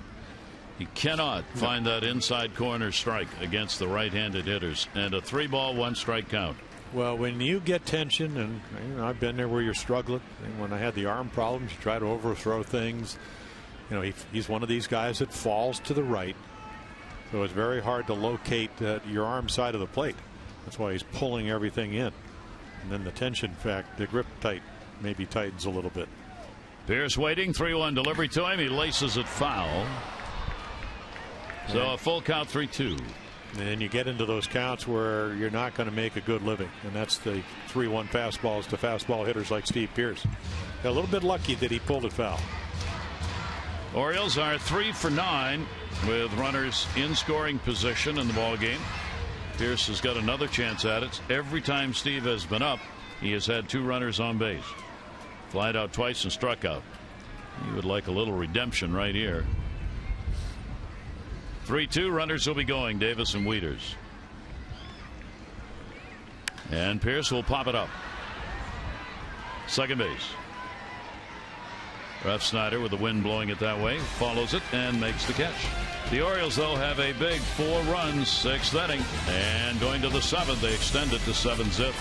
He cannot find that inside corner strike against the right-handed hitters, and a 3 ball, 1 strike count. Well, when you get tension, and I've been there where you're struggling, and when I had the arm problems, you try to overthrow things. He's one of these guys that falls to the right, so it's very hard to locate your arm side of the plate. That's why he's pulling everything in, and then the tension the grip maybe tightens a little bit. Pierce waiting, 3-1 delivery to him. He laces it foul. So a full count, 3-2. And you get into those counts where you're not going to make a good living, and that's the 3-1 fastballs to fastball hitters like Steve Pearce. A little bit lucky that he pulled it foul. Orioles are 3 for 9 with runners in scoring position in the ball game. Pearce has got another chance at it. Every time Steve has been up, he has had 2 runners on base. Flied out twice and struck out. He would like a little redemption right here. 3-2, runners will be going, Davis and Wieters. And Pearce will pop it up. Second base. Ref Snyder, with the wind blowing it that way, follows it and makes the catch. The Orioles, though, have a big 4 runs, 6th inning, and going to the 7th, they extend it to 7-zip.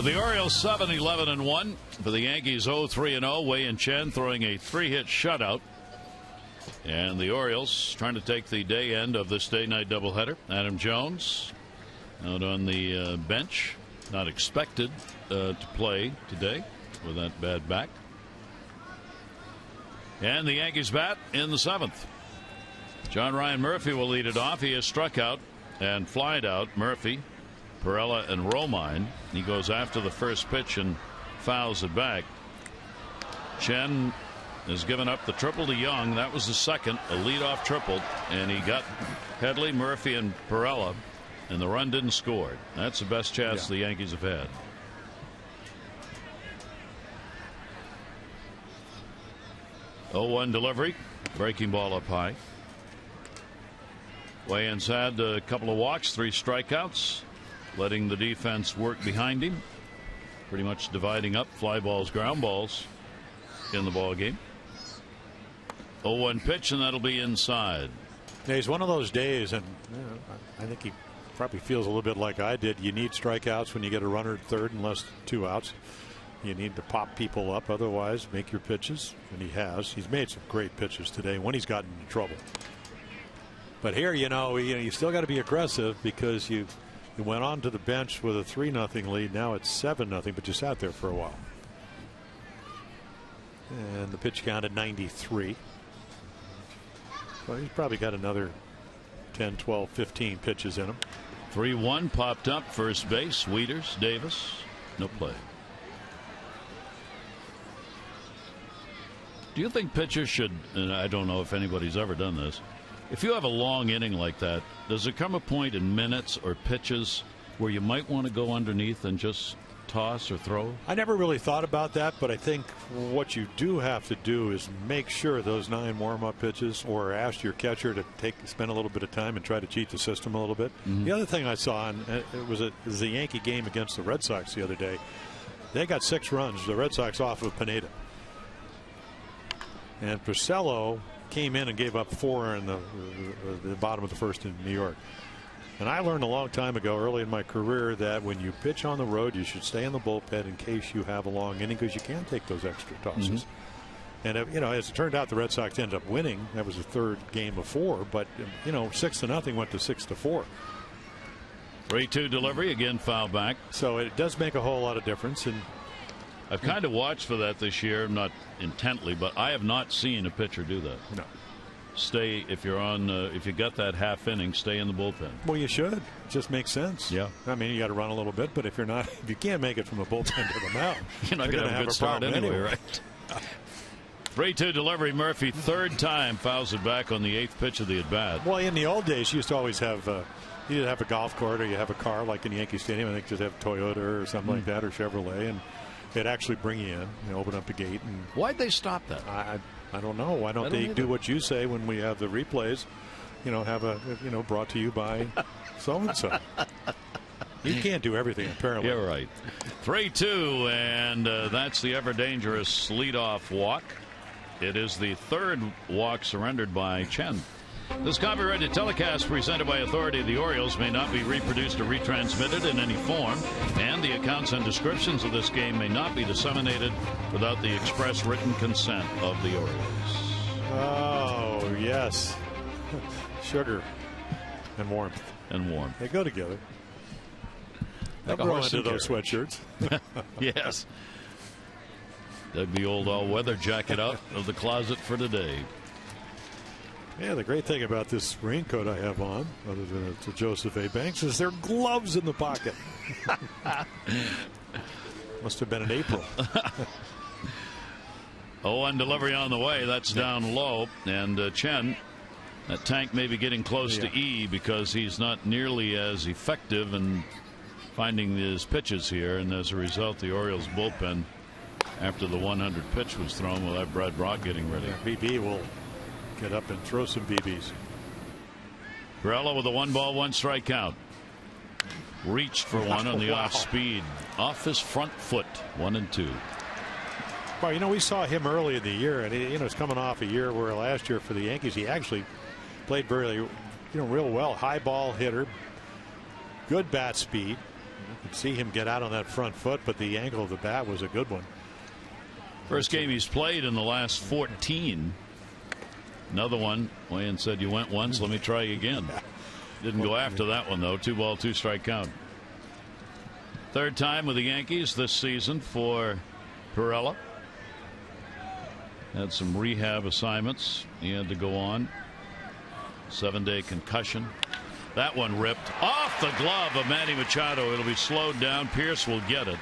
For the Orioles, 7-11-1. For the Yankees, 0-3-0. Wei-Yin Chen throwing a 3-hit shutout. And the Orioles trying to take the day end of this day-night doubleheader. Adam Jones out on the bench. Not expected to play today with that bad back. And the Yankees bat in the 7th. John Ryan Murphy will lead it off. He has struck out and flied out. Murphy, Perella, and Romine. He goes after the first pitch and fouls it back. Chen has given up the triple to Young. That was the second, a leadoff triple, and he got Headley, Murphy, and Perella, and the run didn't score. That's the best chance the Yankees have had. Oh-1 delivery, breaking ball up high. Wei-Yin's had a couple of walks, 3 strikeouts, letting the defense work behind him, pretty much dividing up fly balls, ground balls in the ball game. 0-1 pitch, and that'll be inside. Yeah, he's one of those days, and I think he probably feels a little bit like I did. You need strikeouts when you get a runner at third, unless 2 outs. You need to pop people up, otherwise make your pitches, and he has. He's made some great pitches today when he's gotten into trouble. But here, you still got to be aggressive, because you went on to the bench with a 3-0 lead. Now it's 7-0, but you sat there for a while. And the pitch count at 93. Well, he's probably got another 10, 12, 15 pitches in him. 3-1 popped up, first base. Wieters, Davis, no play. Do you think pitchers should, and I don't know if anybody's ever done this, if you have a long inning like that, does there come a point in minutes or pitches where you might want to go underneath and just toss or throw? I never really thought about that, but I think what you do have to do is make sure those 9 warm-up pitches, or ask your catcher to spend a little bit of time and try to cheat the system a little bit. The other thing I saw, and it was the Yankee game against the Red Sox the other day. They got 6 runs, the Red Sox, off of Pineda. And Porcello came in and gave up 4 in the bottom of the first in New York. And I learned a long time ago, early in my career, that when you pitch on the road, you should stay in the bullpen in case you have a long inning, because you can take those extra tosses. And as it turned out, the Red Sox ended up winning. That was the 3rd game of 4, but 6-0 went to 6-4. 3-2 delivery, again foul back. So it does make a whole lot of difference. And I've kind of watched for that this year, not intently, but I have not seen a pitcher do that. No. Stay, if you got that half inning, stay in the bullpen. Well, you should. It just makes sense. Yeah. I mean, you got to run a little bit, but if you can't make it from the bullpen to the mound, you're not going to have a good start anyway, right? 3-2 delivery. Murphy, 3rd time, fouls it back on the 8th pitch of the at bat. Well, in the old days, you used to always have either have a golf cart or you have a car, like in Yankee Stadium. I think just have Toyota or something like that, or Chevrolet, and they'd actually bring you in, open up the gate. And why'd they stop that? I don't know. Why don't they do what you say when we have the replays? Have brought to you by so and so. You can't do everything, apparently. You're right. 3-2, and that's the ever dangerous leadoff walk. It is the 3rd walk surrendered by Chen. This copyrighted telecast presented by authority of the Orioles may not be reproduced or retransmitted in any form, and the accounts and descriptions of this game may not be disseminated without the express written consent of the Orioles. Oh, yes. Sugar and warmth. They go together. Like I'll grow into those sweatshirts. Yes. Dug the old all-weather jacket out of the closet for today. Yeah, the great thing about this raincoat I have on, other than it's a Joseph A. Banks, is there are gloves in the pocket. Must have been in April. 0-1 delivery on the way. That's down low. And Chen, that tank may be getting close to E, because he's not nearly as effective in finding his pitches here. And as a result, the Orioles bullpen, after the 100 pitch was thrown, will have Brad Brock getting ready. Yeah, BB will get up and throw some BBs. Perella with a 1-ball-1-strike count. Reached for one on the off speed, off his front foot. 1-2. Well, we saw him early in the year, and he's coming off a year where last year for the Yankees he actually played very, real well. High ball hitter, good bat speed. You could see him get out on that front foot, but the angle of the bat was a good one. First game he's played in the last 14. Another one. Wayne said, you went once, let me try again. Didn't go after that one, though. 2-ball-2-strike count. 3rd time with the Yankees this season for Perella. Had some rehab assignments he had to go on. 7-day concussion. That one ripped off the glove of Manny Machado. It'll be slowed down. Pierce will get it.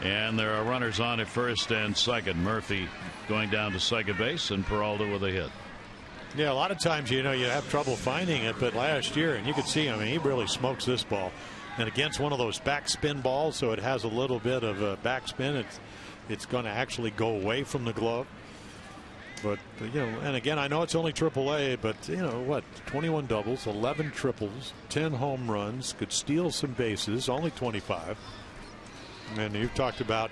And there are runners on at first and second. Murphy going down to second base, and Peralta with a hit. Yeah, a lot of times, you have trouble finding it, but last year, and you could see, he really smokes this ball. And against one of those backspin balls, so it has a little bit of a backspin, it's going to actually go away from the glove. But, and again, I know it's only AAA, but, 21 doubles, 11 triples, 10 home runs, could steal some bases, only 25. And you've talked about,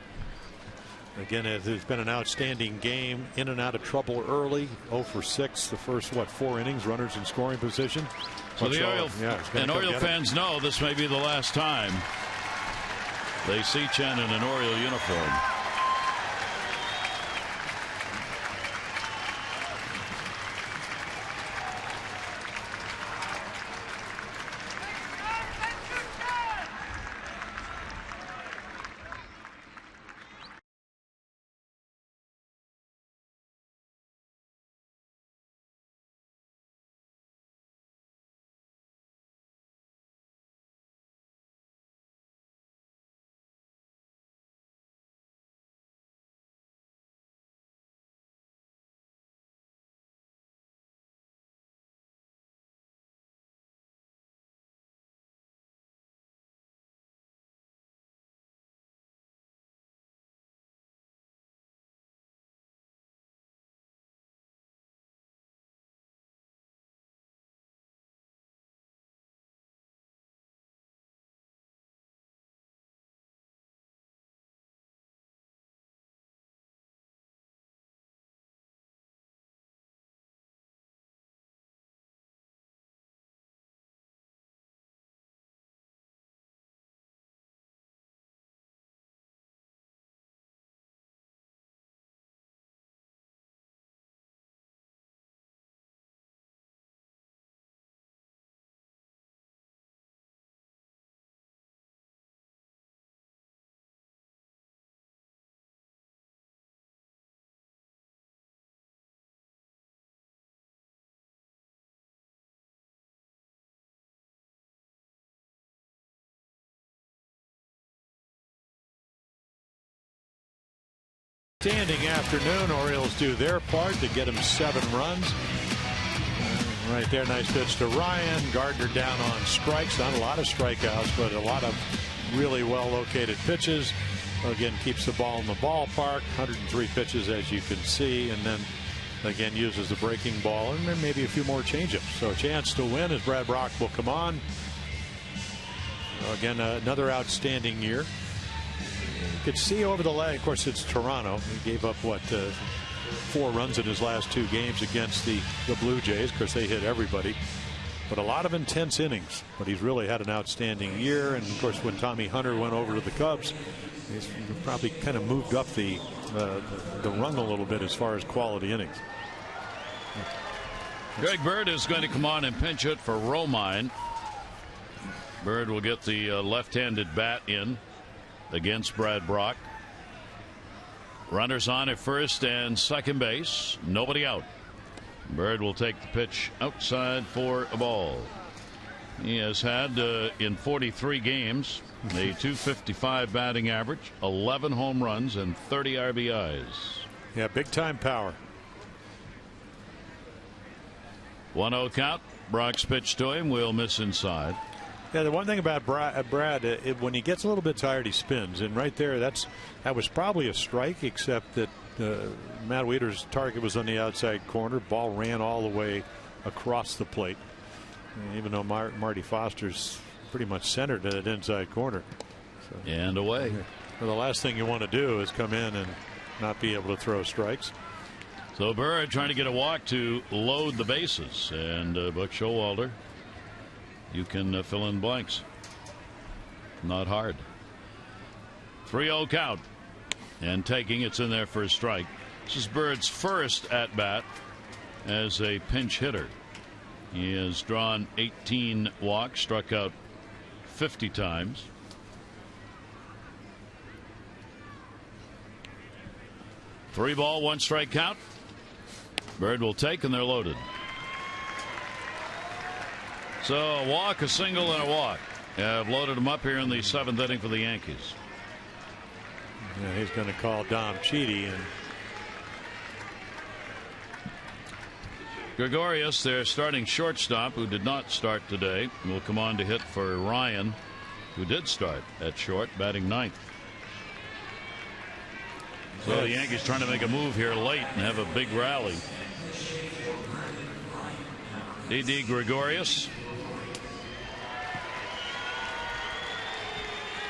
again, it's been an outstanding game, in and out of trouble early, 0 for 6, the first, 4 innings, runners in scoring position. So the Oriole fans know this may be the last time they see Chen in an Oriole uniform. Standing afternoon. Orioles do their part to get him 7 runs. Right there, nice pitch to Ryan. Gardner down on strikes. Not a lot of strikeouts, but a lot of really well located pitches. Again, keeps the ball in the ballpark. 103 pitches, as you can see, and then again uses the breaking ball and then maybe a few more changeups. So a chance to win as Brad Brock will come on. Again, another outstanding year. You could see over the leg. Of course, it's Toronto. He gave up 4 runs in his last 2 games against the Blue Jays. Of course, they hit everybody, but a lot of intense innings. But he's really had an outstanding year. And of course, when Tommy Hunter went over to the Cubs, he's probably kind of moved up the rung a little bit as far as quality innings. Greg Bird is going to come on and pinch hit for Romine. Bird will get the left-handed bat in against Brad Brock. Runners on at first and second base. Nobody out. Bird will take the pitch outside for a ball. He has had in 43 games a .255 batting average, 11 home runs, and 30 RBIs. Yeah, big time power. 1-0 count. Brock's pitch to him will miss inside. Yeah, the one thing about Brad, when he gets a little bit tired, he spins, and right there, that was probably a strike, except that Matt Wieters' target was on the outside corner. Ball ran all the way across the plate, and even though Marty Foster's pretty much centered at that inside corner. So, and away. Well, the last thing you want to do is come in and not be able to throw strikes. So Bird trying to get a walk to load the bases, and Buck Showalter, you can fill in blanks. Not hard. 3-0 count, and taking it's in there for a strike. This is Bird's first at bat as a pinch hitter. He has drawn 18 walks, struck out 50 times. Three ball, 1 strike count. Bird will take, and they're loaded. So a walk, a single, and a walk. Have loaded him up here in the 7th inning for the Yankees. Yeah, he's going to call Dom Chidi, and Gregorius, their starting shortstop, who did not start today, will come on to hit for Ryan, who did start at short, batting 9th. So the Yankees trying to make a move here late and have a big rally. D.D. Gregorius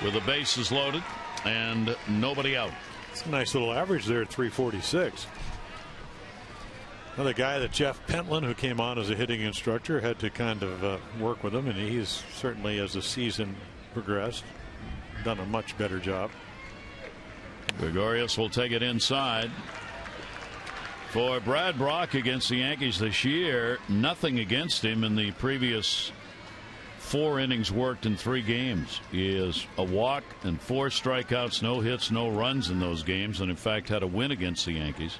with the bases loaded and nobody out. It's a nice little average there at 346. Another guy that Jeff Pentland, who came on as a hitting instructor, had to kind of work with him, and he's certainly, as the season progressed, done a much better job. Gregorius will take it inside. For Brad Brock against the Yankees this year, nothing against him in the previous 4 innings worked in 3 games. He has a walk and 4 strikeouts, no hits, no runs in those games, and in fact had a win against the Yankees.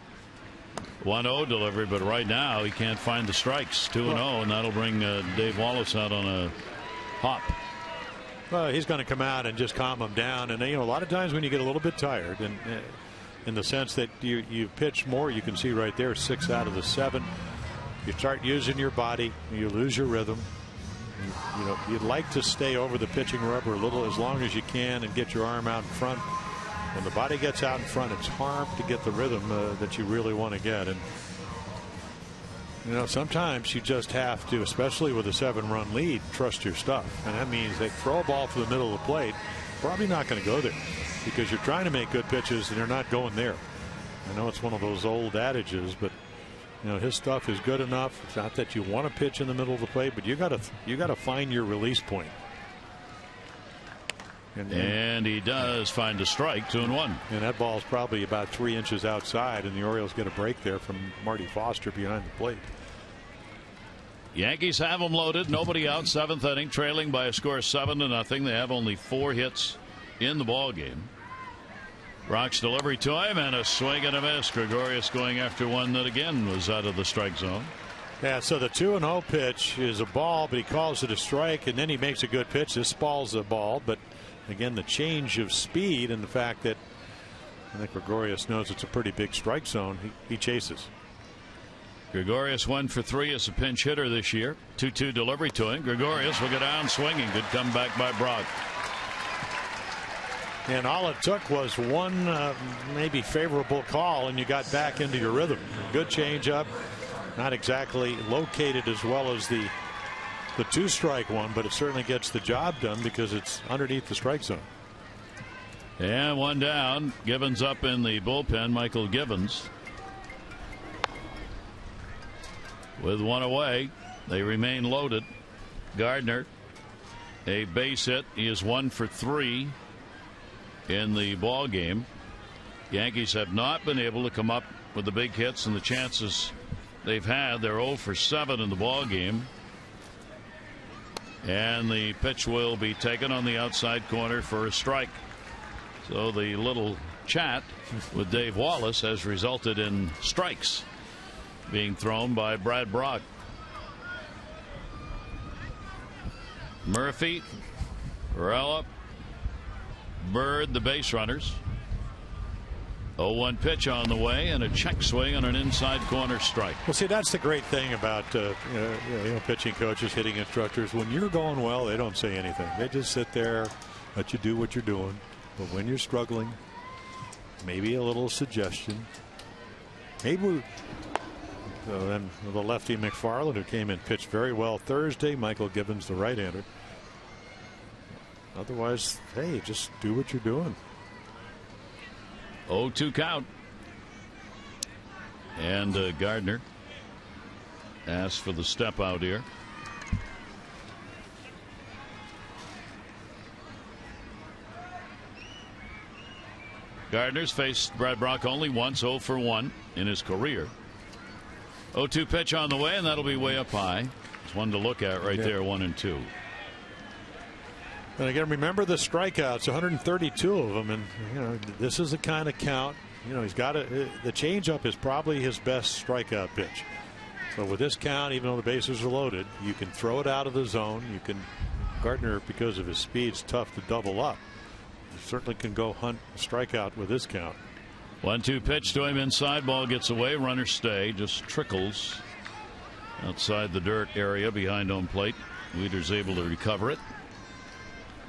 1-0 delivery, but right now he can't find the strikes. 2-0, and that'll bring Dave Wallace out on a hop. Well, he's going to come out and just calm him down. And, a lot of times when you get a little bit tired, and in the sense that you pitch more, you can see right there 6 out of the 7. You start using your body, you lose your rhythm. You'd like to stay over the pitching rubber a little as long as you can and get your arm out in front. When the body gets out in front, it's hard to get the rhythm that you really want to get. And sometimes you just have to, especially with a 7-run lead, trust your stuff. And that means they throw a ball to the middle of the plate, probably not going to go there because you're trying to make good pitches and they're not going there. I know it's one of those old adages, but his stuff is good enough. It's not that you want to pitch in the middle of the plate, but you got to find your release point. And he does find a strike, 2-1. And that ball's probably about 3 inches outside, and the Orioles get a break there from Marty Foster behind the plate. Yankees have them loaded, nobody out, 7th inning, trailing by a score of 7-0. They have only 4 hits in the ball game. Brock's delivery to him, and a swing and a miss. Gregorius going after one that again was out of the strike zone. Yeah, so the 2-0 pitch is a ball, but he calls it a strike, and then he makes a good pitch. This ball's a ball, but again, the change of speed and the fact that I think Gregorius knows it's a pretty big strike zone. He chases. Gregorius 1 for 3 as a pinch hitter this year. 2-2 delivery to him. Gregorius will go down swinging. Good comeback by Brock. And all it took was one maybe favorable call, and you got back into your rhythm. Good changeup. Not exactly located as well as the 2-strike one, but it certainly gets the job done because it's underneath the strike zone. And one down. Givens up in the bullpen. Michael Givens. With one away, they remain loaded. Gardner, a base hit. He is 1 for 3 in the ball game. Yankees have not been able to come up with the big hits and the chances they've had. They're 0 for 7 in the ball game. And the pitch will be taken on the outside corner for a strike. So the little chat with Dave Wallace has resulted in strikes being thrown by Brad Brock. Murphy, Varela, Bird, the base runners. 0-1 pitch on the way and a check swing on an inside corner strike. Well, see, that's the great thing about pitching coaches, hitting instructors. When you're going well, they don't say anything. They just sit there, let you do what you're doing. But when you're struggling, maybe a little suggestion. Maybe then the lefty McFarland, who came in, pitched very well Thursday. Michael Givens, the right-hander. Otherwise, hey, just do what you're doing. 0-2 count. And Gardner asks for the step out here. Gardner's faced Brad Brock only once, 0 for 1 in his career. 0-2 pitch on the way, and that'll be way up high. It's one to look at right there, 1-2. And again, remember the strikeouts, 132 of them, and this is the kind of count. He's got the changeup is probably his best strikeout pitch. So with this count, even though the bases are loaded, you can throw it out of the zone. Gardner, because of his speed, is tough to double up. You certainly can go hunt a strikeout with this count. 1-2 pitch to him inside. Ball gets away. Runners stay. Just trickles outside the dirt area behind home plate. Wieder's able to recover it.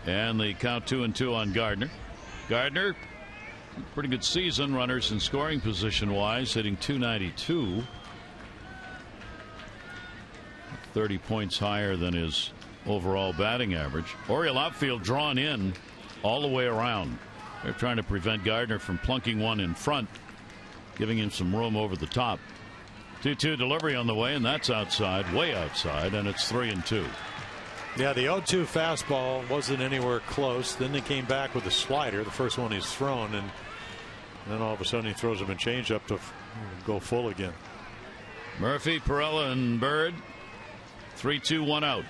And the count 2-2 on Gardner. Gardner, pretty good season. Runners in scoring position wise, hitting .292. 30 points higher than his overall batting average. Oriole outfield drawn in all the way around. They're trying to prevent Gardner from plunking one in front, giving him some room over the top. 2-2 delivery on the way, and that's outside, way outside, and it's 3-2. Yeah, the 0-2 fastball wasn't anywhere close. Then they came back with a slider, the first one he's thrown, and then all of a sudden he throws him a changeup to go full again. Murphy, Perella, and Bird. 3-2, 1 out.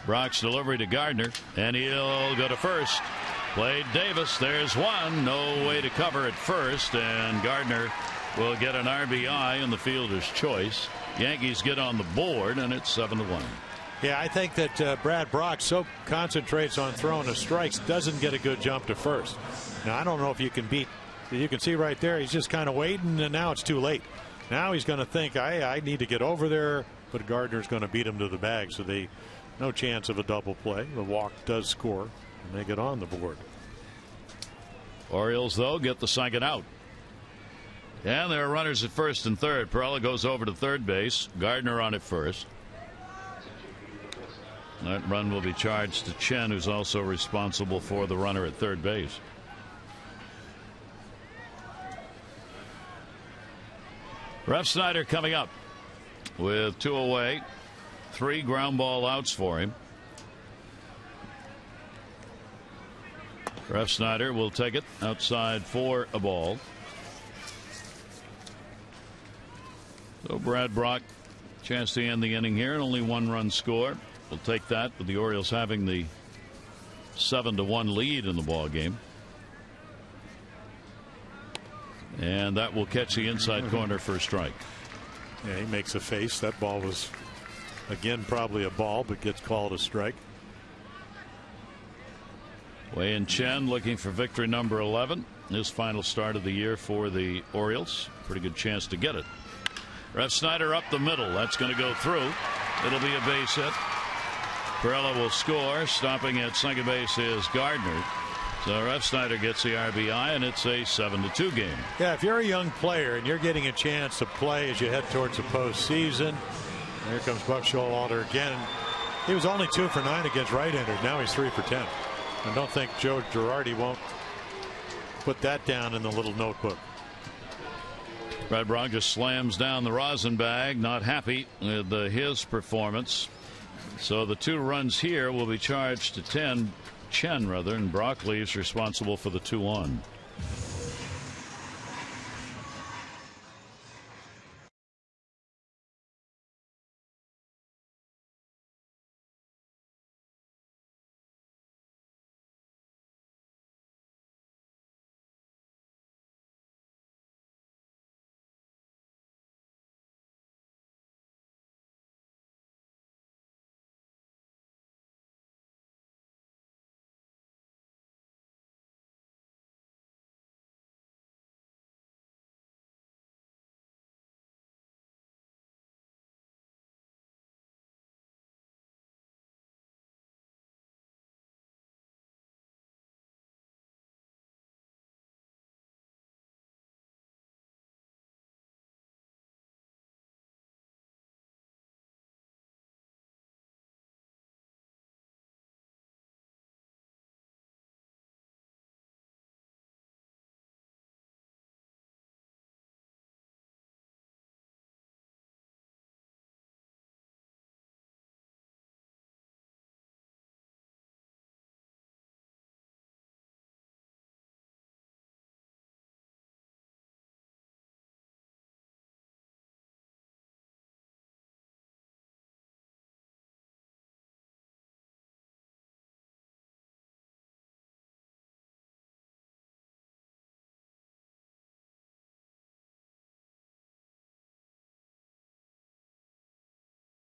Brock's delivery to Gardner, and he'll go to first. Played Davis. There's one. No way to cover at first, and Gardner will get an RBI in the fielder's choice. Yankees get on the board, and it's 7-1. Yeah, I think that Brad Brock so concentrates on throwing the strikes, doesn't get a good jump to first. Now, I don't know if you can beat. You can see right there, he's just kind of waiting, and now it's too late. Now he's going to think, I need to get over there, but Gardner's going to beat him to the bag, so no chance of a double play. The walk does score, and they get on the board. Orioles, though, get the second out. And there are runners at first and third. Perella goes over to third base. Gardner on at first. That run will be charged to Chen, who's also responsible for the runner at third base. Refsnyder coming up with 2 away. 3 ground ball outs for him. Refsnyder will take it outside for a ball. So Brad Brock, chance to end the inning here, and only 1 run score. We'll take that with the Orioles having the 7-1 lead in the ball game. And that will catch the inside corner for a strike. Yeah, he makes a face. That ball was, again, probably a ball, but gets called a strike. Wei-Yin Chen looking for victory number 11. His final start of the year for the Orioles. Pretty good chance to get it. Refsnyder up the middle. That's going to go through. It'll be a base hit. Perella will score. Stopping at second base is Gardner. So Refsnyder gets the RBI, and it's a 7-2 game. Yeah, if you're a young player and you're getting a chance to play as you head towards the postseason, here comes Buck Showalter again. He was only 2 for 9 against right-handers. Now he's 3 for 10. I don't think Joe Girardi won't put that down in the little notebook. Brad Brog just slams down the rosin bag, not happy with his performance. So the 2 runs here will be charged to Chen rather, and Broccoli is responsible for the 2-on.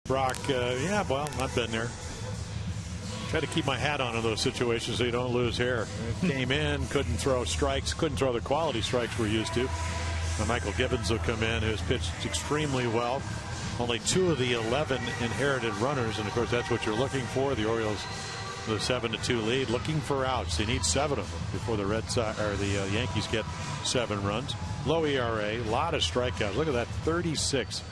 Brock, yeah, well, I've been there. Try to keep my hat on in those situations so you don't lose hair. Came in, couldn't throw strikes, couldn't throw the quality strikes we're used to. Now Michael Gibbons will come in, who's pitched extremely well. Only 2 of the 11 inherited runners, and of course that's what you're looking for. The Orioles with a 7-2 lead, looking for outs. They need 7 of them before the the Yankees get 7 runs. Low ERA, a lot of strikeouts. Look at that, 36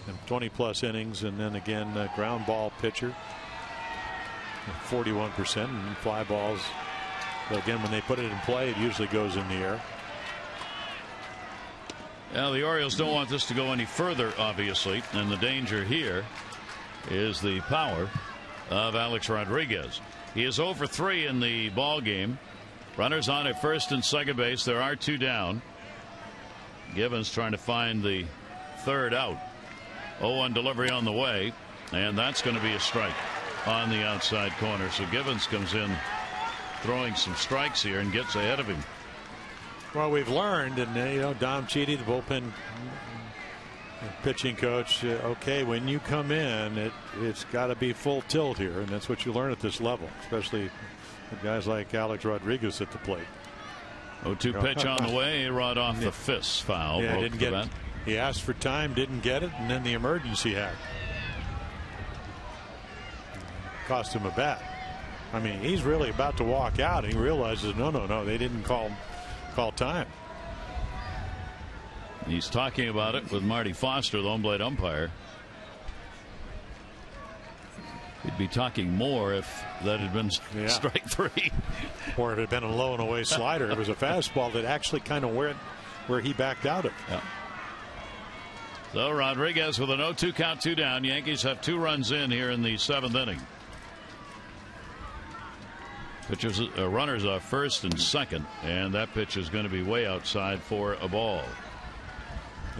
and 20+ innings, and then again ground ball pitcher, 41%, and fly balls. But again, when they put it in play, it usually goes in the air. Now the Orioles don't want this to go any further, obviously, and the danger here is the power of Alex Rodriguez. He is 0 for 3 in the ball game. Runners on at first and second base. There are 2 down. Gibbons trying to find the 3rd out. 0-1 delivery on the way, and that's going to be a strike on the outside corner. So Gibbons comes in throwing some strikes here and gets ahead of him. Well, we've learned, and Dom Chidi, the bullpen pitching coach, okay, when you come in, it's got to be full tilt here, and that's what you learn at this level, especially with guys like Alex Rodriguez at the plate. 0-2 pitch on the way. A-Rod off the fist, foul. Yeah, didn't get it. He asked for time, didn't get it, and then the emergency had cost him a bat. I mean, he's really about to walk out, and he realizes, no, they didn't call time. He's talking about it with Marty Foster, the home plate umpire. He'd be talking more if that had been strike 3. Or if it had been a low and away slider. It was a fastball that actually kind of went where he backed out of. Yeah. So Rodriguez with an 0-2 count, 2 down. Yankees have 2 runs in here in the 7th inning. Runners are first and second, and that pitch is going to be way outside for a ball.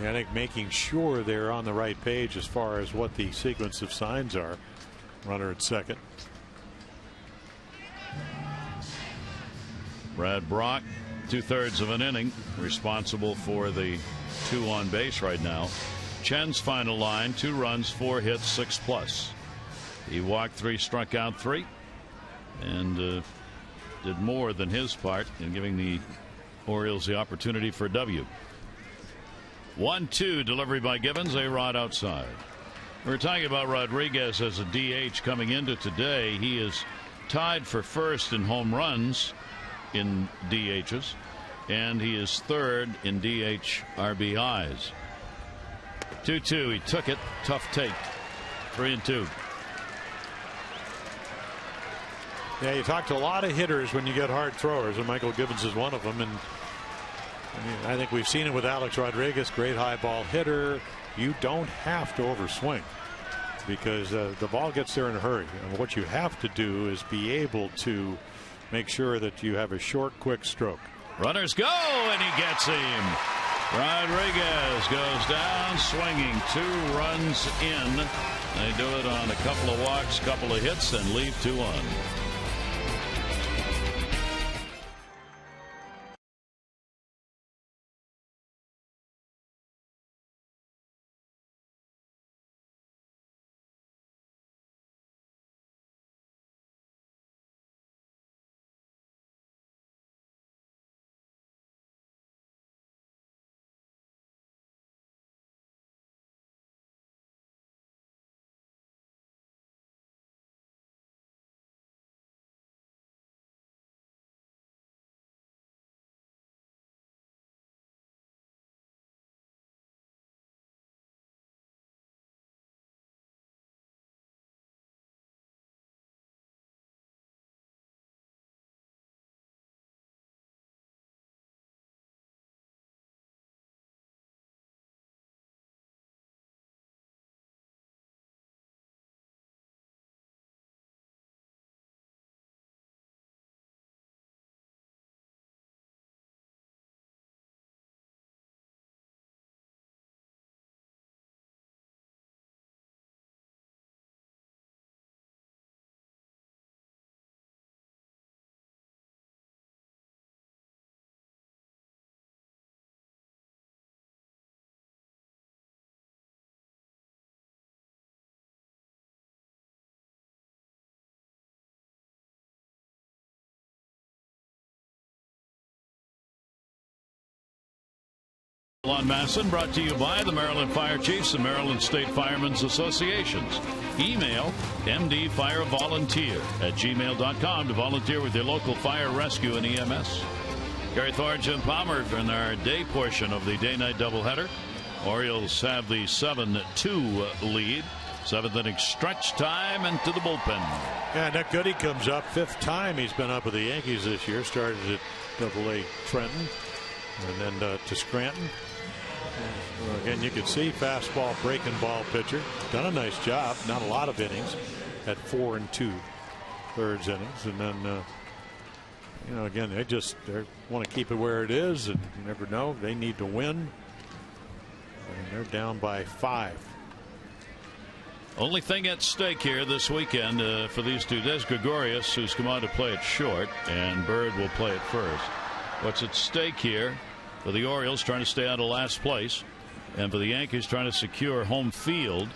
Yeah, I think making sure they're on the right page as far as what the sequence of signs are. Runner at second. Brad Brock, 2/3 of an inning, responsible for the 2 on base right now. Chen's final line: 2 runs, 4 hits, 6+. He walked 3, struck out 3, and did more than his part in giving the Orioles the opportunity for a W. 1-2 delivery by Givens. A-Rod outside. We're talking about Rodriguez as a DH coming into today. He is tied for first in home runs in DHs, and he is third in DH RBIs. 2-2. He took it. Tough take. 3-2. Yeah, you talk to a lot of hitters when you get hard throwers, and Michael Givens is one of them. And I think we've seen it with Alex Rodriguez, great high ball hitter. You don't have to overswing because the ball gets there in a hurry. And what you have to do is be able to make sure that you have a short, quick stroke. Runners go, and he gets him. Rodriguez goes down swinging, 2 runs in. They do it on a couple of walks, couple of hits, and leave 2 on. On Masson, brought to you by the Maryland Fire Chiefs and Maryland State Firemen's Associations. Email mdfirevolunteer@gmail.com to volunteer with your local fire, rescue, and EMS. Gary Thorne, Jim Palmer in our day portion of the day-night doubleheader. Orioles have the 7-2 lead. 7th inning stretch time into the bullpen. Yeah, Nick Goody comes up. 5th time he's been up with the Yankees this year. Started at AA Trenton and then to Scranton. Again, you can see fastball, breaking ball pitcher. Done a nice job. Not a lot of innings at 4 2/3 innings. And then, again, they want to keep it where it is. And you never know. They need to win. And they're down by 5. Only thing at stake here this weekend for these two. Des Gregorius, who's come on to play it short, and Bird will play it first. What's at stake here for the Orioles, trying to stay out of last place, and for the Yankees trying to secure home field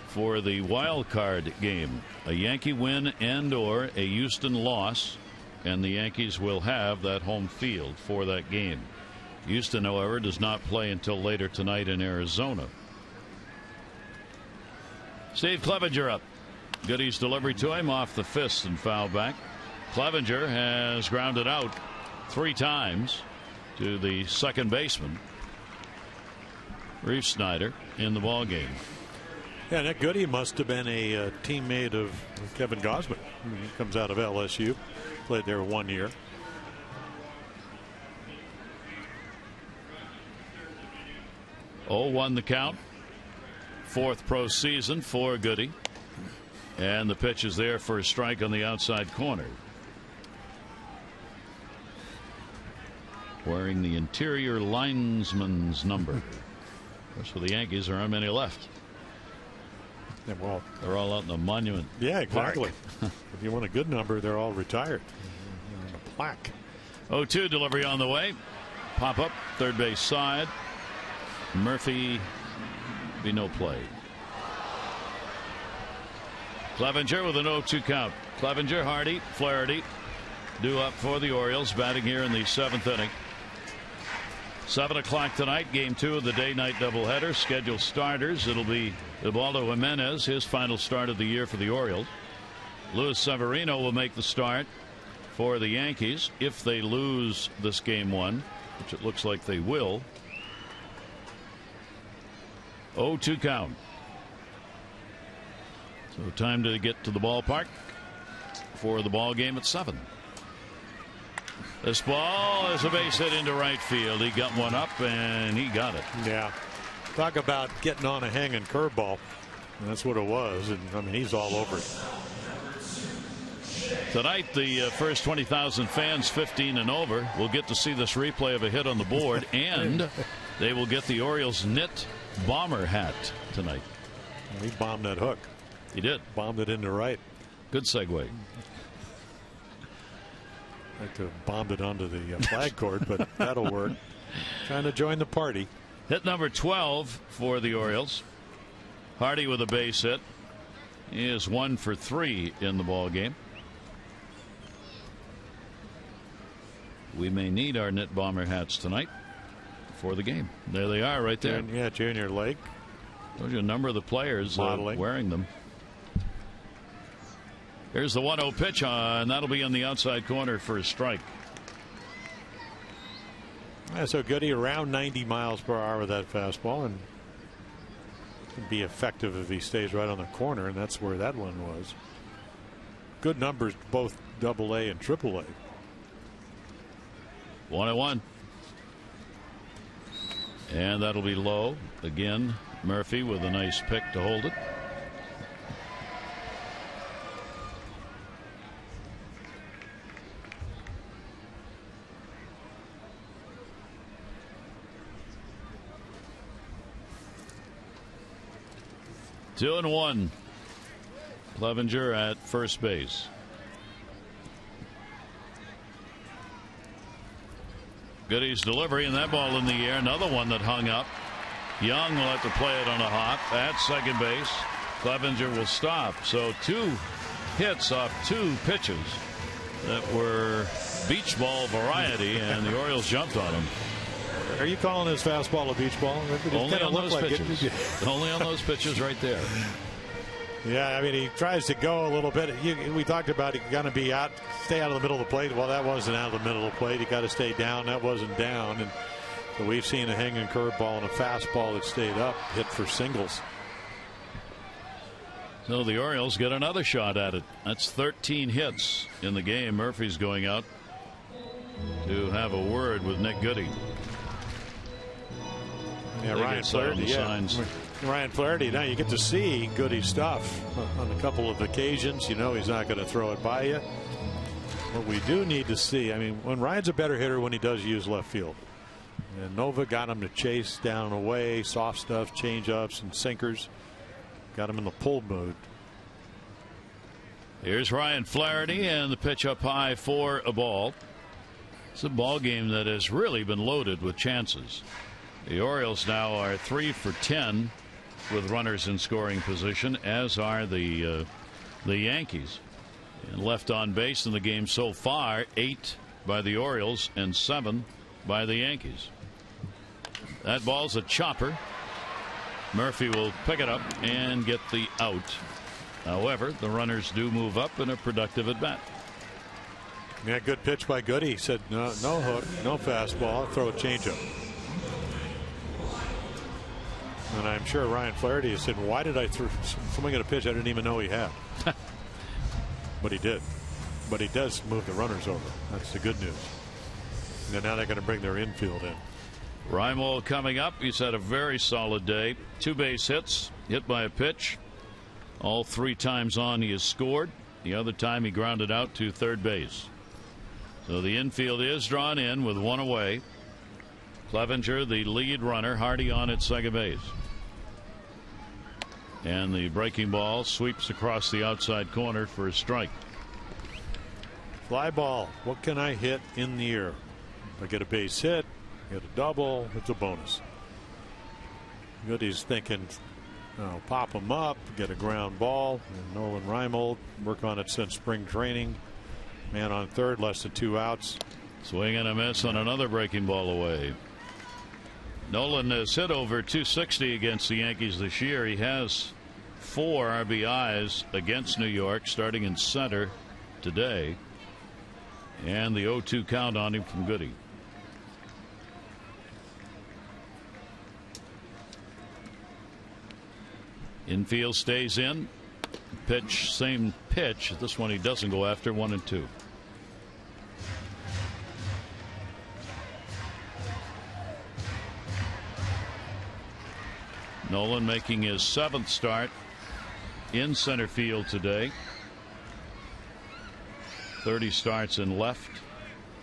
for the wild card game. A Yankee win and or a Houston loss, and the Yankees will have that home field for that game. Houston, however, does not play until later tonight in Arizona. Steve Clevenger up. Goody's delivery to him off the fist and foul back. Clevenger has grounded out 3 times to the second baseman, Reeve Snyder, in the ball game. Yeah, Nick Goody must have been a teammate of Kevin Gausman. He comes out of LSU, played there 1 year. Won the count. 4th pro season for Goody, and the pitch is there for a strike on the outside corner. Wearing the interior linesman's number. As for the Yankees, there aren't many left. Yeah, well, they're all out in the monument. Yeah, exactly. If you want a good number, they're all retired. A plaque. 0-2 delivery on the way. Pop up, third base side. Murphy, be no play. Clevenger with an 0-2 count. Clevenger, Hardy, Flaherty, due up for the Orioles, batting here in the 7th inning. 7 o'clock tonight, game 2 of the day-night doubleheader. Scheduled starters, it'll be Ubaldo Jimenez, his final start of the year for the Orioles. Luis Severino will make the start for the Yankees if they lose this game 1, which it looks like they will. 0-2 count. So time to get to the ballpark for the ball game at 7. This ball is a base hit into right field. He got one up and he got it. Yeah. Talk about getting on a hanging curveball. That's what it was. And I mean, he's all over it. Tonight, the first 20,000 fans 15 and over will get to see this replay of a hit on the board, and they will get the Orioles knit bomber hat tonight. He bombed that hook. He did. Bombed it into right. Good segue. Like to have bombed it onto the flag cord, but that'll work. Trying to join the party. Hit number 12 for the Orioles. Hardy with a base hit. He is 1 for 3 in the ball game. We may need our knit bomber hats tonight for the game. There they are right there. Yeah, Junior Lake. Told you a number of the players wearing them. Here's the 1-0 pitch, and that'll be on the outside corner for a strike. Yeah, so Goody around 90 miles per hour with that fastball, and can be effective if he stays right on the corner, and that's where that one was. Good numbers, both AA and AAA. 1-1. And that'll be low. Again, Murphy with a nice pick to hold it. Two and one. Clevenger at first base. Goody's delivery, and that ball in the air. Another one that hung up. Young will have to play it on a hop at second base. Clevenger will stop. So 2 hits off 2 pitches that were beach ball variety, and the Orioles jumped on him. Are you calling his fastball a beach ball? Only on those pitches. Only on those pitches right there. Yeah, I mean, he tries to go a little bit. We talked about he's going to be out, stay out of the middle of the plate. Well, that wasn't out of the middle of the plate. He got to stay down. That wasn't down. And so we've seen a hanging curveball and a fastball that stayed up, hit for singles. So the Orioles get another shot at it. That's 13 hits in the game. Murphy's going out to have a word with Nick Goody. Yeah, Ryan Flaherty. Ryan Flaherty. Now you get to see Goody's stuff on a couple of occasions. You know he's not going to throw it by you. What we do need to see, I mean, when Ryan's a better hitter when he does use left field. And Nova got him to chase down and away, soft stuff, change ups and sinkers. Got him in the pull mode. Here's Ryan Flaherty, and the pitch up high for a ball. It's a ball game that has really been loaded with chances. The Orioles now are 3 for 10 with runners in scoring position, as are the Yankees. And left on base in the game so far, 8 by the Orioles and 7 by the Yankees. That ball's a chopper. Murphy will pick it up and get the out. However, the runners do move up in a productive at bat. Yeah, good pitch by Goody. He said no hook, no fastball, I'll throw a changeup. And I'm sure Ryan Flaherty said, why did I swing at a pitch I didn't even know he had? But he did. But he does move the runners over. That's the good news. And now they're going to bring their infield in. Reimold coming up. He's had a very solid day. 2 base hits, hit by a pitch. All 3 times on he has scored. The other time he grounded out to third base. So the infield is drawn in with 1 away. Clevenger, the lead runner. Hardy on at second base. And the breaking ball sweeps across the outside corner for a strike. Fly ball. What can I hit in the air? If I get a base hit, get a double, it's a bonus. Goody's thinking, pop him up, get a ground ball. And Nolan Reimold, work on it since spring training. Man on third, less than 2 outs. Swing and a miss on another breaking ball away. Nolan has hit over 260 against the Yankees this year. He has 4 RBIs against New York, starting in center today. And the 0-2 count on him from Goody. Infield stays in. Pitch, same pitch. This one he doesn't go after. 1-2. Nolan making his 7th start in center field today. 30 starts in left,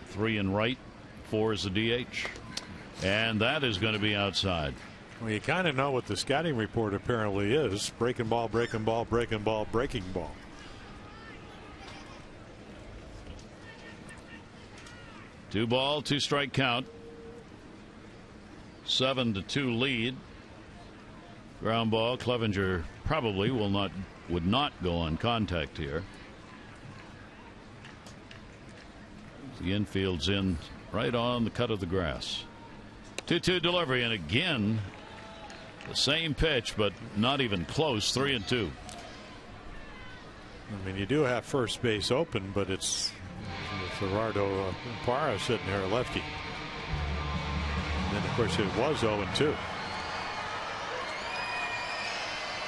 3 in right, 4 as a DH. And that is going to be outside. Well, you kind of know what the scouting report apparently is. Breaking ball, breaking ball, breaking ball, breaking ball. Two ball, 2 strike count. 7-2 lead. Ground ball. Clevenger probably would not go on contact here. The infield's in right on the cut of the grass. 2-2 delivery, and again the same pitch, but not even close. 3-2. I mean, you do have first base open, but it's Gerardo Parra sitting there, lefty. And then of course it was 0-2.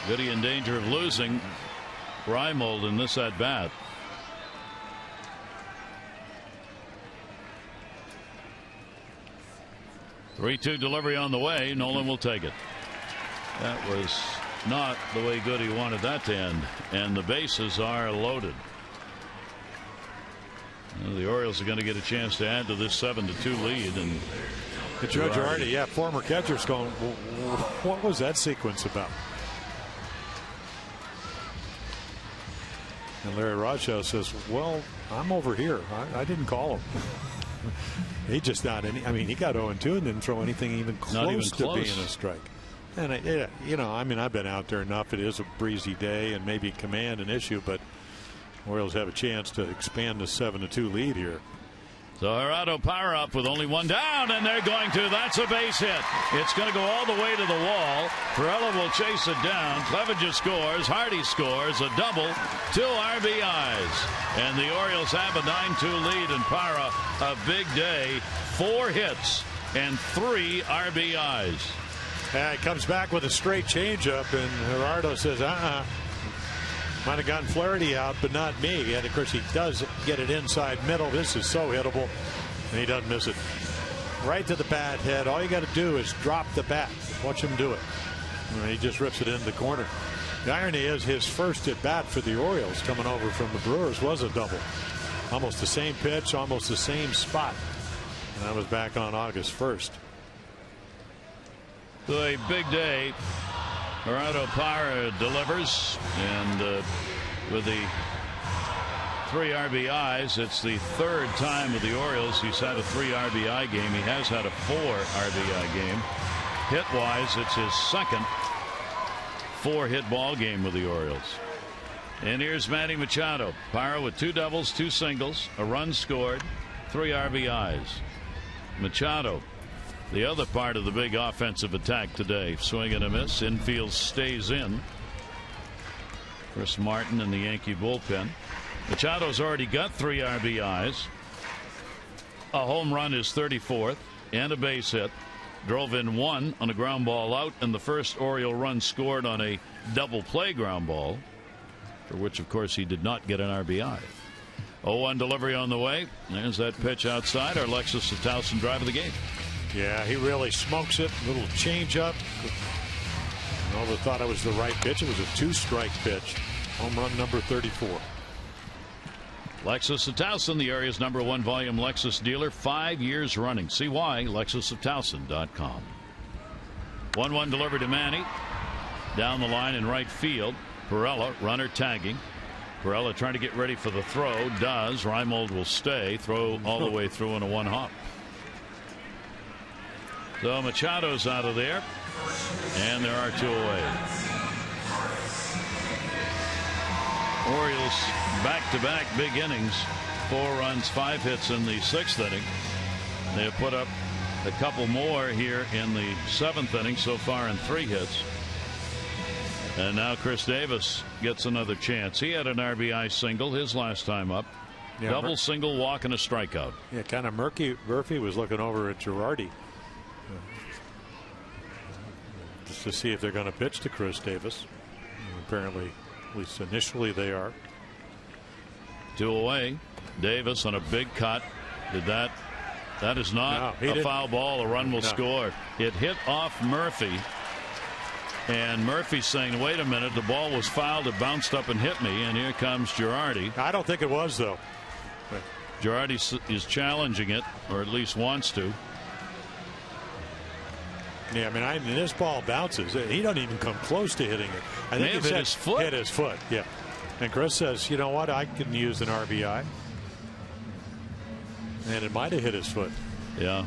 Goody in danger of losing Reimold in this at bat. Three-two delivery on the way. Nolan will take it. That was not the way Goody wanted that to end, and the bases are loaded. Well, the Orioles are going to get a chance to add to this 7-2 lead. And Joe Girardi, yeah, former catcher's going, what was that sequence about? And Larry Rothschild says, well, I'm over here. I didn't call him. He just not any. I mean, he got 0-2 and didn't throw anything even close to being a strike. And you know, I mean, I've been out there enough. It is a breezy day, and maybe command an issue, but Orioles have a chance to expand the 7-2 lead here. So Gerardo Parra up with only 1 down, and they're going to. That's a base hit. It's going to go all the way to the wall. Perella will chase it down. Clevenger scores. Hardy scores a double. 2 RBIs. And the Orioles have a 9-2 lead, and Parra a big day. 4 hits and 3 RBIs. He comes back with a straight changeup, and Gerardo says, might have gotten Flaherty out, but not me. And of course, he does get it inside middle. This is so hittable, and he doesn't miss it. Right to the bat head. All you got to do is drop the bat. Watch him do it. And he just rips it into the corner. The irony is his first at bat for the Orioles coming over from the Brewers was a double. Almost the same pitch, almost the same spot. And that was back on August 1st. So a big day. Gerardo Parra delivers, and with the 3 RBIs, it's the 3rd time with the Orioles he's had a 3 RBI game. He has had a 4 RBI game. Hit-wise, it's his 2nd 4-hit ball game with the Orioles. And here's Manny Machado. Parra with 2 doubles, 2 singles, a run scored, 3 RBIs. Machado, the other part of the big offensive attack today. Swing and a miss. Infield stays in. Chris Martin in the Yankee bullpen. Machado's already got 3 RBIs. A home run, is 34th, and a base hit. Drove in 1 on a ground ball out, and the first Oriole run scored on a double play ground ball, for which of course he did not get an RBI. 0-1 delivery on the way. There's that pitch outside. Our Lexus Towson drive of the game. Yeah, he really smokes it. Little change up. Nova thought it was the right pitch. It was a 2-strike pitch. Home run number 34. Lexus Towson, the area's #1 volume Lexus dealer, 5 years running. See why. LexusofTowson.com. 1-1 delivery to Manny. Down the line in right field. Perella, runner tagging. Perella trying to get ready for the throw. Does. Reimold will stay. Throw all the way through in a 1-hop. So Machado's out of there, and there are 2 away. Orioles back-to-back big innings 4 runs, 5 hits in the 6th inning. They have put up a couple more here in the 7th inning so far in 3 hits. And now Chris Davis gets another chance. He had an RBI single his last time up. Yeah, double, single, walk, and a strikeout. Yeah, kind of murky. Murphy was looking over at Girardi just to see if they're going to pitch to Chris Davis. And apparently, at least initially, they are. 2 away. Davis on a big cut. That is not a foul ball. A run will score. It hit off Murphy. And Murphy's saying, wait a minute, the ball was fouled, it bounced up and hit me, and here comes Girardi. I don't think it was, though. Girardi is challenging it, or at least wants to. Yeah, I mean, this ball bounces. He doesn't even come close to hitting it. I think he hit his foot. Hit his foot, yeah. And Chris says, you know what, I can use an RBI. And it might have hit his foot. Yeah.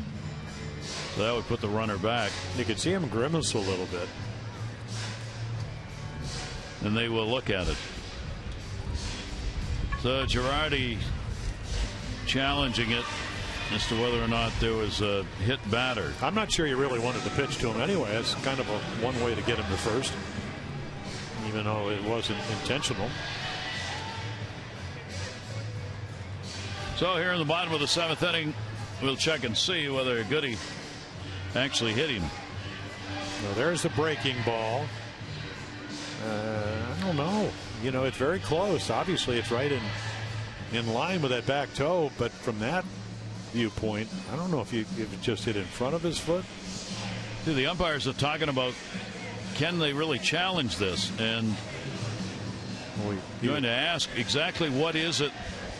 So that would put the runner back. You could see him grimace a little bit. And they will look at it. So Girardi challenging it as to whether or not there was a hit batter. I'm not sure you really wanted to pitch to him anyway. It's kind of one way to get him to first, even though it wasn't intentional. So here in the bottom of the 7th inning, we'll check and see whether Goody actually hit him. Well, there's the breaking ball. I don't know. You know, it's very close. Obviously, it's right in line with that back toe. But from that viewpoint, I don't know if it just hit in front of his foot. See, the umpires are talking about, can they really challenge this? And you're going to ask exactly what is it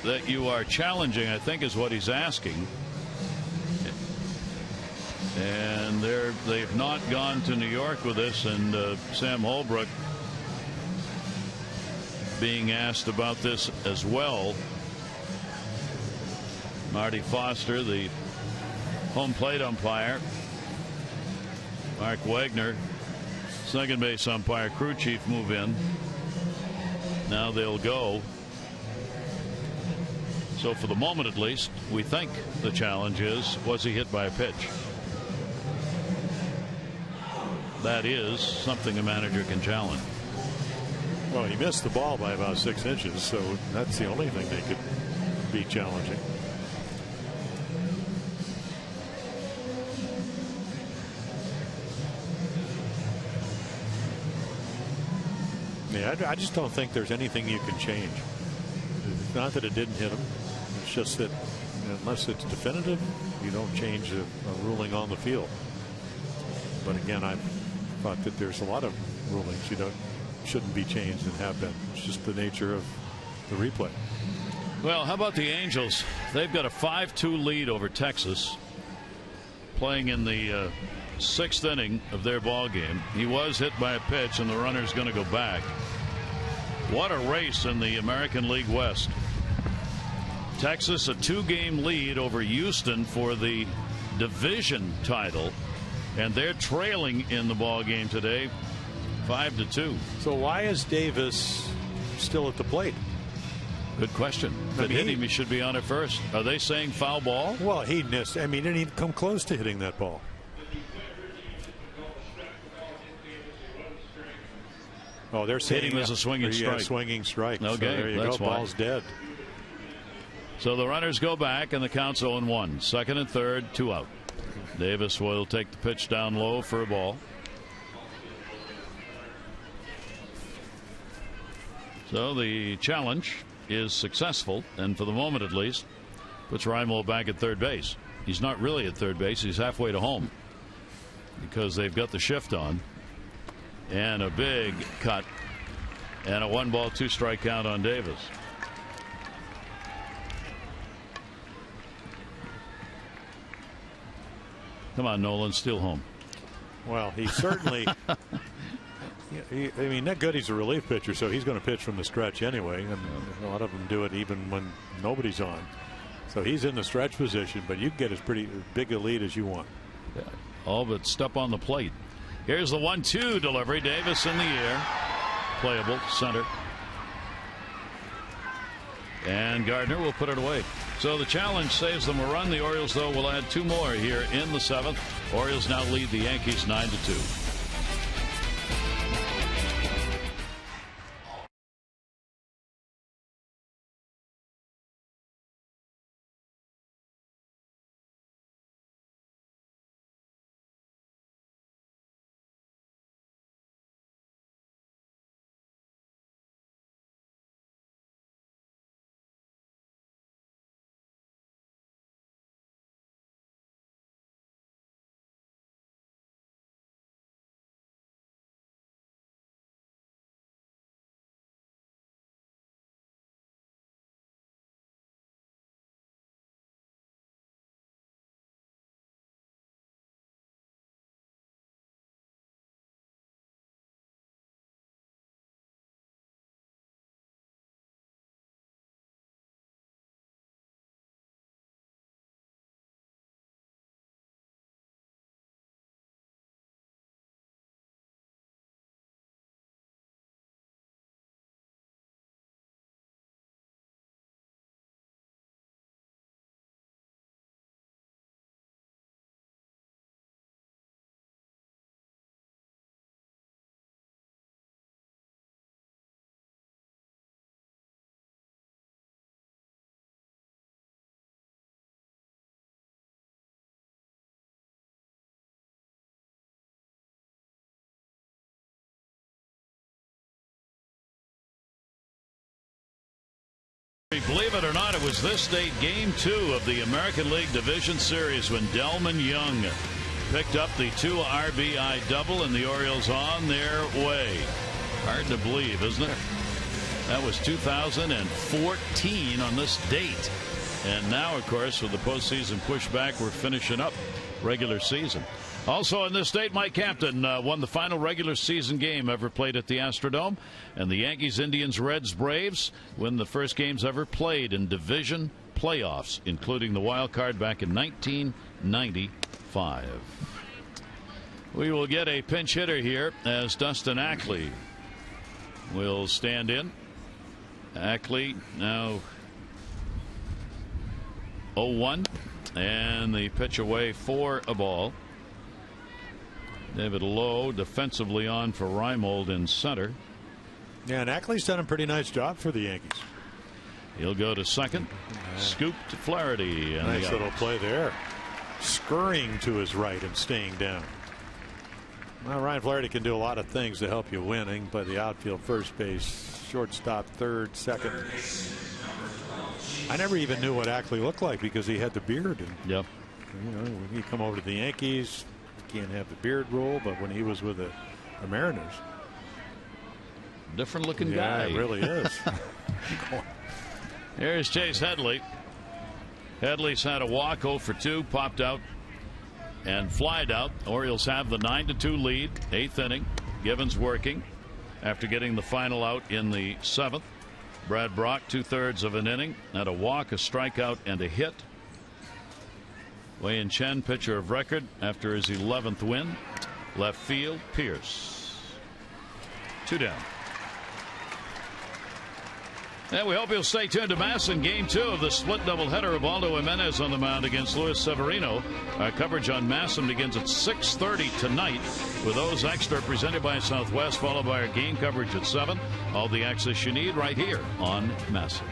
that you are challenging, I think is what he's asking. And they've not gone to New York with this, and Sam Holbrook being asked about this as well. Marty Foster, the home plate umpire. Mark Wagner, second base umpire, crew chief, move in. Now they'll go. So for the moment at least, we think the challenge is, was he hit by a pitch? That is something a manager can challenge. Well, he missed the ball by about 6 inches, so that's the only thing they could be challenging. Yeah, I just don't think there's anything you can change. It's not that it didn't hit him. It's just that unless it's definitive, you don't change a ruling on the field. But again, I thought that there's a lot of rulings shouldn't be changed and have been. It's just the nature of the replay. Well, how about the Angels? They've got a 5-2 lead over Texas, playing in the 6th inning of their ball game. He was hit by a pitch, and the runner's going to go back. What a race in the American League West. Texas a 2-game lead over Houston for the division title, and they're trailing in the ball game today, 5-2. So why is Davis still at the plate? Good question. If it hit him, he should be on it first. Are they saying foul ball? Well, he missed. I mean, he didn't even come close to hitting that ball. Oh, they're saying hitting was a swinging strike. Swinging strike. Okay, so there you that's go. why. Ball's dead. So the runners go back, and the count's 0-1. Second and third, 2 out. Davis will take the pitch down low for a ball. So the challenge is successful, and for the moment at least, puts Reimo back at third base. He's not really at third base. He's halfway to home because they've got the shift on. And a big cut, and a 1-ball, 2-strike count on Davis. Come on, Nolan, steal home. Well, he certainly. I mean, Nick Goody's a relief pitcher, so he's going to pitch from the stretch anyway, and a lot of them do it even when nobody's on. So he's in the stretch position, but you can get as pretty big a lead as you want. Yeah, all but step on the plate. Here's the 1-2 delivery. Davis in the air. Playable. Center. And Gardner will put it away. So the challenge saves them a run. The Orioles, though, will add 2 more here in the 7th. Orioles now lead the Yankees 9-2. Believe it or not, it was this state game 2 of the American League Division Series when Delman Young picked up the 2 RBI double and the Orioles on their way. Hard to believe, isn't it? That was 2014 on this date. And now, of course, with the postseason pushback, we're finishing up regular season. Also in this state, Mike Hampton won the final regular season game ever played at the Astrodome. And the Yankees, Indians, Reds, Braves win the first games ever played in division playoffs, including the wild card back in 1995. We will get a pinch hitter here as Dustin Ackley will stand in. Ackley now 0-1, and the pitch away for a ball. David Lowe defensively on for Reimold in center. Yeah, and Ackley's done a pretty nice job for the Yankees. He'll go to second. Scoop to Flaherty. And nice little play there. Scurrying to his right and staying down. Well, Ryan Flaherty can do a lot of things to help you winning, but the outfield, first base, shortstop, third, second. I never even knew what Ackley looked like because he had the beard. And, yep. You know, when you come over to the Yankees, you can't have the beard rule, but when he was with the Mariners, different looking guy. Yeah, it really is. Here's Chase Headley. Headley's had a walk, 0 for 2, popped out and flied out. Orioles have the 9-2 lead, 8th inning. Givens working after getting the final out in the 7th. Brad Brock, 2/3 of an inning, had a walk, a strikeout, and a hit. Wei-Yin Chen, pitcher of record after his 11th win. Left field, Pierce. 2 down. And we hope you'll stay tuned to Mass in Game 2 of the split doubleheader. Ubaldo Jimenez on the mound against Luis Severino. Our coverage on Masson begins at 6:30 tonight with those extra presented by Southwest, followed by our game coverage at 7. All the access you need right here on Masson.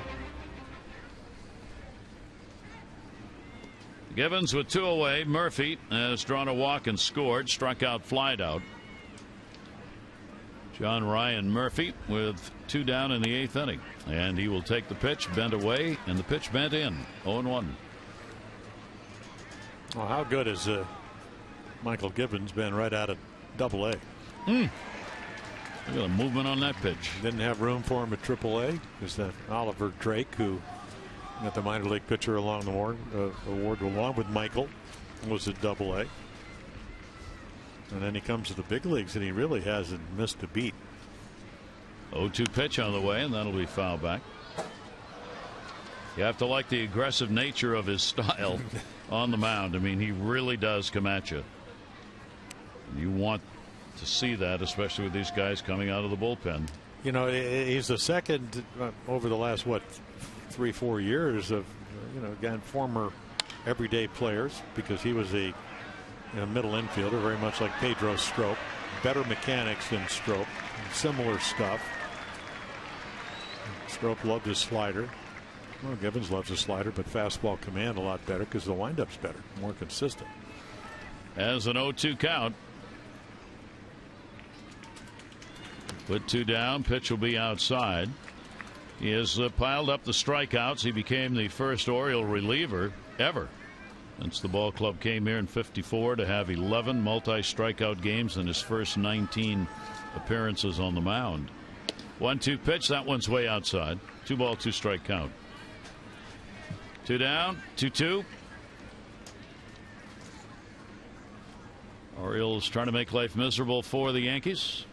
Givens with 2 away. Murphy has drawn a walk and scored. Struck out, flied out. John Ryan Murphy with 2 down in the 8th inning. And he will take the pitch, bent away, and the pitch bent in. 0-1. Well, how good has Michael Gibbons been right out of Double-A? Look at the movement on that pitch. Didn't have room for him at Triple-A because that Oliver Drake, who got the minor league pitcher along the award along with Michael, was at Double-A. And then he comes to the big leagues and he really hasn't missed a beat. 0-2 pitch on the way, and that'll be foul back. You have to like the aggressive nature of his style on the mound. I mean, he really does come at you. You want to see that, especially with these guys coming out of the bullpen. You know, he's the second over the last, 3-4 years of, again, former everyday players, because he was a middle infielder, very much like Pedro Strop. Better mechanics than Strop. Similar stuff. Strop loved his slider. Well, Givens loves his slider, but fastball command a lot better because the windup's better, more consistent. As an 0-2 count. With 2 down, pitch will be outside. He has piled up the strikeouts. He became the first Oriole reliever ever since the ball club came here in '54 to have 11 multi-strikeout games in his first 19 appearances on the mound. 1-2 pitch. That one's way outside. 2 ball, 2 strike count. 2 down, 2-2. Orioles trying to make life miserable for the Yankees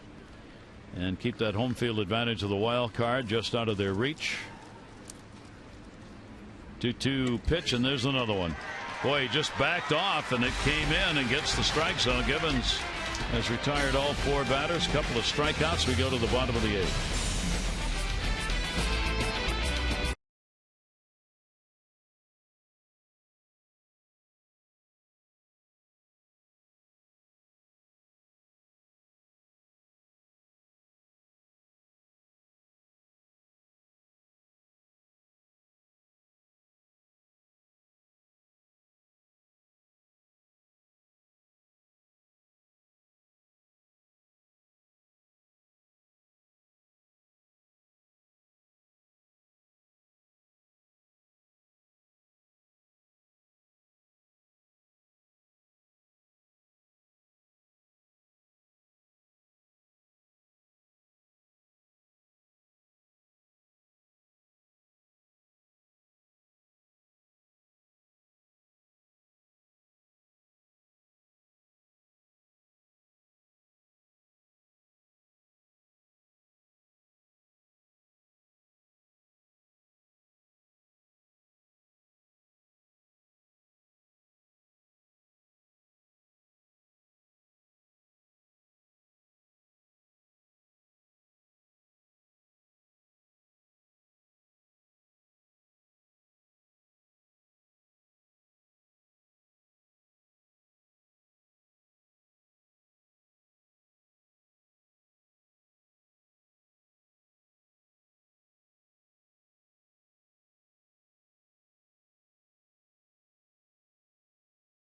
and keep that home field advantage of the wild card just out of their reach. 2-2 pitch, and there's another one. Boy, he just backed off, and it came in and gets the strike zone. Givens has retired all 4 batters. Couple of strikeouts. We go to the bottom of the 8th.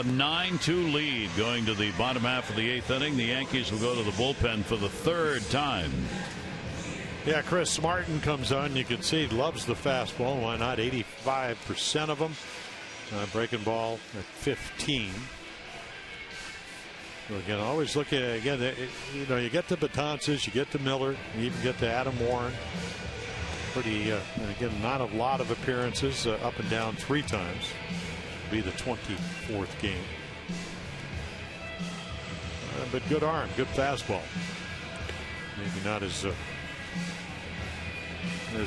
A 9-2 lead going to the bottom half of the 8th inning. The Yankees will go to the bullpen for the 3rd time. Yeah, Chris Martin comes on. You can see he loves the fastball. Why not? 85% of them. Breaking ball at 15. So again, always look at it again. You get to Betances, you get to Miller, you even get to Adam Warren. Pretty again, not a lot of appearances, up and down 3 times. Be the 24th game. But good arm, good fastball. Maybe not as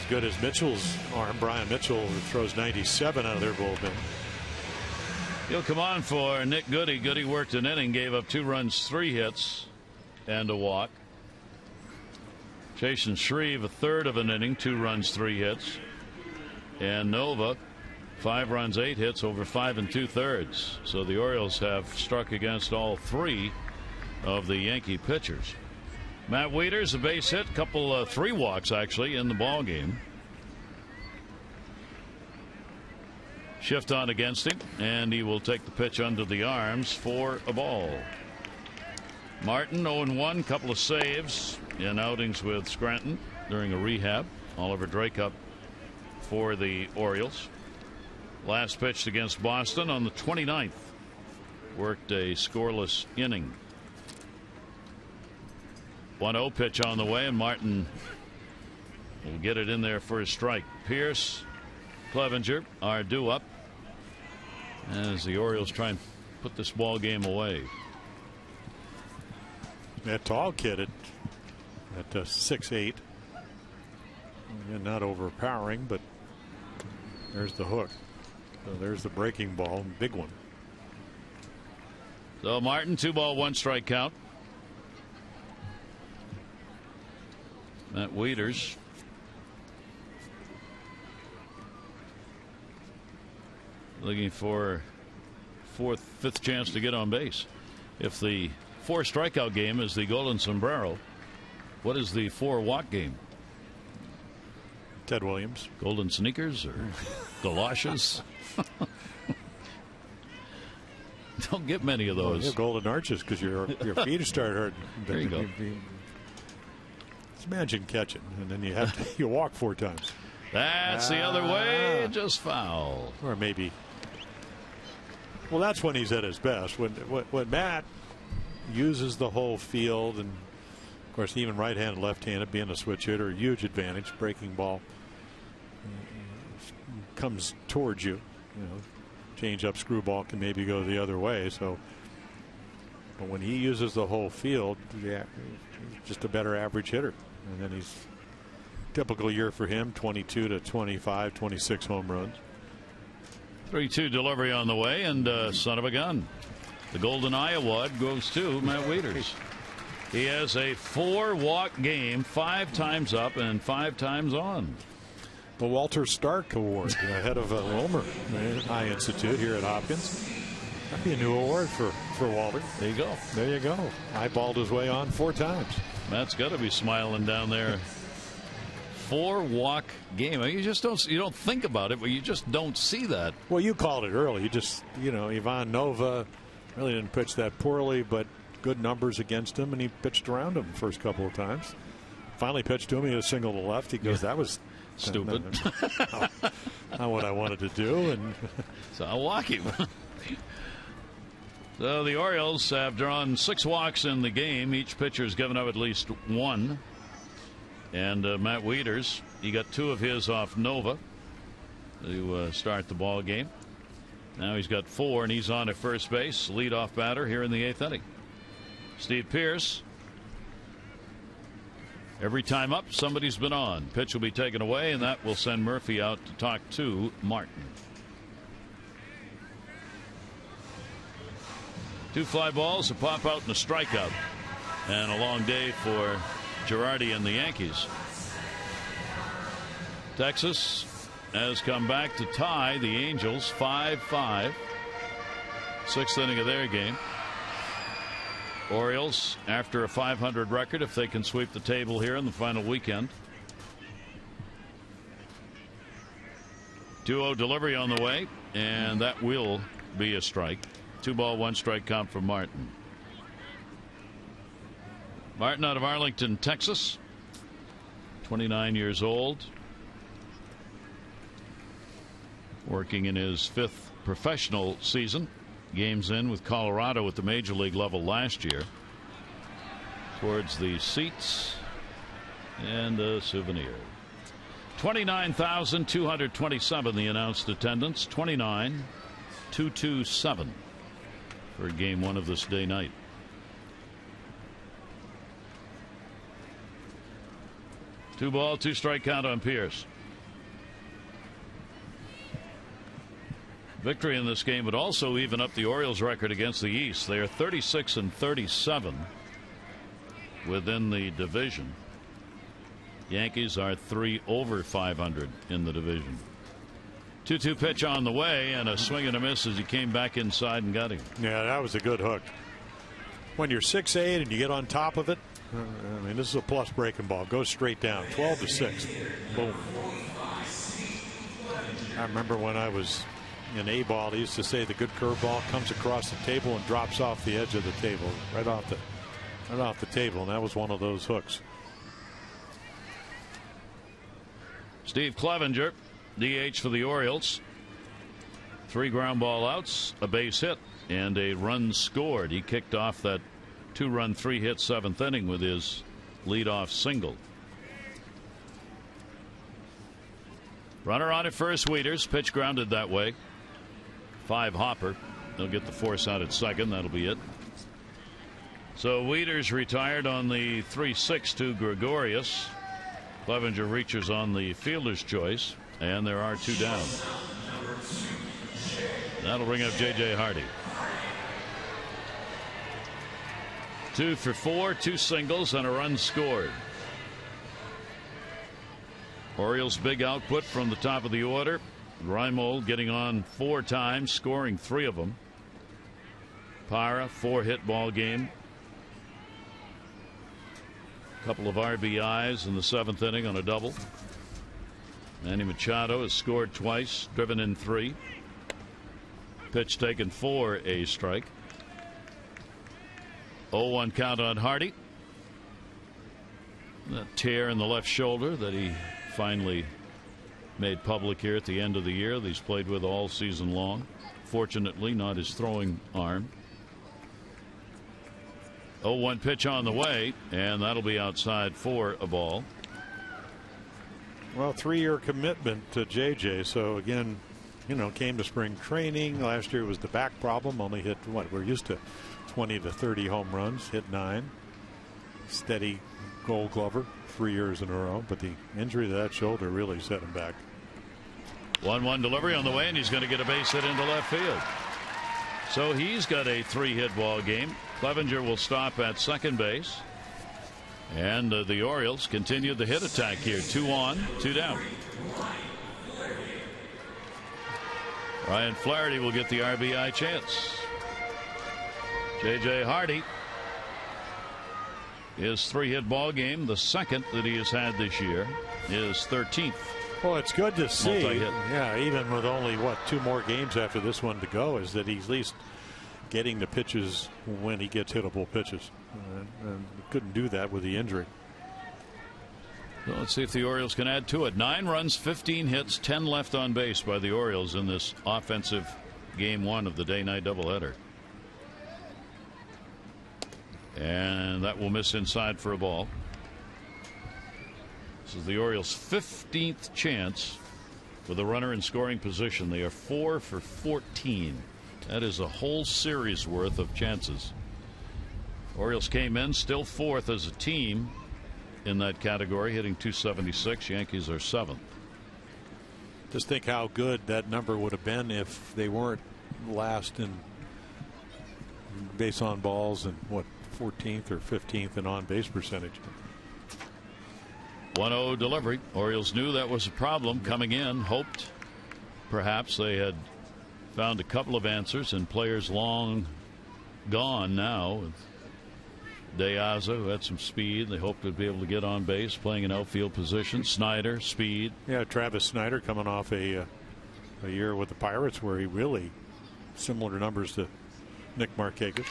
good as Mitchell's arm. Brian Mitchell throws 97 out of their bullpen. He'll come on for Nick Goody. Goody worked an inning, gave up 2 runs, 3 hits, and a walk. Jason Shreve, a third of an inning, 2 runs, 3 hits. And Nova, 5 runs, 8 hits over 5 2/3. So the Orioles have struck against all 3 of the Yankee pitchers. Matt Wieters, a base hit, 3 walks actually in the ball game. Shift on against him, and he will take the pitch under the arms for a ball. Martin 0-1, couple of saves in outings with Scranton during a rehab. Oliver Drake up for the Orioles. Last pitched against Boston on the 29th. Worked a scoreless inning. 1-0 pitch on the way, and Martin will get it in there for a strike. Pierce, Clevenger are due up as the Orioles try and put this ball game away. That tall kid at 6'8". Again, not overpowering, but there's the hook. So there's the breaking ball, big one. So Martin, 2 ball, 1 strike count. Matt Wieters looking for fifth chance to get on base. If the 4 strikeout game is the golden sombrero, what is the 4 walk game? Ted Williams. Golden sneakers or galoshes? Don't get many of those. Well, golden arches because your feet start hurting. There you go. Just imagine catching, and then you walk 4 times. That's the other way, just foul. Or maybe. Well, that's when he's at his best. When Matt uses the whole field, and of course even right-handed, left-handed, being a switch hitter, huge advantage. Breaking ball comes towards you. Change up, screwball can maybe go the other way. So, but when he uses the whole field, just a better average hitter. And then he's typical year for him, 22 to 25, 26 home runs. 3-2 delivery on the way, and son of a gun. The Golden Eye Award goes to Matt Wieters. He has a 4-walk game, 5 times up and 5 times on. The Walter Stark Award, ahead of Wilmer Eye Institute here at Hopkins. That'd be a new award for Walter. There you go. There you go. Eyeballed his way on 4 times. Matt's got to be smiling down there. 4-walk game. You just don't think about it, but you just don't see that. Well, you called it early. You just, Ivan Nova really didn't pitch that poorly, but good numbers against him, and he pitched around him the first couple of times. Finally pitched to him. He had a single to left. He goes, that was stupid. Not what I wanted to do. And so I'll walk him. So the Orioles have drawn 6 walks in the game. Each pitcher has given up at least 1. And Matt Wieters, he got 2 of his off Nova to start the ball game. Now he's got 4, and he's on at first base, leadoff batter here in the 8th inning. Steve Pearce. Every time up, somebody's been on. Pitch will be taken away, and that will send Murphy out to talk to Martin. 2 fly balls, a pop out, and a strikeout. And a long day for Girardi and the Yankees. Texas has come back to tie the Angels 5-5. 6th inning of their game. Orioles, after a .500 record, if they can sweep the table here in the final weekend. 2-0 delivery on the way, and that will be a strike. 2-ball, 1-strike count for Martin. Martin out of Arlington, Texas. 29 years old. Working in his 5th professional season. Games in with Colorado at the major league level last year. Towards the seats and a souvenir. 29,227 the announced attendance. 29,227 for game 1 of this day night. 2-ball, 2-strike count on Pearce. Victory in this game would also even up the Orioles record against the East. They are 36-37 within the division. Yankees are 3 over .500 in the division. 2-2 pitch on the way, and a swing and a miss as he came back inside and got him. Yeah, that was a good hook. When you're 6'8" and you get on top of it, I mean, this is a plus breaking ball. Goes straight down. 12-6. Boom. I remember when I was in A-ball, they used to say the good curveball comes across the table and drops off the edge of the table, right off the table, and that was one of those hooks. Steve Clevenger, DH for the Orioles. 3 ground ball outs, a base hit, and a run scored. He kicked off that 2-run, 3-hit 7th inning with his leadoff single. Runner on at first, Wieters. Pitch grounded that way. 5 hopper. They'll get the force out at second. That'll be it. So Wieters retired on the 3-6 to Gregorius. Clevenger reaches on the fielder's choice, and there are 2 down. That'll bring up J.J. Hardy. 2 for 4, 2 singles, and a run scored. Orioles' big output from the top of the order. Reimold getting on 4 times, scoring 3 of them. Parra, 4-hit ball game. Couple of RBIs in the 7th inning on a double. Manny Machado has scored twice, driven in 3. Pitch taken for a strike. 0-1 count on Hardy. That tear in the left shoulder that he finally made public here at the end of the year that he's played with all season long. Fortunately, not his throwing arm. 0-1 pitch on the way, and that'll be outside for a ball. Well, 3-year commitment to JJ. So again, came to spring training. Last year was the back problem. Only hit what? We're used to 20 to 30 home runs. Hit 9. Steady Gold Glover 3 years in a row. But the injury to that shoulder really set him back. 1-1 delivery on the way, and he's going to get a base hit into left field. So he's got a 3-hit ball game. Clevenger will stop at second base. And the Orioles continue the hit attack here. 2 on, 2 down. Ryan Flaherty will get the RBI chance. J.J. Hardy, his 3-hit ball game, the second that he has had this year, his 13th. Well, it's good to see. Multi-hit. Yeah, even with only 2 more games after this one to go, is that he's at least getting the pitches when he gets hittable pitches, and couldn't do that with the injury. So let's see if the Orioles can add to it. 9 runs, 15 hits, 10 left on base by the Orioles in this offensive game 1 of the day-night doubleheader. And that will miss inside for a ball. This is the Orioles' 15th chance with a runner in scoring position. They are 4 for 14. That is a whole series worth of chances. Orioles came in still 4th as a team in that category, hitting .276. Yankees are 7th. Just think how good that number would have been if they weren't last in base on balls and 14th or 15th in on base percentage. 1-0 delivery. Orioles knew that was a problem coming in, hoped perhaps they had found a couple of answers and players long gone now. With De Aza, who had some speed, they hoped to be able to get on base, playing an outfield position. Snyder, speed. Yeah, Travis Snyder coming off a year with the Pirates where he really similar numbers to Nick Markakis.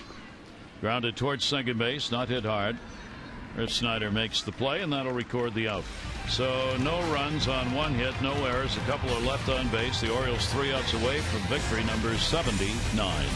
Grounded towards second base, not hit hard. Snyder makes the play, and that'll record the out. So no runs on 1 hit, no errors. A couple are left on base. The Orioles 3 outs away from victory number 79.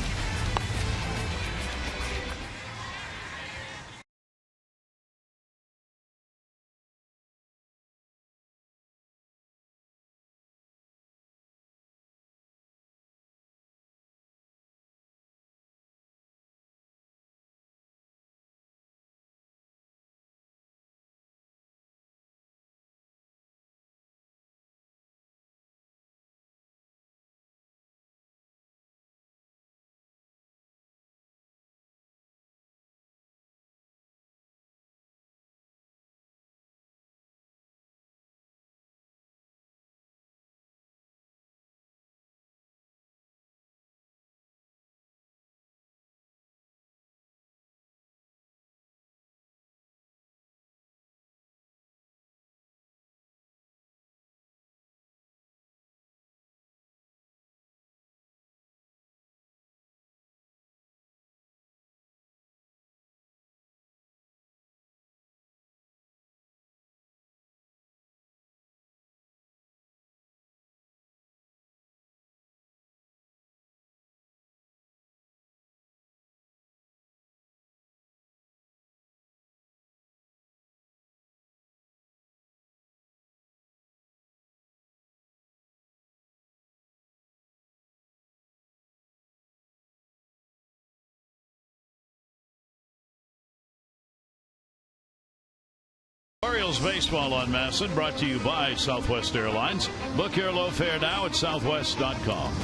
Orioles baseball on Masson, brought to you by Southwest Airlines. Book your low fare now at southwest.com.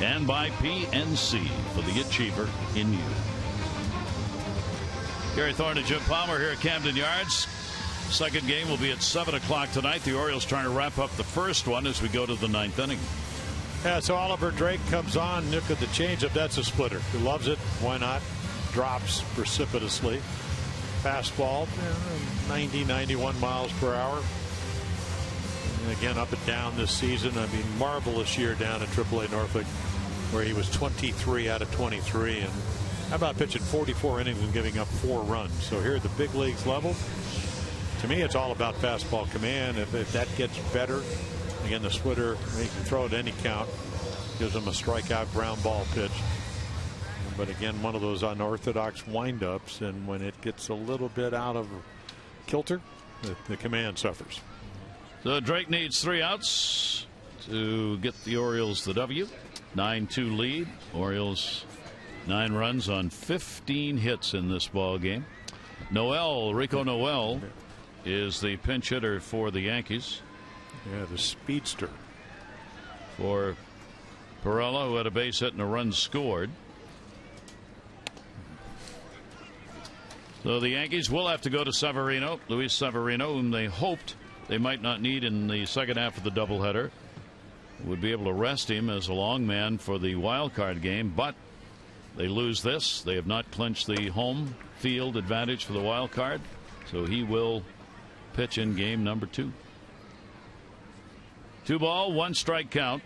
And by PNC for the get cheaper in you. Gary Thorne and Jim Palmer here at Camden Yards. Second game will be at 7 o'clock tonight. The Orioles trying to wrap up the first one as we go to the 9th inning. Yeah, so Oliver Drake comes on. Look at the changeup. That's a splitter. He loves it. Why not? Drops precipitously. Fastball, 90, 91 miles per hour. And again, up and down this season. I mean, marvelous year down at AAA Norfolk, where he was 23 out of 23. And how about pitching 44 innings and giving up 4 runs? So here at the big leagues level, to me, it's all about fastball command. If that gets better, again, the splitter, he can throw at any count. Gives him a strikeout ground ball pitch. But again, one of those unorthodox windups, and when it gets a little bit out of kilter, the command suffers. So Drake needs 3 outs to get the Orioles the W. 9-2 lead. Orioles 9 runs on 15 hits in this ball game. Rico Noel is the pinch hitter for the Yankees. Yeah, the speedster. For Perella, who had a base hit and a run scored. So the Yankees will have to go to Severino, Luis Severino, whom they hoped they might not need in the second half of the doubleheader. Would be able to rest him as a long man for the wild card game, but they lose this. They have not clinched the home field advantage for the wild card, so he will pitch in game number 2. 2 ball, 1 strike count.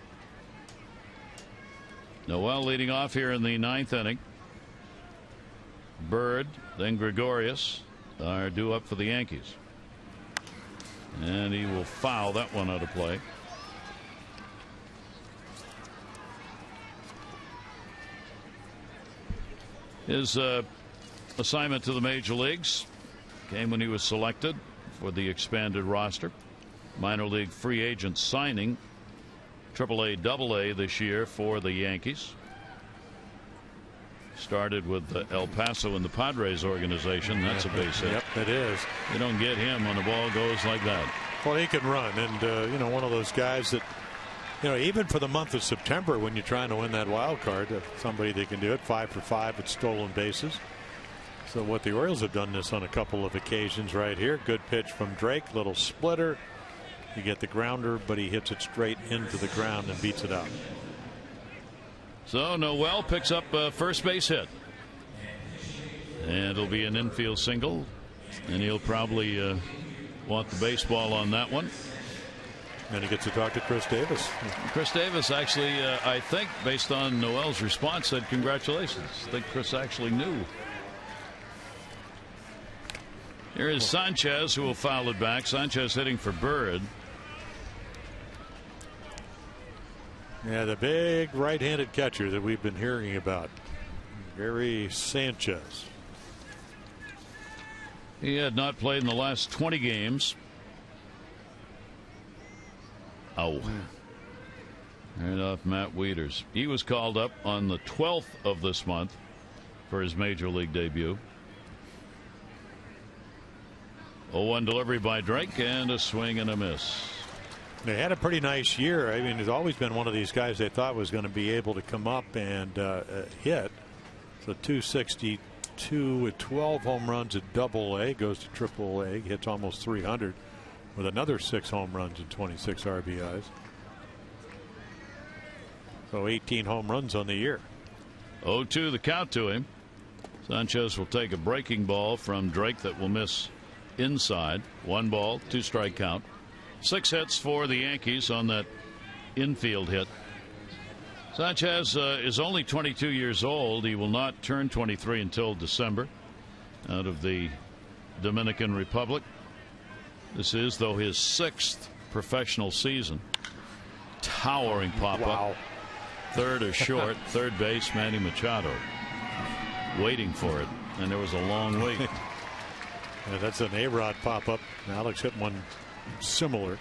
Noel leading off here in the 9th inning. Bird, then Gregorius are due up for the Yankees. And he will foul that one out of play. His assignment to the major leagues came when he was selected for the expanded roster. Minor league free agent signing. AAA, AA this year for the Yankees. Started with El Paso in the Padres organization. That's a base hit. Yep, it is. You don't get him when the ball goes like that. Well, he can run, and one of those guys that, even for the month of September, when you're trying to win that wild card, somebody that can do it. 5 for 5 at stolen bases. So what the Orioles have done this on a couple of occasions right here. Good pitch from Drake, little splitter. You get the grounder, but he hits it straight into the ground and beats it out. So Noel picks up a first base hit. And it'll be an infield single. And he'll probably want the baseball on that one. And he gets to talk to Chris Davis. Chris Davis actually, I think, based on Noel's response, said congratulations. I think Chris actually knew. Here is Sanchez, who will foul it back. Sanchez hitting for Bird. Yeah, the big right-handed catcher that we've been hearing about, Gary Sanchez. He had not played in the last 20 games. Oh. Right off Matt Wieters. He was called up on the 12th of this month for his major league debut. 0-1 delivery by Drake, and a swing and a miss. They had a pretty nice year. I mean, he's always been one of these guys they thought was going to be able to come up and hit. So 262 with 12 home runs at AA, goes to AAA, hits almost 300 with another 6 home runs and 26 RBIs. So 18 home runs on the year. 0-2 the count to him. Sanchez will take a breaking ball from Drake that will miss inside. 1 ball, 2 strike count. 6 hits for the Yankees on that infield hit. Sanchez is only 22 years old. He will not turn 23 until December, out of the Dominican Republic. This is, though, his 6th professional season. Towering pop-up. Wow. Third is short. Third base, Manny Machado waiting for it, and there was a long wait. Yeah, that's an A-Rod pop-up. Alex hit one similar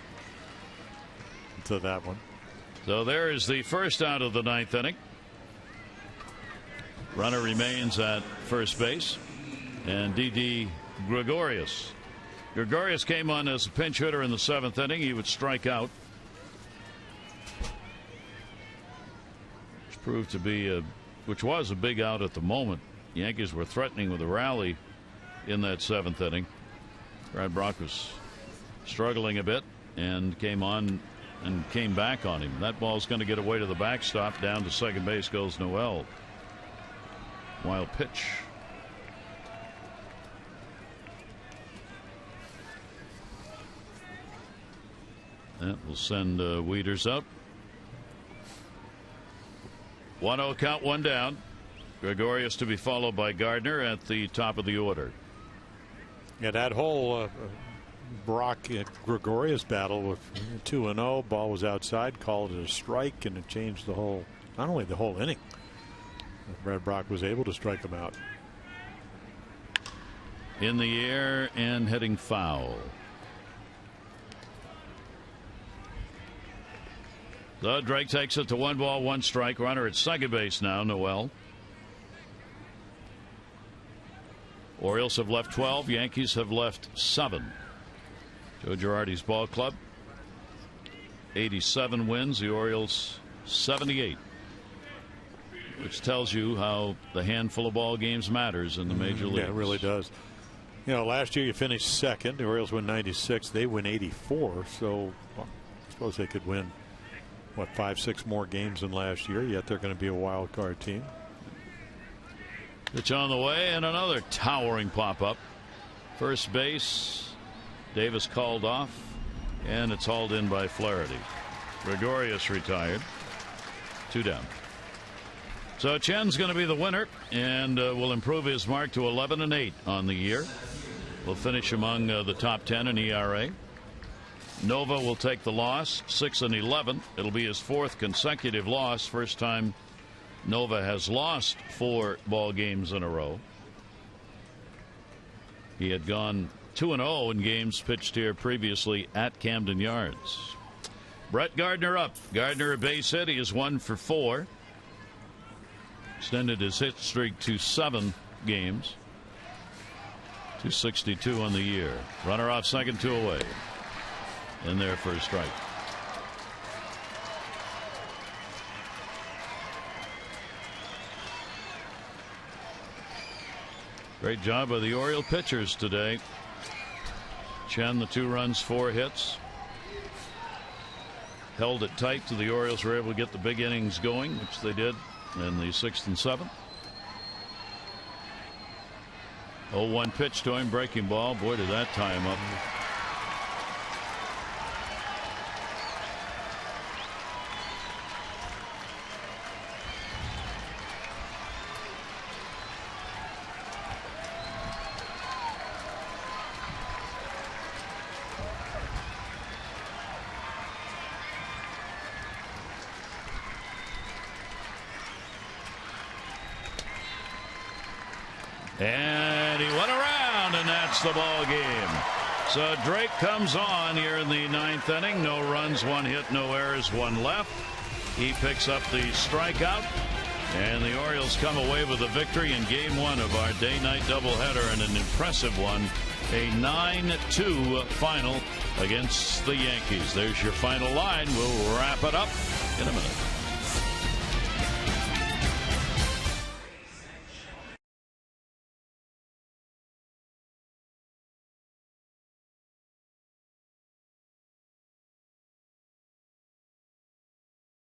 to that one. So there is the first out of the 9th inning. Runner remains at first base, and Didi Gregorius. Gregorius came on as a pinch hitter in the 7th inning. He would strike out, which proved to be which was a big out at the moment. Yankees were threatening with a rally in that 7th inning. Brad Brock was struggling a bit and came on and came back on him. That ball's going to get away to the backstop. Down to second base goes Noel. Wild pitch. That will send Wieters up. 1-0 count, one down. Gregorius to be followed by Gardner at the top of the order. Yeah, that whole Brock Gregorius battle with 2-0, ball was outside, called it a strike, and it changed the whole, not only the whole inning. Brad Brock was able to strike him out. In the air and heading foul. So Drake takes it to 1 ball, 1 strike. Runner at second base now, Noel. Orioles have left 12. Yankees have left 7. Joe Girardi's ball club. 87 wins. The Orioles 78. Which tells you how the handful of ball games matters in the major leagues. Yeah, it really does. You know, last year you finished second. The Orioles win 96. They win 84. So well, I suppose they could win, what, 5-6 more games than last year. Yet they're going to be a wild card team. Pitch on the way, and another towering pop-up. First base, Davis called off, and it's hauled in by Flaherty. Gregorius retired. 2 down. So Chen's going to be the winner, and will improve his mark to 11-8 on the year. Will finish among the top 10 in ERA. Nova will take the loss, 6-11. It'll be his 4th consecutive loss. First time Nova has lost 4 ball games in a row. He had gone 2-0 in games pitched here previously at Camden Yards. Brett Gardner up. Gardner a base hit. He is 1 for 4. Extended his hit streak to 7 games. 262 on the year. Runner off second, 2 away. In there for a strike. Great job by the Oriole pitchers today. Chen, the 2 runs, 4 hits. Held it tight till the Orioles were able to get the big innings going, which they did in the 6th and 7th. 0-1 pitch to him, breaking ball. Boy, did that tie him up. And he went around, and that's the ball game. So Drake comes on here in the 9th inning. No runs, 1 hit, no errors, 1 left. He picks up the strikeout, and the Orioles come away with a victory in game 1 of our day-night doubleheader, and an impressive one, a 9-2 final against the Yankees. There's your final line. We'll wrap it up in a minute.